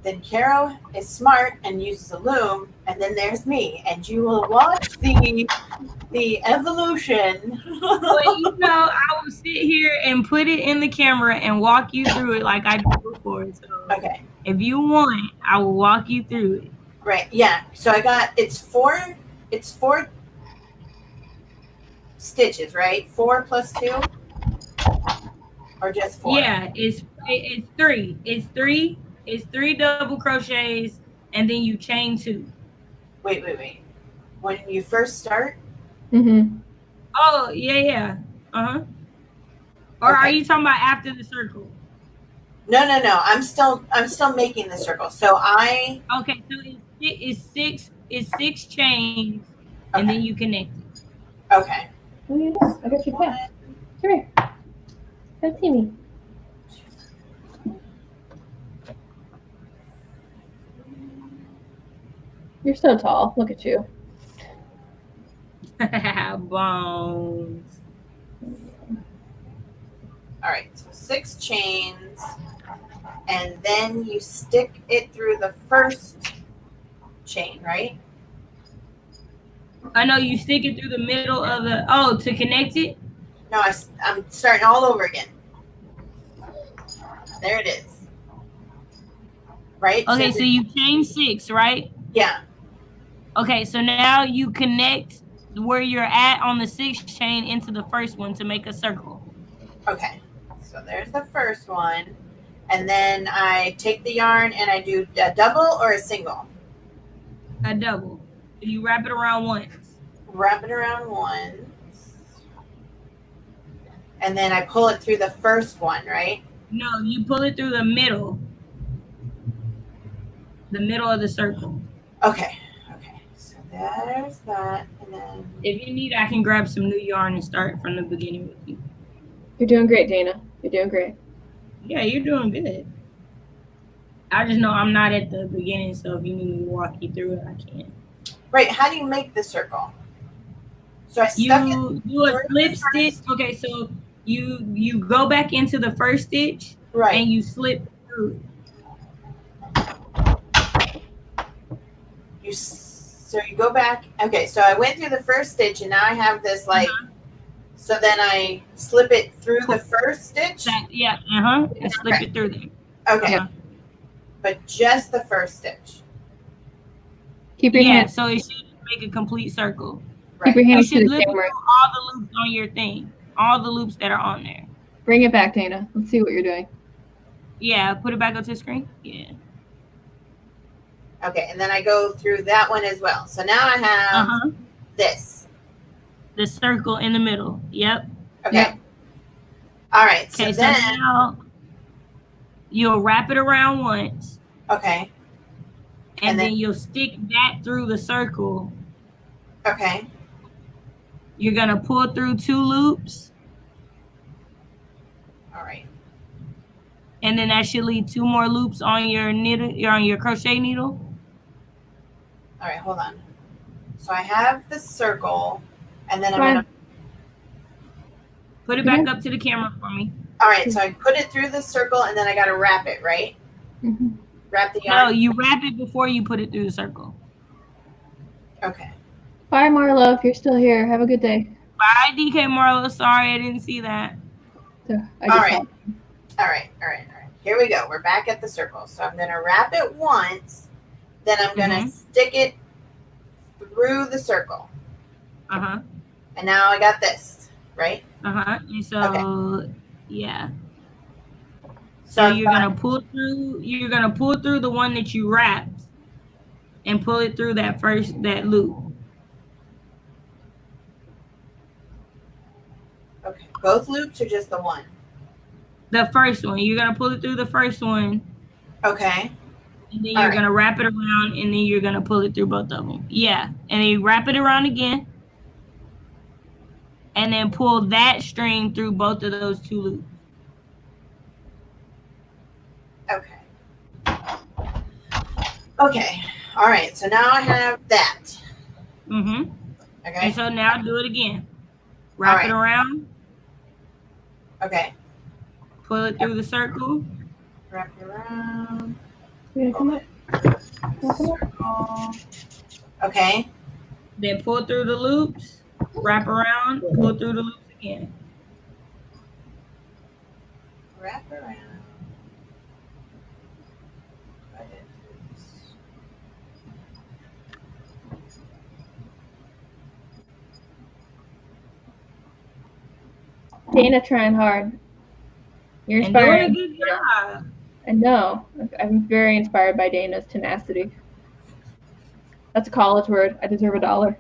S4: Then Caro is smart and uses a loom, and then there's me, and you will watch the evolution.
S1: Well, I will sit here and put it in the camera and walk you through it like I did before. So
S4: Okay.
S1: if you want, I will walk you through it.
S4: Right. Yeah. So I got it's four stitches, right? 4 plus 2, or just 4?
S1: Yeah, it's 3. It's 3. It's 3 double crochets, and then you chain 2.
S4: Wait. When you first start?
S2: Mm-hmm.
S1: Oh, yeah. Or
S4: Okay.
S1: are you talking about after the circle?
S4: No. I'm still making the circle. So
S1: Okay, so it's 6 chains, and then you connect it.
S4: Okay.
S2: Oh, yes. I got your pen. Come here. Come see me. You're so tall. Look at you.
S1: Bones.
S4: All right. So 6 chains, and then you stick it through the first chain, right?
S1: I know you stick it through the middle of the to connect it.
S4: No, I'm starting all over again. There it is. Right?
S1: Okay, so you chain 6, right?
S4: Yeah.
S1: Okay, so now you connect where you're at on the 6th chain into the first one to make a circle.
S4: Okay. So there's the first one. And then I take the yarn and I do a double or a single?
S1: A double. You wrap it around once.
S4: Wrap it around once. And then I pull it through the first one, right?
S1: No, you pull it through the middle. The middle of the circle.
S4: Okay. So there's that. And then
S1: If you need, I can grab some new yarn and start from the beginning with you.
S2: You're doing great, Dana. You're doing great.
S1: Yeah, you're doing good. I just know I'm not at the beginning, so if you need me to walk you through it, I can.
S4: right, how do you make the circle? So I stuck it
S1: You do a
S4: through
S1: slip
S4: the
S1: stitch.
S4: first.
S1: Okay, so you go back into the first stitch
S4: Right.
S1: and you slip through.
S4: So you go back. Okay, so I went through the first stitch and now I have this like. So then I slip it through the first stitch.
S1: Yeah. And slip it through there.
S4: Okay. But just the first stitch.
S2: Keep your hand.
S1: So it should make a complete circle.
S2: Keep your
S1: You
S2: hands to
S1: should
S2: the
S1: slip
S2: camera.
S1: through all the loops on your thing. All the loops that are on there.
S2: Bring it back, Dana. Let's see what you're doing.
S1: Yeah, put it back up to the screen. Yeah.
S4: Okay, and then I go through that one as well. So now I have this.
S1: The circle in the middle. Yep.
S4: Okay.
S2: Yep.
S4: All right.
S1: Okay,
S4: So then
S1: now you'll wrap it around once.
S4: Okay.
S1: And then you'll stick that through the circle.
S4: Okay.
S1: You're gonna pull through 2 loops.
S4: All right.
S1: And then that should leave 2 more loops on your crochet needle.
S4: All right, hold on. So I have the circle, and then I'm gonna
S1: put it back up to the camera for me.
S4: All right, so I put it through the circle, and then I gotta wrap it, right? Wrap the yarn.
S1: No, you wrap it before you put it through the circle.
S4: Okay.
S2: Bye, Marlo. If you're still here, have a good day.
S1: Bye, DK Marlo. Sorry, I didn't see that.
S2: So,
S4: All right. Here we go. We're back at the circle. So I'm gonna wrap it once, then I'm gonna stick it through the circle. And now I got this, right?
S1: And so, yeah.
S4: So
S1: you're gonna pull through. You're gonna pull through the one that you wrapped, and pull it through that loop.
S4: Okay. Both loops or just the one?
S1: The first one. You're gonna pull it through the first one.
S4: Okay.
S1: And then you're gonna wrap it around, and then you're gonna pull it through both of them. Yeah. And then you wrap it around again, and then pull that string through both of those 2 loops.
S4: Okay. Okay. All right. So now I have that. Okay.
S1: And so now do it again. Wrap it around.
S4: Okay.
S1: Pull it through the circle.
S4: Wrap it around.
S2: Come up.
S4: Circle. Okay.
S1: Then pull through the loops. Wrap around. Pull through the loops again.
S4: Wrap around.
S2: Dana trying hard. You're inspiring.
S1: And doing a good job.
S2: I know. I'm very inspired by Dana's tenacity. That's a college word. I deserve $1.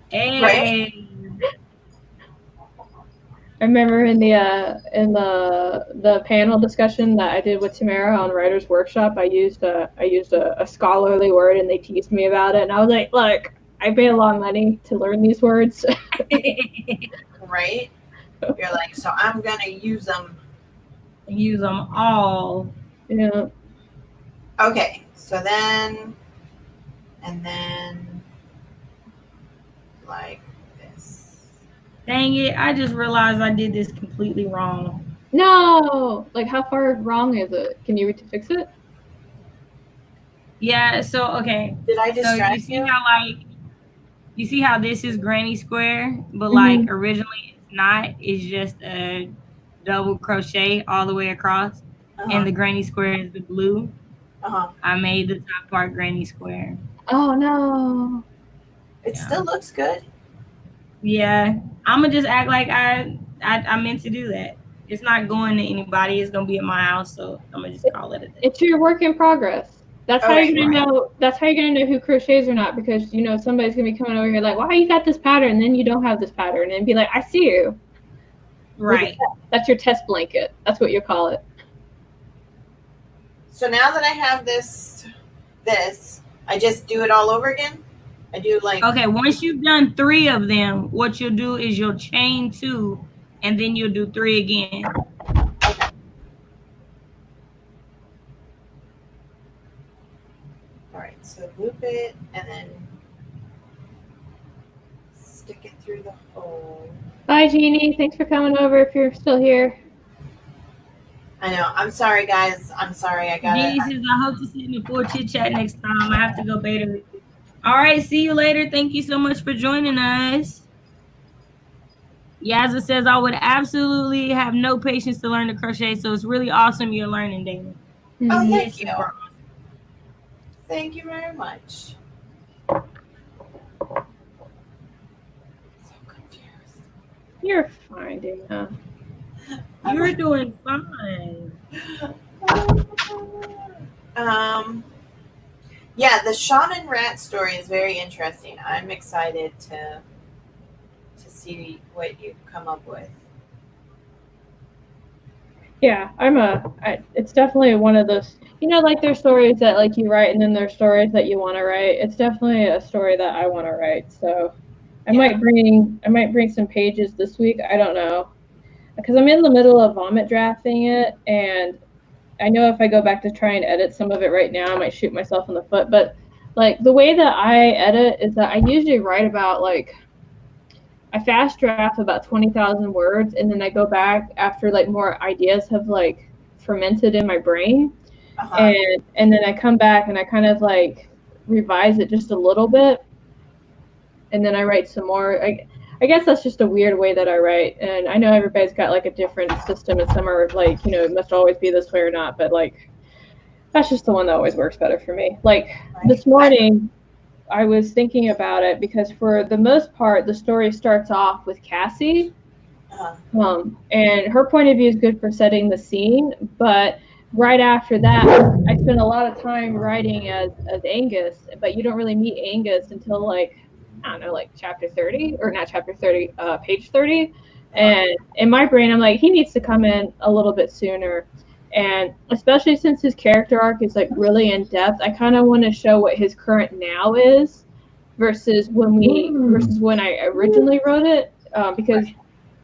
S1: Hey.
S4: Right?
S2: I remember in the panel discussion that I did with Tamara on Writer's Workshop, I used a scholarly word, and they teased me about it, and I was like, look, I paid a lot of money to learn these words.
S4: Right? You're like, so I'm gonna use them.
S1: Use them all.
S2: Yeah.
S4: Okay. So then, and then, like this.
S1: Dang it! I just realized I did this completely wrong.
S2: No. Like, how far wrong is it? Can you fix it?
S1: Yeah. So okay.
S4: Did I distract
S1: you? You see how this is granny square, but originally it's not. It's just a double crochet all the way across, and the granny square is the blue. I made the top part granny square.
S2: Oh no!
S4: It still looks good.
S1: Yeah, I'm gonna just act like I meant to do that. It's not going to anybody. It's gonna be at my house, so I'm gonna just call it a day.
S2: It's your work in progress. That's how you're gonna know. That's how you're gonna know who crochets or not, because somebody's gonna be coming over here like, "Why you got this pattern?" And then you don't have this pattern, and be like, "I see you."
S1: Right.
S2: That's your test blanket. That's what you call it.
S4: So now that I have this, I just do it all over again. I do like.
S1: Okay, once you've done 3 of them, what you'll do is you'll chain 2, and then you'll do 3 again.
S4: Okay. All right. So loop it and then stick it through the hole.
S2: Bye, Jeannie. Thanks for coming over if you're still here.
S4: I know. I'm sorry, guys. I'm sorry. I got it.
S1: Jeannie says, I hope to see you in the full chit chat next time. I have to go beta with you. All right, see you later. Thank you so much for joining us. Yazza says, I would absolutely have no patience to learn to crochet, so it's really awesome you're learning, Dana.
S4: Oh,
S2: Mhm.
S4: thank you. Thank you very much. So confused.
S2: You're fine, Dana.
S1: You're doing fine.
S4: Yeah, the shaman rat story is very interesting. I'm excited to see what you come up with.
S2: Yeah, it's definitely one of those, like there's stories that like you write and then there's stories that you want to write. It's definitely a story that I want to write. So I might bring some pages this week. I don't know. Because I'm in the middle of vomit drafting it, and I know if I go back to try and edit some of it right now, I might shoot myself in the foot. But like the way that I edit is that I usually write about I fast draft about 20,000 words, and then I go back after like more ideas have like fermented in my brain, and then I come back and I kind of like revise it just a little bit, and then I write some more. I guess that's just a weird way that I write, and I know everybody's got like a different system, and some are like, it must always be this way or not, but like that's just the one that always works better for me. Like this morning, I was thinking about it because for the most part, the story starts off with Cassie, and her point of view is good for setting the scene, but right after that, I spent a lot of time writing as Angus, but you don't really meet Angus until like, I don't know, like chapter 30, or not chapter 30, page 30. And in my brain, I'm like, he needs to come in a little bit sooner. And especially since his character arc is like really in depth, I kind of want to show what his current now is versus when I originally wrote it, because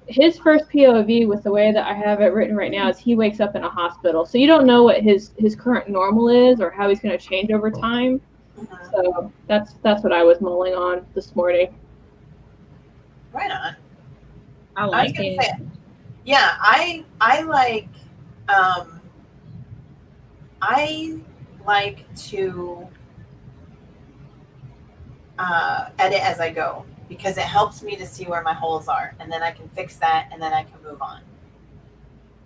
S2: his first POV with the way that I have it written right now is he wakes up in a hospital. So you don't know what his current normal is or how he's going to change over time. So that's what I was mulling on this morning.
S4: Right on.
S1: I like it.
S4: Yeah, I like to edit as I go because it helps me to see where my holes are, and then I can fix that, and then I can move on.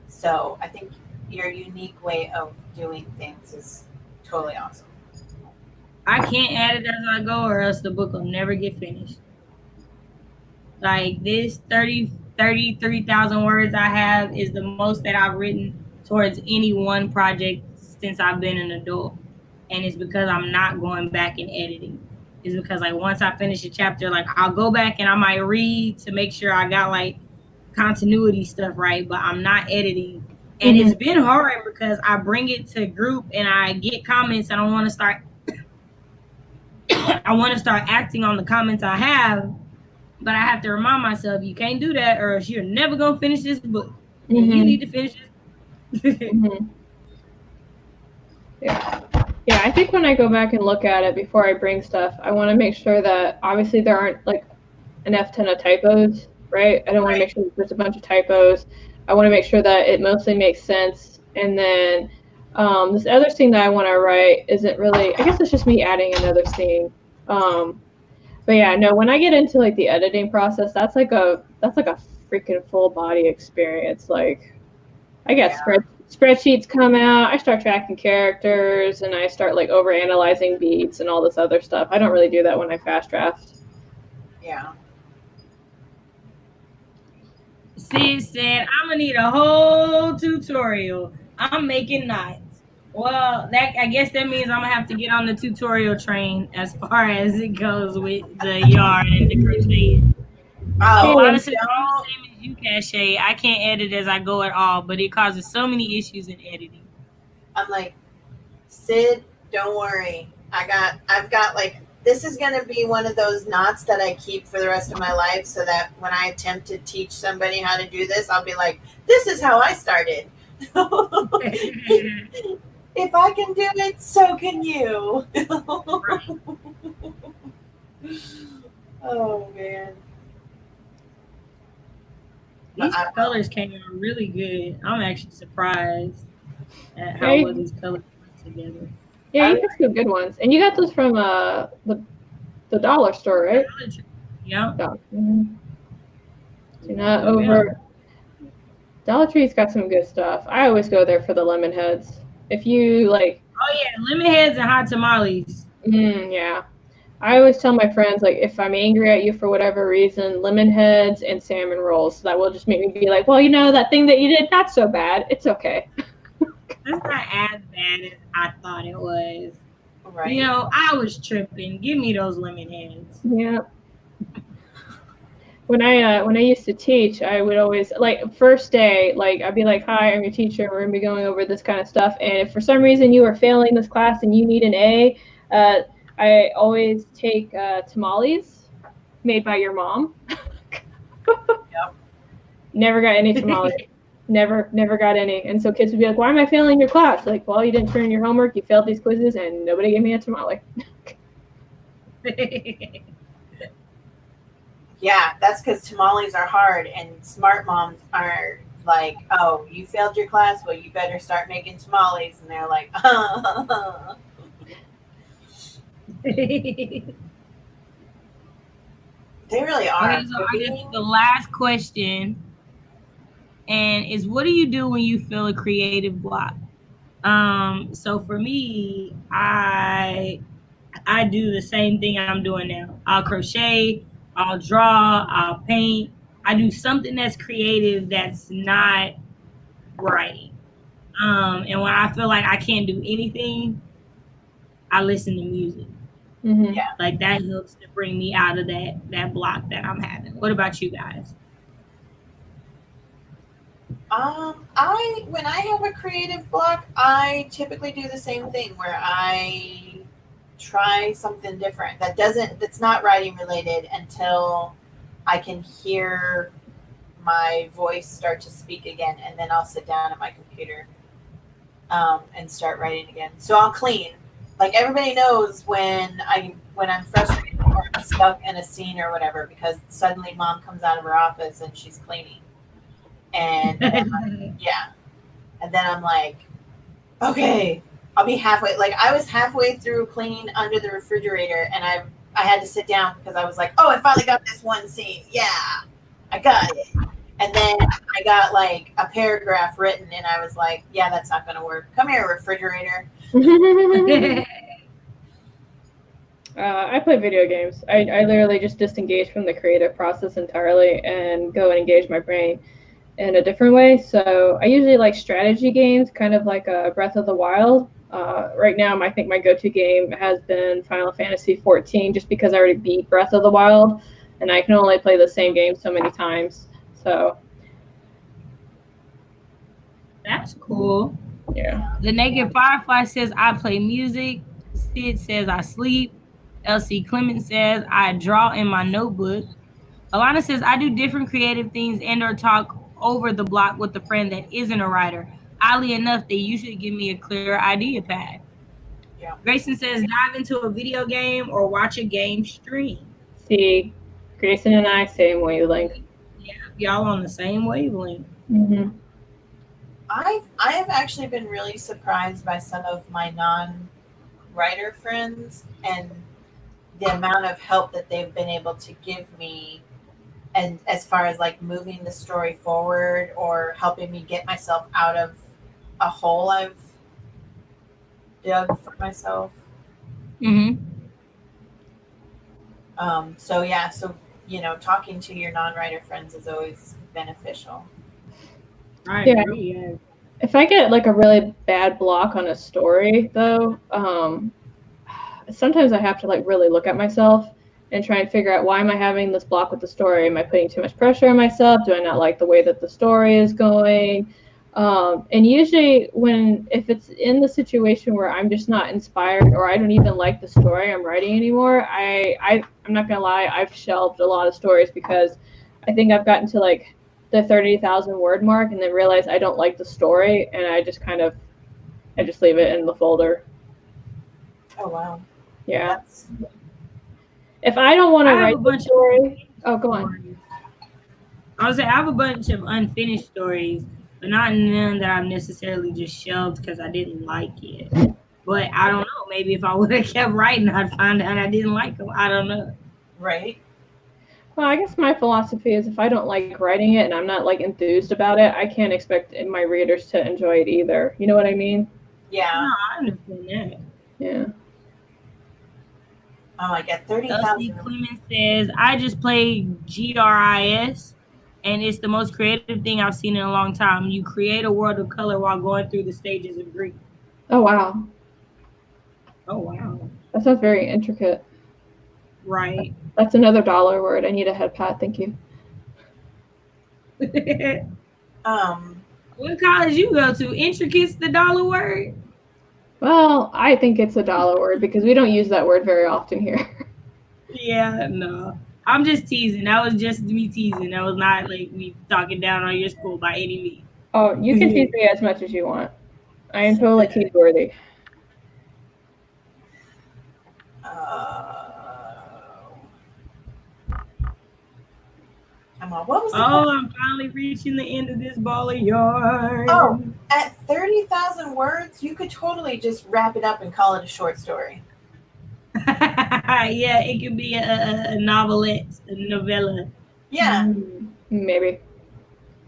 S4: So I think your unique way of doing things is totally awesome.
S1: I can't edit as I go, or else the book will never get finished. Like this 33,000 words I have is the most that I've written towards any one project since I've been an adult. And it's because I'm not going back and editing. It's because like once I finish a chapter, like I'll go back and I might read to make sure I got like continuity stuff right, but I'm not editing. And it's been hard because I bring it to group and I get comments and I want to start acting on the comments I have. But I have to remind myself, you can't do that, or else you're never gonna finish this book. And you need to finish it.
S2: Yeah, I think when I go back and look at it before I bring stuff, I want to make sure that obviously there aren't like an F-ton of typos, right? I don't want to make sure that there's a bunch of typos. I want to make sure that it mostly makes sense. And then this other scene that I want to write isn't really, I guess it's just me adding another scene. But yeah, no, when I get into like the editing process, that's like a freaking full body experience. Like I get spreadsheets come out, I start tracking characters, and I start like over analyzing beats and all this other stuff. I don't really do that when I fast draft.
S4: Yeah.
S1: Sis said, I'm gonna need a whole tutorial. I'm making knots. Well, that I guess that means I'm gonna have to get on the tutorial train as far as it goes with the yarn and the crochet. Honestly, I'm the same as you, Cachet. I can't edit as I go at all, but it causes so many issues in editing.
S4: I'm like, Sid, don't worry. I've got like, this is going to be one of those knots that I keep for the rest of my life so that when I attempt to teach somebody how to do this, I'll be like, this is how I started. If I can do it, so can you. Oh, man.
S1: These colors came out really good. I'm actually surprised at how
S2: Okay.
S1: well these colors went together.
S2: Yeah, you picked some good ones, and you got those from the dollar store, right?
S1: Yeah.
S2: Mm-hmm. So not over. Dollar Tree's got some good stuff. I always go there for the lemon heads. If you like.
S1: Oh yeah, lemon heads and hot tamales.
S2: Yeah. I always tell my friends, like, if I'm angry at you for whatever reason, lemon heads and salmon rolls. So that will just make me be like, well, that thing that you did, not so bad. It's okay.
S1: That's not as bad as I thought it was.
S4: Right.
S1: I was tripping. Give me those lemon heads.
S2: Yeah. When I used to teach, I would always, like, first day, like, I'd be like, hi, I'm your teacher. We're going to be going over this kind of stuff. And if for some reason you are failing this class and you need an A, I always take tamales made by your mom.
S4: Yep.
S2: Never got any tamales. Never got any. And so kids would be like, why am I failing your class? Like, well, you didn't turn in your homework, you failed these quizzes, and nobody gave me a tamale.
S4: Yeah, that's because tamales are hard, and smart moms are like, oh, you failed your class? Well, you better start making tamales. And they're like, They really are.
S1: Okay, so I guess the last question, and is what do you do when you feel a creative block? So for me, I do the same thing I'm doing now. I'll crochet, I'll draw, I'll paint. I do something that's creative that's not writing. And when I feel like I can't do anything, I listen to music.
S2: Mm-hmm.
S4: Yeah.
S1: Like that helps to bring me out of that block that I'm having. What about you guys?
S4: When I have a creative block, I typically do the same thing where I try something different that's not writing related until I can hear my voice start to speak again, and then I'll sit down at my computer and start writing again. So I'll clean. Like everybody knows when I'm frustrated or I'm stuck in a scene or whatever because suddenly mom comes out of her office and she's cleaning. And yeah. And then I'm like, okay, I'll be halfway. Like I was halfway through cleaning under the refrigerator and I had to sit down because I was like, oh, I finally got this one scene. Yeah, I got it. And then I got like a paragraph written and I was like, yeah, that's not going to work. Come here, refrigerator.
S2: I play video games. I literally just disengage from the creative process entirely and go and engage my brain in a different way. So I usually like strategy games, kind of like a Breath of the Wild. Right now, I think my go-to game has been Final Fantasy 14, just because I already beat Breath of the Wild, and I can only play the same game so many times. So
S1: that's cool.
S2: Yeah.
S1: The Naked Firefly says I play music. Sid says I sleep. LC Clement says I draw in my notebook. Alana says I do different creative things and or talk over the block with a friend that isn't a writer. Oddly enough, they usually give me a clear idea pad.
S4: Yeah.
S1: Grayson says dive into a video game or watch a game stream.
S2: See, Grayson and I, same wavelength.
S1: Yeah, y'all on the same wavelength.
S2: Mm-hmm.
S4: I have actually been really surprised by some of my non-writer friends and the amount of help that they've been able to give me, and as far as like moving the story forward or helping me get myself out of a hole I've dug for myself.
S1: Mm-hmm.
S4: So talking to your non-writer friends is always beneficial.
S1: I agree. Yeah.
S2: If I get like a really bad block on a story, though, sometimes I have to like really look at myself and try and figure out, why am I having this block with the story? Am I putting too much pressure on myself? Do I not like the way that the story is going? And usually if it's in the situation where I'm just not inspired or I don't even like the story I'm writing anymore, I'm not gonna lie, I've shelved a lot of stories because I think I've gotten to like the 30,000 word mark and then realize I don't like the story, and I just leave it in the folder.
S4: Oh wow.
S2: Yeah. If I don't want to write the story, go on.
S1: I would say I have a bunch of unfinished stories, but not none that I've necessarily just shelved because I didn't like it. But I don't know. Maybe if I would have kept writing, I'd find out I didn't like them. I don't know.
S4: Right.
S2: Well, I guess my philosophy is if I don't like writing it and I'm not like enthused about it, I can't expect my readers to enjoy it either. You know what I mean?
S4: Yeah.
S1: No, I understand that.
S2: Yeah.
S4: Oh, I get
S1: Elsie
S4: 30,000.
S1: Clemens says, I just played GRIS, and it's the most creative thing I've seen in a long time. You create a world of color while going through the stages of grief.
S2: Oh, wow.
S1: Oh, wow.
S2: That sounds very intricate.
S1: Right.
S2: That's another dollar word. I need a head pat. Thank you.
S1: What college you go to? Intricate's the dollar word?
S2: Well, I think it's a dollar word because we don't use that word very often here.
S1: Yeah, no. I'm just teasing. That was just me teasing. That was not like me talking down on your school by any means.
S2: Oh, you can tease me as much as you want. I am totally tease worthy.
S4: Come on, what was the
S1: I'm finally reaching the end of this ball of yarn.
S4: Oh, at 30,000 words, you could totally just wrap it up and call it a short story.
S1: Yeah, it could be a novelette, a novella.
S4: Yeah.
S2: Maybe.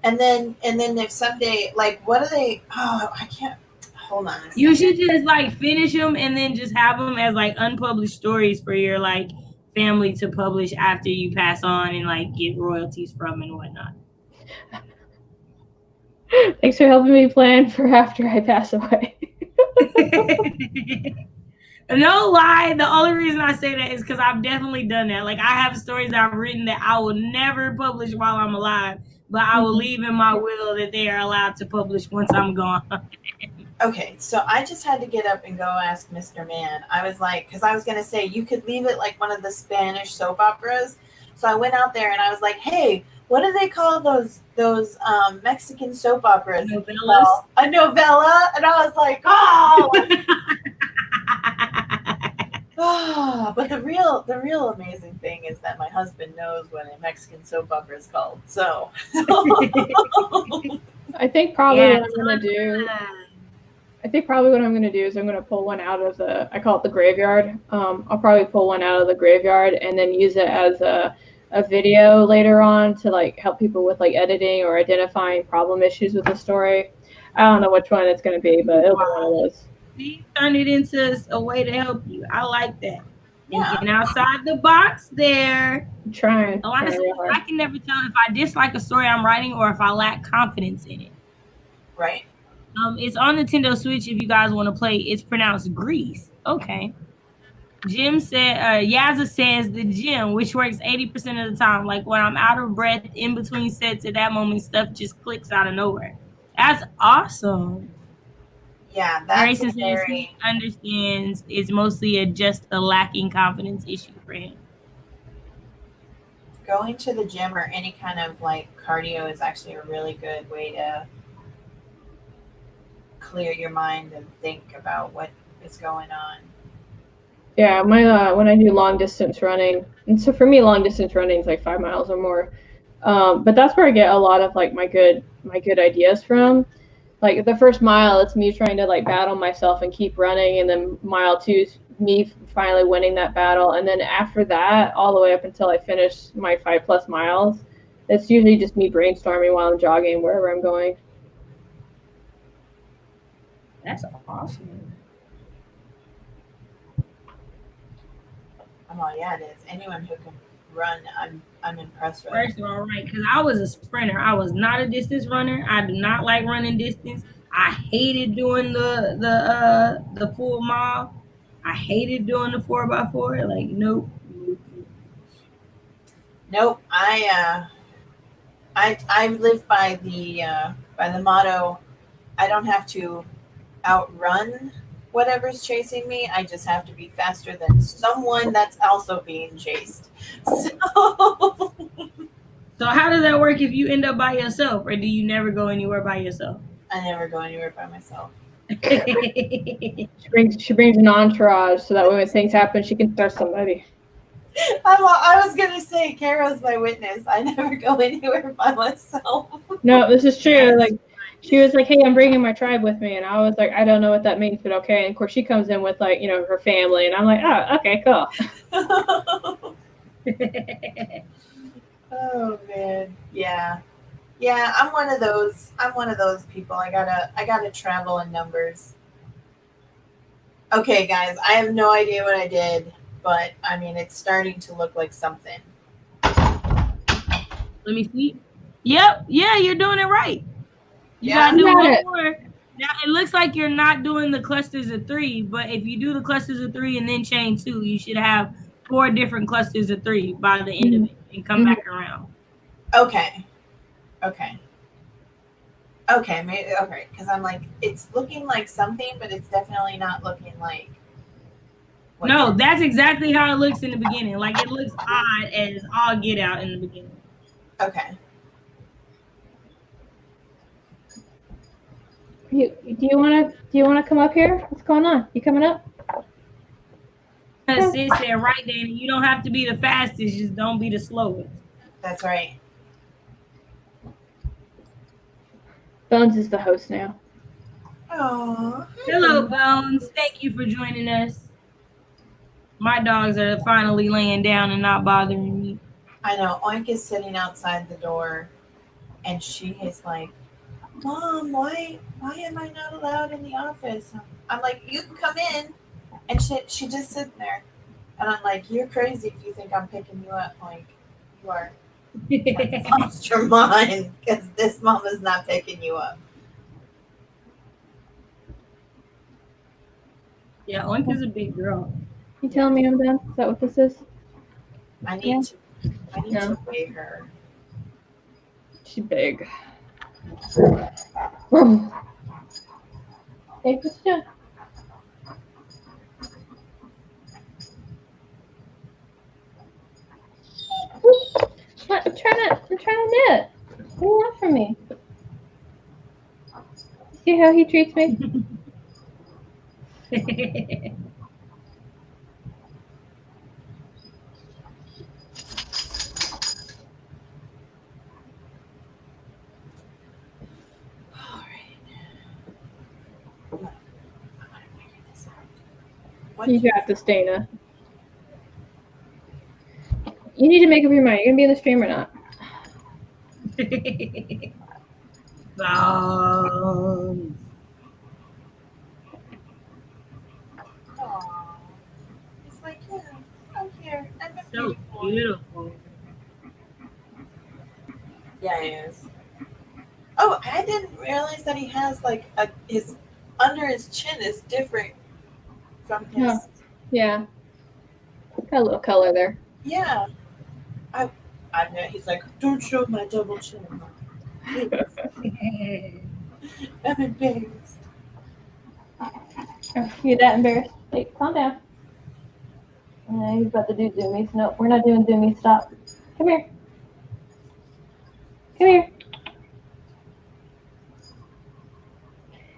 S4: And then if someday, like, what are they? Oh, I can't. Hold on.
S1: You should just like finish them and then just have them as like unpublished stories for your like family to publish after you pass on and like get royalties from and whatnot.
S2: Thanks for helping me plan for after I pass away.
S1: No lie, the only reason I say that is because I've definitely done that. Like I have stories that I've written that I will never publish while I'm alive, but I will leave in my will that they are allowed to publish once I'm gone.
S4: Okay, so I just had to get up and go ask Mr. Man. I was like, because I was going to say, you could leave it like one of the Spanish soap operas. So I went out there and I was like, hey, what do they call those Mexican soap operas?
S1: Novellas?
S4: A novella? And I was like, oh! But the real amazing thing is that my husband knows what a Mexican soap opera is called. So
S2: I think probably what I'm going to do... I think probably what I'm going to do is I'm going to pull one out of I call it the graveyard. I'll probably pull one out of the graveyard and then use it as a video later on to like help people with like editing or identifying problem issues with the story. I don't know which one it's going to be, but it'll be one of those.
S1: See, turn it into a way to help you. I like that.
S4: Yeah.
S1: And outside the box there.
S2: I'm trying.
S1: Honestly, I can never tell if I dislike a story I'm writing or if I lack confidence in it.
S4: Right.
S1: It's on Nintendo Switch if you guys want to play. It's pronounced Grease. Okay. Jim said, Yazza says the gym, which works 80% of the time. Like when I'm out of breath in between sets at that moment, stuff just clicks out of nowhere. That's awesome.
S4: Yeah, that's
S1: he understands it's mostly just a lacking confidence issue for him.
S4: Going to the gym or any kind of like cardio is actually a really good way to clear your mind and think about what is going on.
S2: Yeah, when I do long distance running, and so for me, long distance running is like 5 miles or more. But that's where I get a lot of like my good ideas from. Like the first mile, it's me trying to like battle myself and keep running, and then mile 2 is me finally winning that battle, and then after that, all the way up until I finish my 5+ miles, it's usually just me brainstorming while I'm jogging wherever I'm going.
S1: That's awesome.
S4: Oh yeah, it is. Anyone who can run, I'm impressed with.
S1: First of all, right, because I was a sprinter. I was not a distance runner. I do not like running distance. I hated doing the full mile. I hated doing the 4x4. Like, nope.
S4: Nope. I live by the motto, I don't have to outrun whatever's chasing me. I just have to be faster than someone that's also being chased. So
S1: how does that work if you end up by yourself, or do you never go anywhere by yourself?
S4: I never go anywhere by myself.
S2: She brings an entourage so that way when things happen, she can start somebody.
S4: I was gonna say, Carol's my witness. I never go anywhere by myself.
S2: No, this is true.
S1: Yes.
S2: Like, she was like, "Hey, I'm bringing my tribe with me," and I was like, "I don't know what that means, but okay." And of course, she comes in with like, her family, and I'm like, "Oh, okay, cool."
S4: Oh man, yeah. I'm one of those people. I gotta travel in numbers. Okay, guys, I have no idea what I did, but I mean, it's starting to look like something.
S1: Let me see. Yep. Yeah, you're doing it right. You
S4: Yeah?
S1: gotta do
S2: You got
S1: one
S2: it.
S1: more. Now it looks like you're not doing the clusters of 3, but if you do the clusters of 3 and then chain 2, you should have 4 different clusters of 3 by the end of it and come back around.
S4: Okay. Maybe okay, because I'm like, it's looking like something, but it's definitely not looking like.
S1: No, that's exactly how it looks in the beginning. Like it looks odd as all get out in the beginning.
S4: Okay.
S2: Do you wanna come up here? What's going on? You coming up?
S1: Sis said right, Danny, you don't have to be the fastest, just don't be the slowest.
S4: That's right.
S2: Bones is the host now.
S4: Oh.
S1: Hello, Bones. Thank you for joining us. My dogs are finally laying down and not bothering me.
S4: I know. Oink is sitting outside the door, and she is like, "Mom, why am I not allowed in the office?" I'm like, "You can come in," and she just sitting there, and I'm like, "You're crazy if you think I'm picking you up, Oink. You are lost your mind because this mom is not picking you up."
S1: Yeah, Oink is a big girl.
S2: You telling me I'm done? Is that what this is?
S4: I need to weigh her.
S2: She's big. Hey, what's you doing? I'm trying to knit. What do you want from me? See how he treats me? You got this, Dana. You need to make up your mind. You're gonna be in the stream or not?
S4: It's like, yeah, I'm here. I'm
S1: So beautiful.
S4: Yeah, he is. Oh, I didn't realize that he has like his under his chin is different from his.
S2: Yeah. Got a little color there.
S4: Yeah. I know. He's like, don't show my double chin. I'm embarrassed.
S2: You that embarrassed? Hey, calm down. He's about to do zoomies. No, we're not doing zoomies. Stop. Come here. Come here.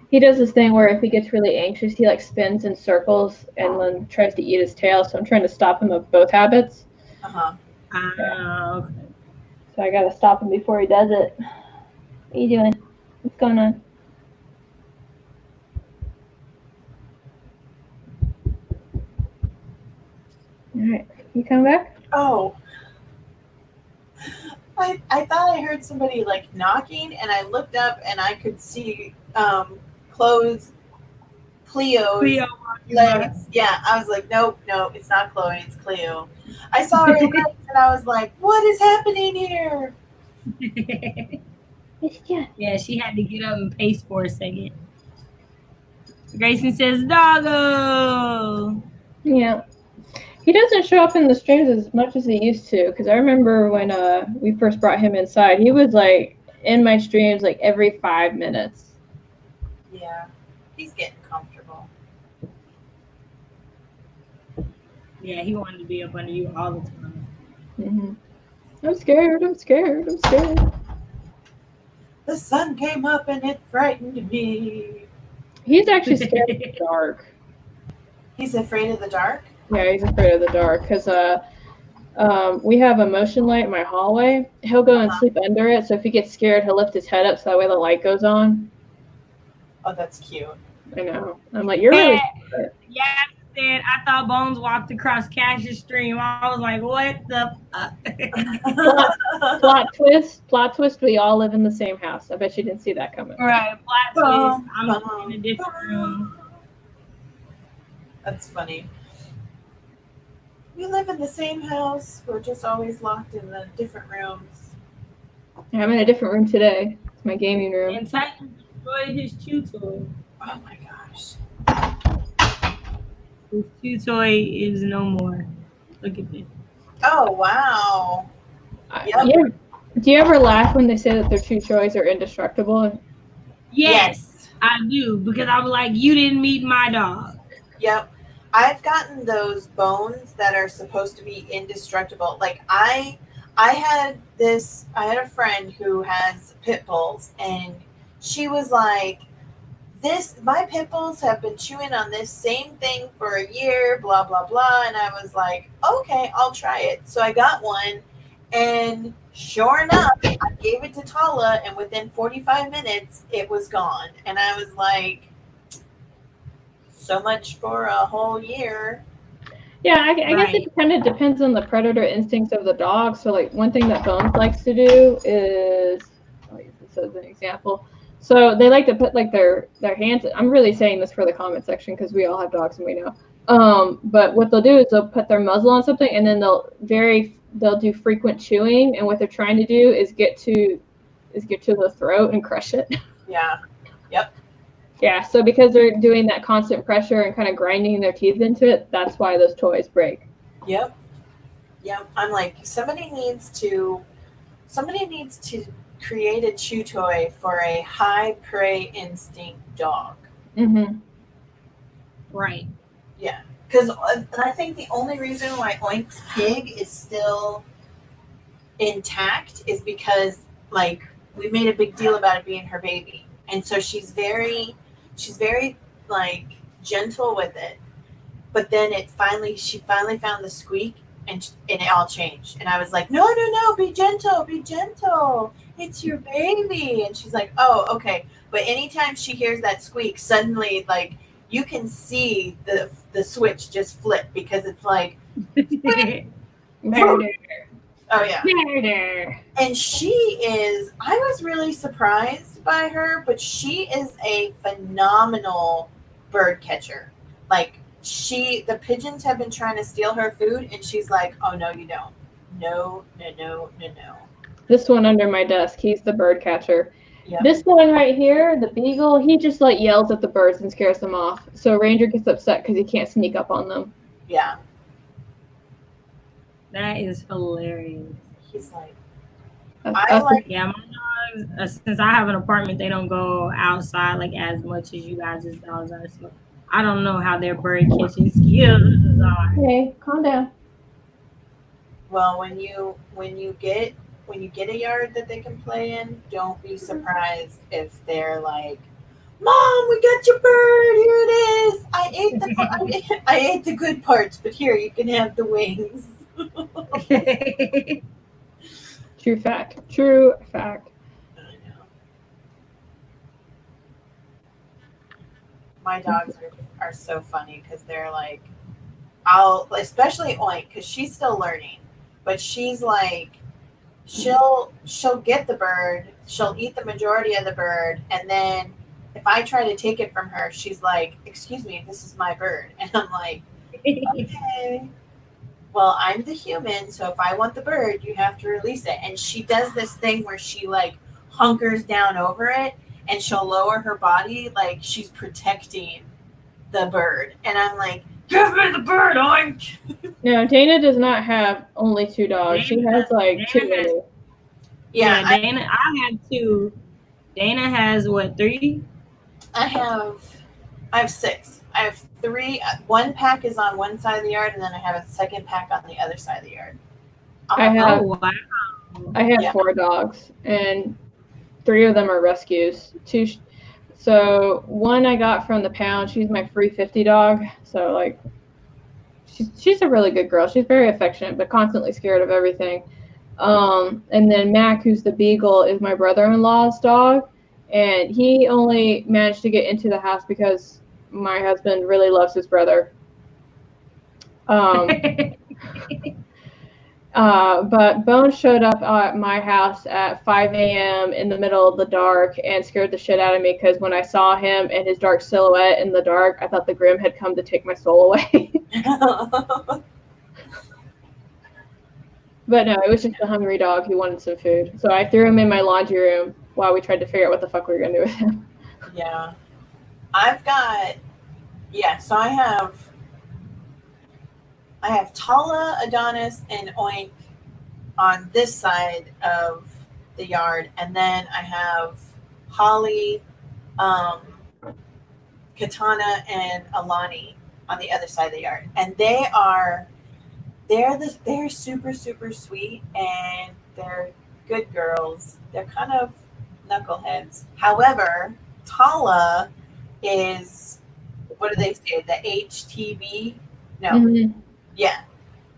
S2: He does this thing where if he gets really anxious, he like spins in circles and then tries to eat his tail. So I'm trying to stop him of both habits.
S1: Okay.
S2: So I gotta stop him before he does it. What are you doing? What's going on? All right, you come back?
S4: Oh. I thought I heard somebody like knocking, and I looked up and I could see Cleo's legs. Yeah, I was like, nope, it's not Chloe, it's Cleo. I saw her legs and I was like, what is happening here?
S1: Yeah, she had to get up and pace for a second. Grayson says, doggo.
S2: Yeah. He doesn't show up in the streams as much as he used to, because I remember when we first brought him inside, he was like in my streams like every 5 minutes.
S4: Yeah, he's getting comfortable.
S1: Yeah, he wanted to be up under you all the time.
S2: Mm-hmm. I'm scared.
S4: The sun came up and it frightened me.
S2: He's actually scared of the dark.
S4: He's afraid of the dark?
S2: Yeah, he's afraid of the dark because We have a motion light in my hallway. He'll go and sleep under it, so if he gets scared, he'll lift his head up so that way the light goes on.
S4: Oh, that's cute.
S2: I know. I'm like, you're really
S1: smart. Yeah, said I thought Bones walked across Cash's stream. I was like, what the
S2: plot twist, we all live in the same house. I bet you didn't see that coming.
S1: Right, plot twist. I'm in a different room.
S4: That's funny. We live in the same house. We're just always locked in the different rooms.
S2: I'm in a different room today. It's my gaming room.
S1: And Titan destroyed his chew toy.
S4: Oh my gosh.
S1: His chew toy is no more. Look at this.
S4: Oh wow.
S2: Yep. Yeah. Do you ever laugh when they say that their chew toys are indestructible?
S1: Yes, I do, because I'm like, you didn't meet my dog.
S4: Yep. I've gotten those bones that are supposed to be indestructible. Like I had a friend who has pit bulls, and she was like, my pit bulls have been chewing on this same thing for a year, blah, blah, blah. And I was like, okay, I'll try it. So I got one, and sure enough, I gave it to Tala, and within 45 minutes, it was gone. And I was like, so much for a whole year.
S2: Yeah, I guess it kind of depends on the predator instincts of the dog. So, like, one thing that Bones likes to do is, I'll use this as an example. So they like to put like their hands. I'm really saying this for the comment section because we all have dogs and we know. But what they'll do is they'll put their muzzle on something, and then they'll do frequent chewing, and what they're trying to do is get to the throat and crush it.
S4: Yeah. Yep.
S2: Yeah, so because they're doing that constant pressure and kind of grinding their teeth into it, that's why those toys break.
S4: Yep. I'm like, somebody needs to create a chew toy for a high prey instinct dog.
S2: Mm-hmm.
S1: Right.
S4: Yeah. Because I think the only reason why Oink's pig is still intact is because, like, we made a big deal about it being her baby. And so she's very like gentle with it, but then she finally found the squeak, and it all changed. And I was like, no, be gentle, it's your baby. And she's like, oh, okay. But anytime she hears that squeak, suddenly, like, you can see the switch just flip, because it's like
S2: Murder.
S4: Oh yeah.
S2: Murder.
S4: And I was really surprised by her, but she is a phenomenal bird catcher. Like, the pigeons have been trying to steal her food, and she's like, oh no, you don't. No.
S2: This one under my desk, he's the bird catcher.
S4: Yep.
S2: This one right here, the beagle, he just like yells at the birds and scares them off. So Ranger gets upset because he can't sneak up on them.
S4: Yeah.
S1: That is hilarious.
S4: He's like,
S1: yeah, my dogs, since I have an apartment, they don't go outside like as much as you guys' dogs are. So I don't know how their bird catching skills are.
S2: Okay, calm down.
S4: Well, when you get a yard that they can play in, don't be surprised if they're like, Mom, we got your bird. Here it is. I ate the good parts, but here you can have the wings.
S2: True fact.
S4: I know. My dogs are so funny because they're like, especially Oink, because she's still learning, but she's like, she'll get the bird, she'll eat the majority of the bird, and then if I try to take it from her, she's like, excuse me, this is my bird. And I'm like, okay. Well, I'm the human, so if I want the bird, you have to release it. And she does this thing where she, like, hunkers down over it, and she'll lower her body like she's protecting the bird. And I'm like, give me the bird, Oink!
S2: No, Dana does not have only 2 dogs. She has, like, 2.
S1: Yeah, Dana, I have 2. Dana has, what, 3?
S4: I have 6. I have 3. One pack is on one side of the yard, and then I have a second pack on the other side of the yard.
S2: I have
S4: Yeah.
S2: 4 dogs, and 3 of them are rescues. 2. So one I got from the pound. She's my free 50 dog. So like, she's a really good girl. She's very affectionate, but constantly scared of everything. And then Mac, who's the beagle, is my brother-in-law's dog, and he only managed to get into the house because my husband really loves his brother. But Bones showed up at my house at 5 a.m. in the middle of the dark and scared the shit out of me because when I saw him and his dark silhouette in the dark, I thought the Grim had come to take my soul away. But no, it was just a hungry dog who wanted some food. So I threw him in my laundry room while we tried to figure out what the fuck we were going to do with him.
S4: Yeah. So I have Tala, Adonis, and Oink on this side of the yard, and then I have Holly, Katana, and Alani on the other side of the yard, and they're super, super sweet, and they're good girls. They're kind of knuckleheads. However, Tala is, what do they say? The HTV? No.
S2: Mm-hmm.
S4: Yeah.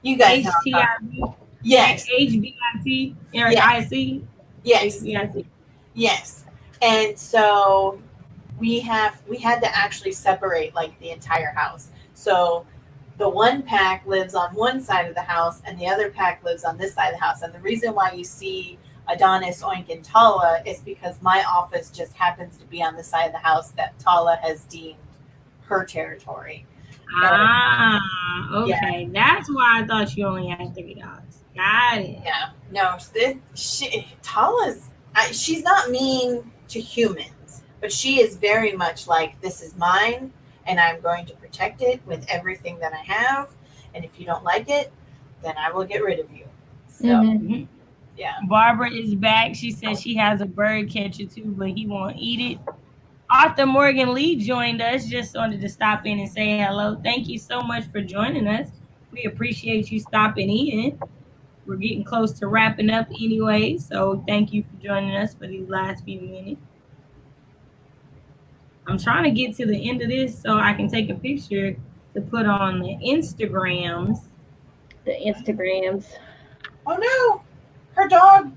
S4: You guys know.
S1: HTIV?
S4: Yes.
S1: HBIT? Or
S4: Yes.
S1: IC?
S4: Yes.
S1: HBIT.
S4: Yes. And so we had to actually separate like the entire house. So the one pack lives on one side of the house and the other pack lives on this side of the house. And the reason why you see Adonis, Oink, and Tala is because my office just happens to be on the side of the house that Tala has deemed her territory.
S1: Okay. Yeah. That's why I thought you only had 3 dogs. Got it.
S4: Yeah. No, Tala's, she's not mean to humans, but she is very much like, this is mine, and I'm going to protect it with everything that I have. And if you don't like it, then I will get rid of you. So, yeah.
S1: Barbara is back. She says she has a bird catcher too, but he won't eat it. Arthur Morgan Lee joined us. Just wanted to stop in and say hello. Thank you so much for joining us. We appreciate you stopping in. We're getting close to wrapping up anyway, so thank you for joining us for these last few minutes. I'm trying to get to the end of this so I can take a picture to put on the Instagrams.
S4: Oh no! Her dog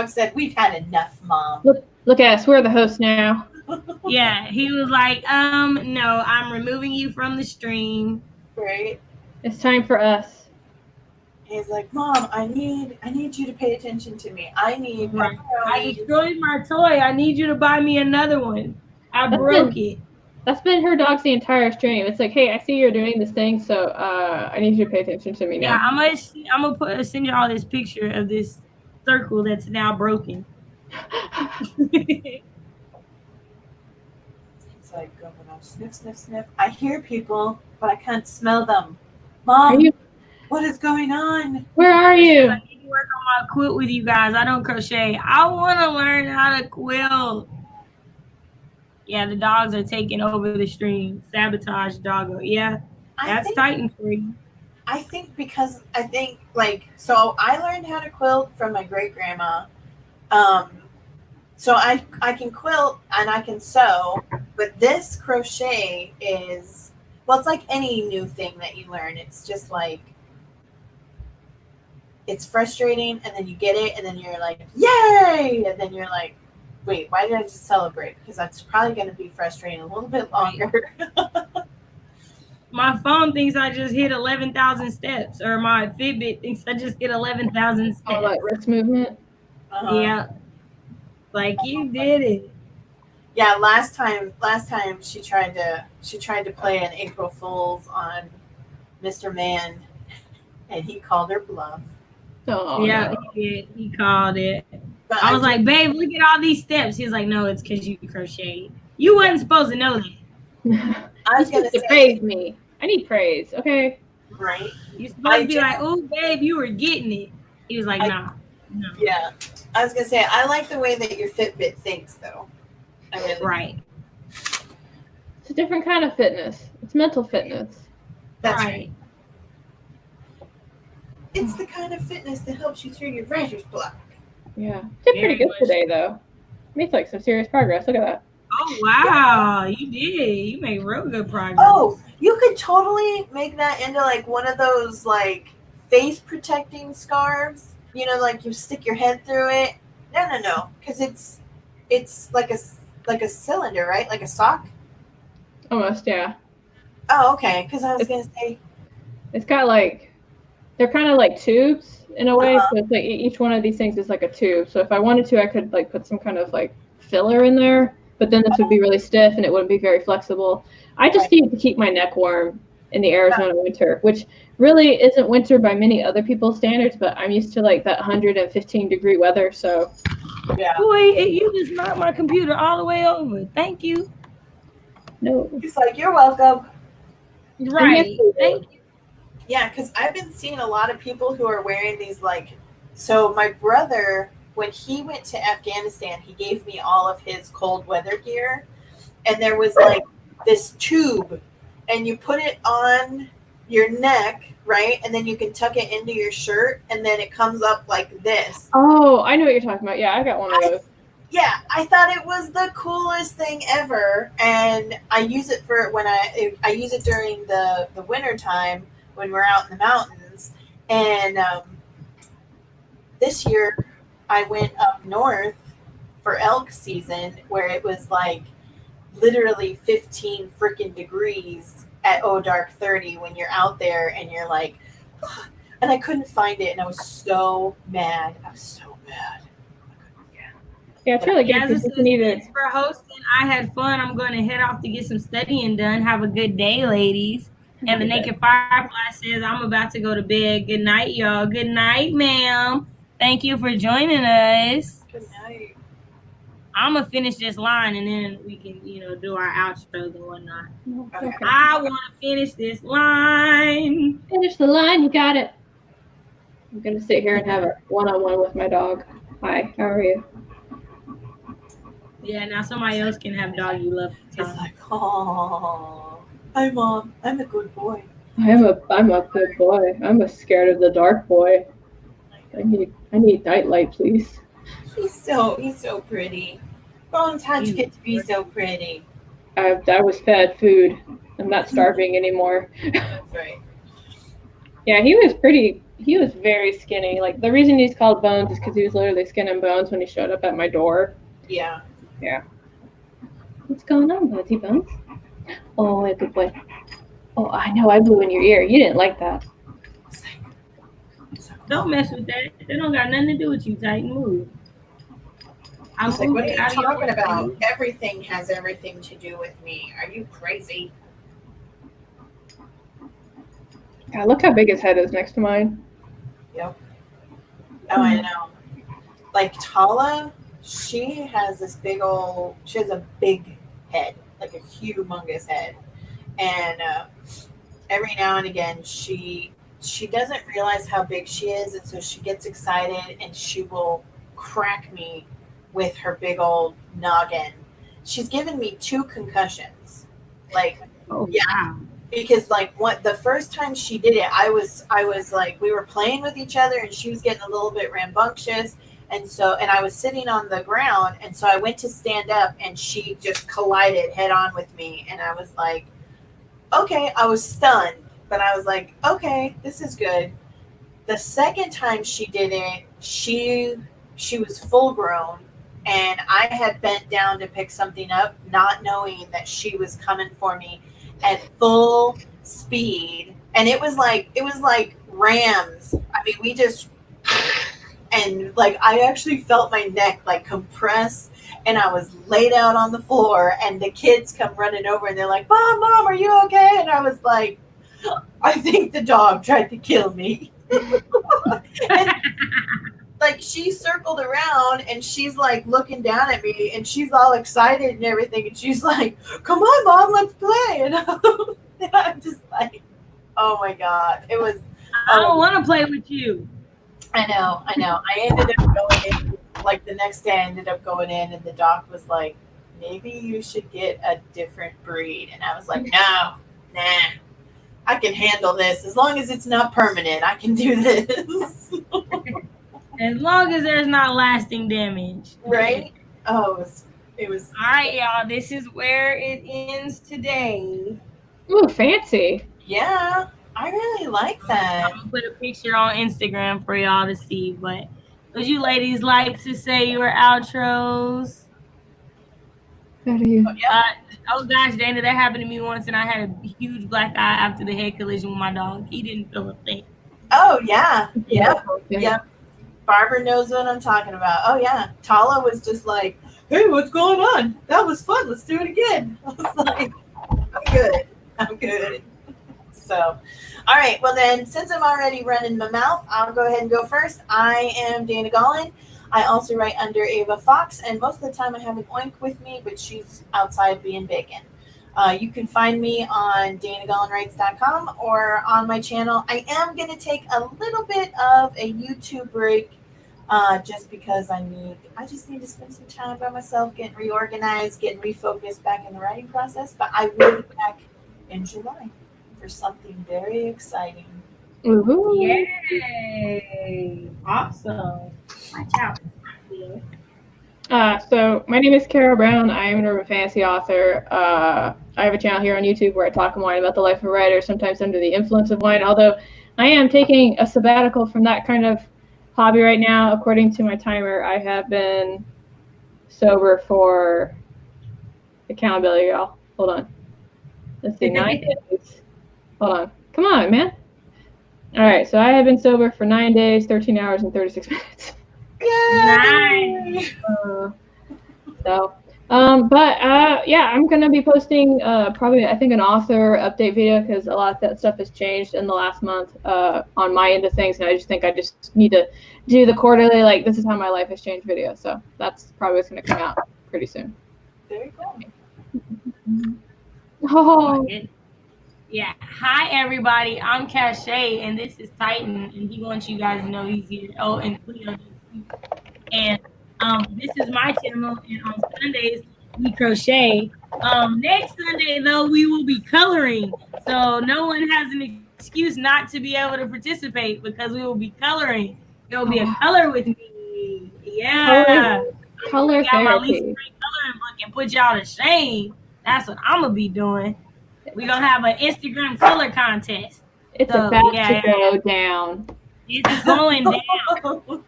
S4: said, "We've had enough, Mom."
S2: Look at us. We're the hosts now.
S1: Yeah, he was like, no, I'm removing you from the stream.
S4: Right.
S2: It's time for us.
S4: He's like, Mom, I need you to pay attention to me. I
S1: destroyed my toy. I need you to buy me another one. I broke it.
S2: That's been her dogs the entire stream. It's like, hey, I see you're doing this thing, so I need you to pay attention to me now.
S1: Yeah, I'm gonna send you all this picture of this circle that's now broken.
S4: It's like going on sniff, sniff, sniff. I hear people, but I can't smell them. Mom, what is going on?
S2: Where are you?
S1: I need to work on my quilt with you guys. I don't crochet. I want to learn how to quilt. Yeah, the dogs are taking over the stream. Sabotage doggo. Yeah, that's Titan for you.
S4: I think so I learned how to quilt from my great grandma. So I can quilt and I can sew, but this crochet is, well, it's like any new thing that you learn. It's just like, it's frustrating, and then you get it, and then you're like, yay! And then you're like, wait, why did I just celebrate? Because that's probably going to be frustrating a little bit longer.
S1: My phone thinks I just hit 11,000 steps, or my Fitbit thinks I just hit 11,000 steps.
S2: Oh, like wrist movement?
S1: Yeah. Like, you did it.
S4: Yeah, last time she tried to play an April Fool's on Mr. Man, and he called her bluff.
S2: Oh,
S1: yeah,
S2: no.
S1: he did. He called it.
S4: But
S1: I was like, babe, look at all these steps. He was like, no, it's because you crocheted. You wasn't supposed to know that.
S4: I was going to say,
S2: praise me. I need praise, okay?
S4: Right.
S1: You're supposed to be like, oh, babe, you were getting it. He was like, no.
S4: Yeah. I was going to say, I like the way that your Fitbit thinks, though. I mean,
S1: right.
S2: It's a different kind of fitness. It's mental fitness.
S4: That's right. It's the kind of fitness that helps you through your writer's block.
S2: Yeah. Did pretty good today, though. Made like some serious progress. Look at that.
S1: Oh, Oh wow, you did. You made real good progress.
S4: Oh, you could totally make that into like one of those like face protecting scarves. You know, like you stick your head through it. No, because it's like a cylinder, right? Like a sock.
S2: Almost, yeah.
S4: Oh, okay. Because I was gonna say
S2: It's got like, they're kind of like tubes in a way. So it's like each one of these things is like a tube. So if I wanted to, I could like put some kind of like filler in there. But then this would be really stiff and it wouldn't be very flexible. I just need to keep my neck warm in the Arizona winter, which really isn't winter by many other people's standards, but I'm used to like that 115-degree weather. So
S4: yeah.
S1: Boy, you just knocked my computer all the way over. Thank you.
S2: no.
S4: It's like you're welcome.
S1: Right. Thank you.
S4: Yeah, because I've been seeing a lot of people who are wearing these like. So my brother, when he went to Afghanistan, he gave me all of his cold weather gear, and there was like this tube, and you put it on your neck, right, and then you can tuck it into your shirt, and then it comes up like this.
S2: Oh, I know what you're talking about. Yeah, I got one of those.
S4: Yeah, I thought it was the coolest thing ever, and I use it for when I use it during the winter time when we're out in the mountains. And this year I went up north for elk season where it was like literally 15 freaking degrees at dark 30 when you're out there and you're like, ugh, and I couldn't find it and I was so mad.
S2: Yeah, it's really good.
S1: This is for hosting. I had fun. I'm going to head off to get some studying done. Have a good day, ladies. And the Naked Firefly says, I'm about to go to bed. Good night, y'all. Good night, ma'am. Thank you for joining us.
S4: Good night.
S1: I'm going to finish this line and then we can, do our outros and whatnot.
S2: Okay.
S1: I want to finish this line.
S2: Finish the line. You got it. I'm going to sit here and have a one-on-one with my dog. Hi, how are you?
S1: Yeah, now somebody else can have doggy love.
S4: It's like, oh, hi, Mom. I'm a good boy.
S2: I'm a good boy. I'm a scared of the dark boy. I need nightlight, please.
S4: He's so pretty. Bones, how'd you get to be so pretty?
S2: I was fed food. I'm not starving anymore.
S4: That's right.
S2: Yeah, he was very skinny. Like, the reason he's called Bones is because he was literally skin and bones when he showed up at my door.
S4: Yeah.
S2: Yeah. What's going on, Buddy Bones? Oh, a good boy. Oh, I know I blew in your ear. You didn't like that.
S1: Don't mess with that. That don't got nothing to do with you, Titan. Move.
S4: I was like, what are you talking about? Everything has everything to do with me. Are you crazy?
S2: God, look how big his head is next to mine.
S4: Yep. Oh, I know. Like Tala, she has a big head, like a humongous head. And every now and again, she doesn't realize how big she is. And so she gets excited and she will crack me with her big old noggin. She's given me 2 concussions. Like, yeah. Because like the first time she did it, I was like, we were playing with each other and she was getting a little bit rambunctious. And I was sitting on the ground. And so I went to stand up and she just collided head on with me. And I was like, okay, I was stunned, but I was like, okay, this is good. The second time she did it, she was full grown and I had bent down to pick something up, not knowing that she was coming for me at full speed. And it was like rams. I mean, we just, and like, I actually felt my neck like compress and I was laid out on the floor and the kids come running over and they're like, Mom, are you okay? And I was like, I think the dog tried to kill me. And, like, she circled around and she's like looking down at me and she's all excited and everything. And she's like, come on, Mom, let's play. And I'm just like, oh my God. It was.
S1: I don't want to play with you.
S4: I know. I ended up going in, like the next day I ended up going in and the doc was like, maybe you should get a different breed. And I was like, no, nah, I can handle this. As long as it's not permanent, I can do this.
S1: As long as there's not lasting damage.
S4: Right? Oh, It was.
S1: All right, y'all. This is where it ends today.
S2: Ooh, fancy.
S4: Yeah, I really like that.
S1: I'm gonna put a picture on Instagram for y'all to see. But would you ladies like to say your outros?
S2: How do you?
S1: Oh gosh, Dana, that happened to me once, and I had a huge black eye after the head collision with my dog. He didn't feel a thing.
S4: Oh yeah, yep,
S2: Yeah.
S4: yep. Barbara knows what I'm talking about. Oh yeah, Tala was just like, "Hey, what's going on? That was fun. Let's do it again." I was like, "I'm good. I'm good." So, all right. Well then, since I'm already running my mouth, I'll go ahead and go first. I am Dana Gaulin. I also write under Ava Fox, and most of the time I have an oink with me, but she's outside being bacon. You can find me on danagaulinwrites.com or on my channel. I am going to take a little bit of a YouTube break just because I just need to spend some time by myself, getting reorganized, getting refocused back in the writing process. But I will be back in July for something very exciting.
S2: Woohoo.
S1: Yay! Awesome. Watch out.
S2: So my name is Kara Brown. I am an urban fantasy author. I have a channel here on YouTube where I talk and whine about the life of a writer, sometimes under the influence of wine, although I am taking a sabbatical from that kind of hobby right now. According to my timer, I have been sober for accountability, y'all. Hold on. Let's see, 9 days. Hold on. Come on, man. All right, so I have been sober for 9 days, 13 hours, and 36 minutes.
S4: Yay!
S1: Nice.
S2: Yeah, I'm gonna be posting probably I think an author update video because a lot of that stuff has changed in the last month on my end of things, and I just think I just need to do the quarterly like this is how my life has changed video. So that's probably what's gonna come out pretty soon.
S4: Very cool.
S2: Oh,
S1: Yeah. Hi, everybody. I'm Cachet, and this is Titan, and he wants you guys to know he's here. Oh, and Cleo. And this is my channel, and on Sundays we crochet. Next Sunday, though, we will be coloring, so no one has an excuse not to be able to participate because we will be coloring. There will be a color with me. Yeah.
S2: color
S1: Got my Lisa
S2: therapy.
S1: Ray coloring book and put y'all to shame. That's what I'm gonna be doing. We're gonna have an Instagram color contest.
S2: It's
S1: So,
S2: about
S1: yeah,
S2: to go down.
S1: It's going down.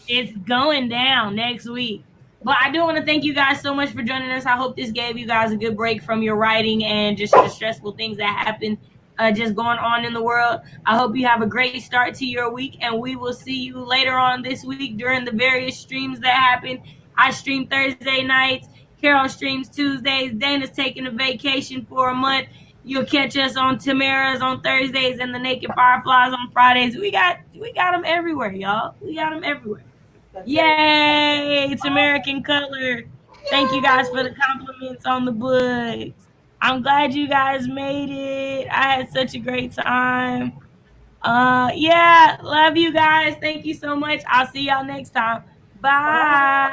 S1: It's going down next week. But I do want to thank you guys so much for joining us. I hope this gave you guys a good break from your writing and just the stressful things that happen just going on in the world. I hope you have a great start to your week, and we will see you later on this week during the various streams that happen. I stream Thursday nights. Carol streams Tuesdays. Dana's taking a vacation for a month. You'll catch us on Tamara's on Thursdays and the Naked Fireflies on Fridays. We got them everywhere, y'all. We got them everywhere.
S4: That's
S1: Yay! It's American Color. Thank you guys for the compliments on the books. I'm glad you guys made it. I had such a great time. Yeah, love you guys. Thank you so much. I'll see y'all next time. Bye.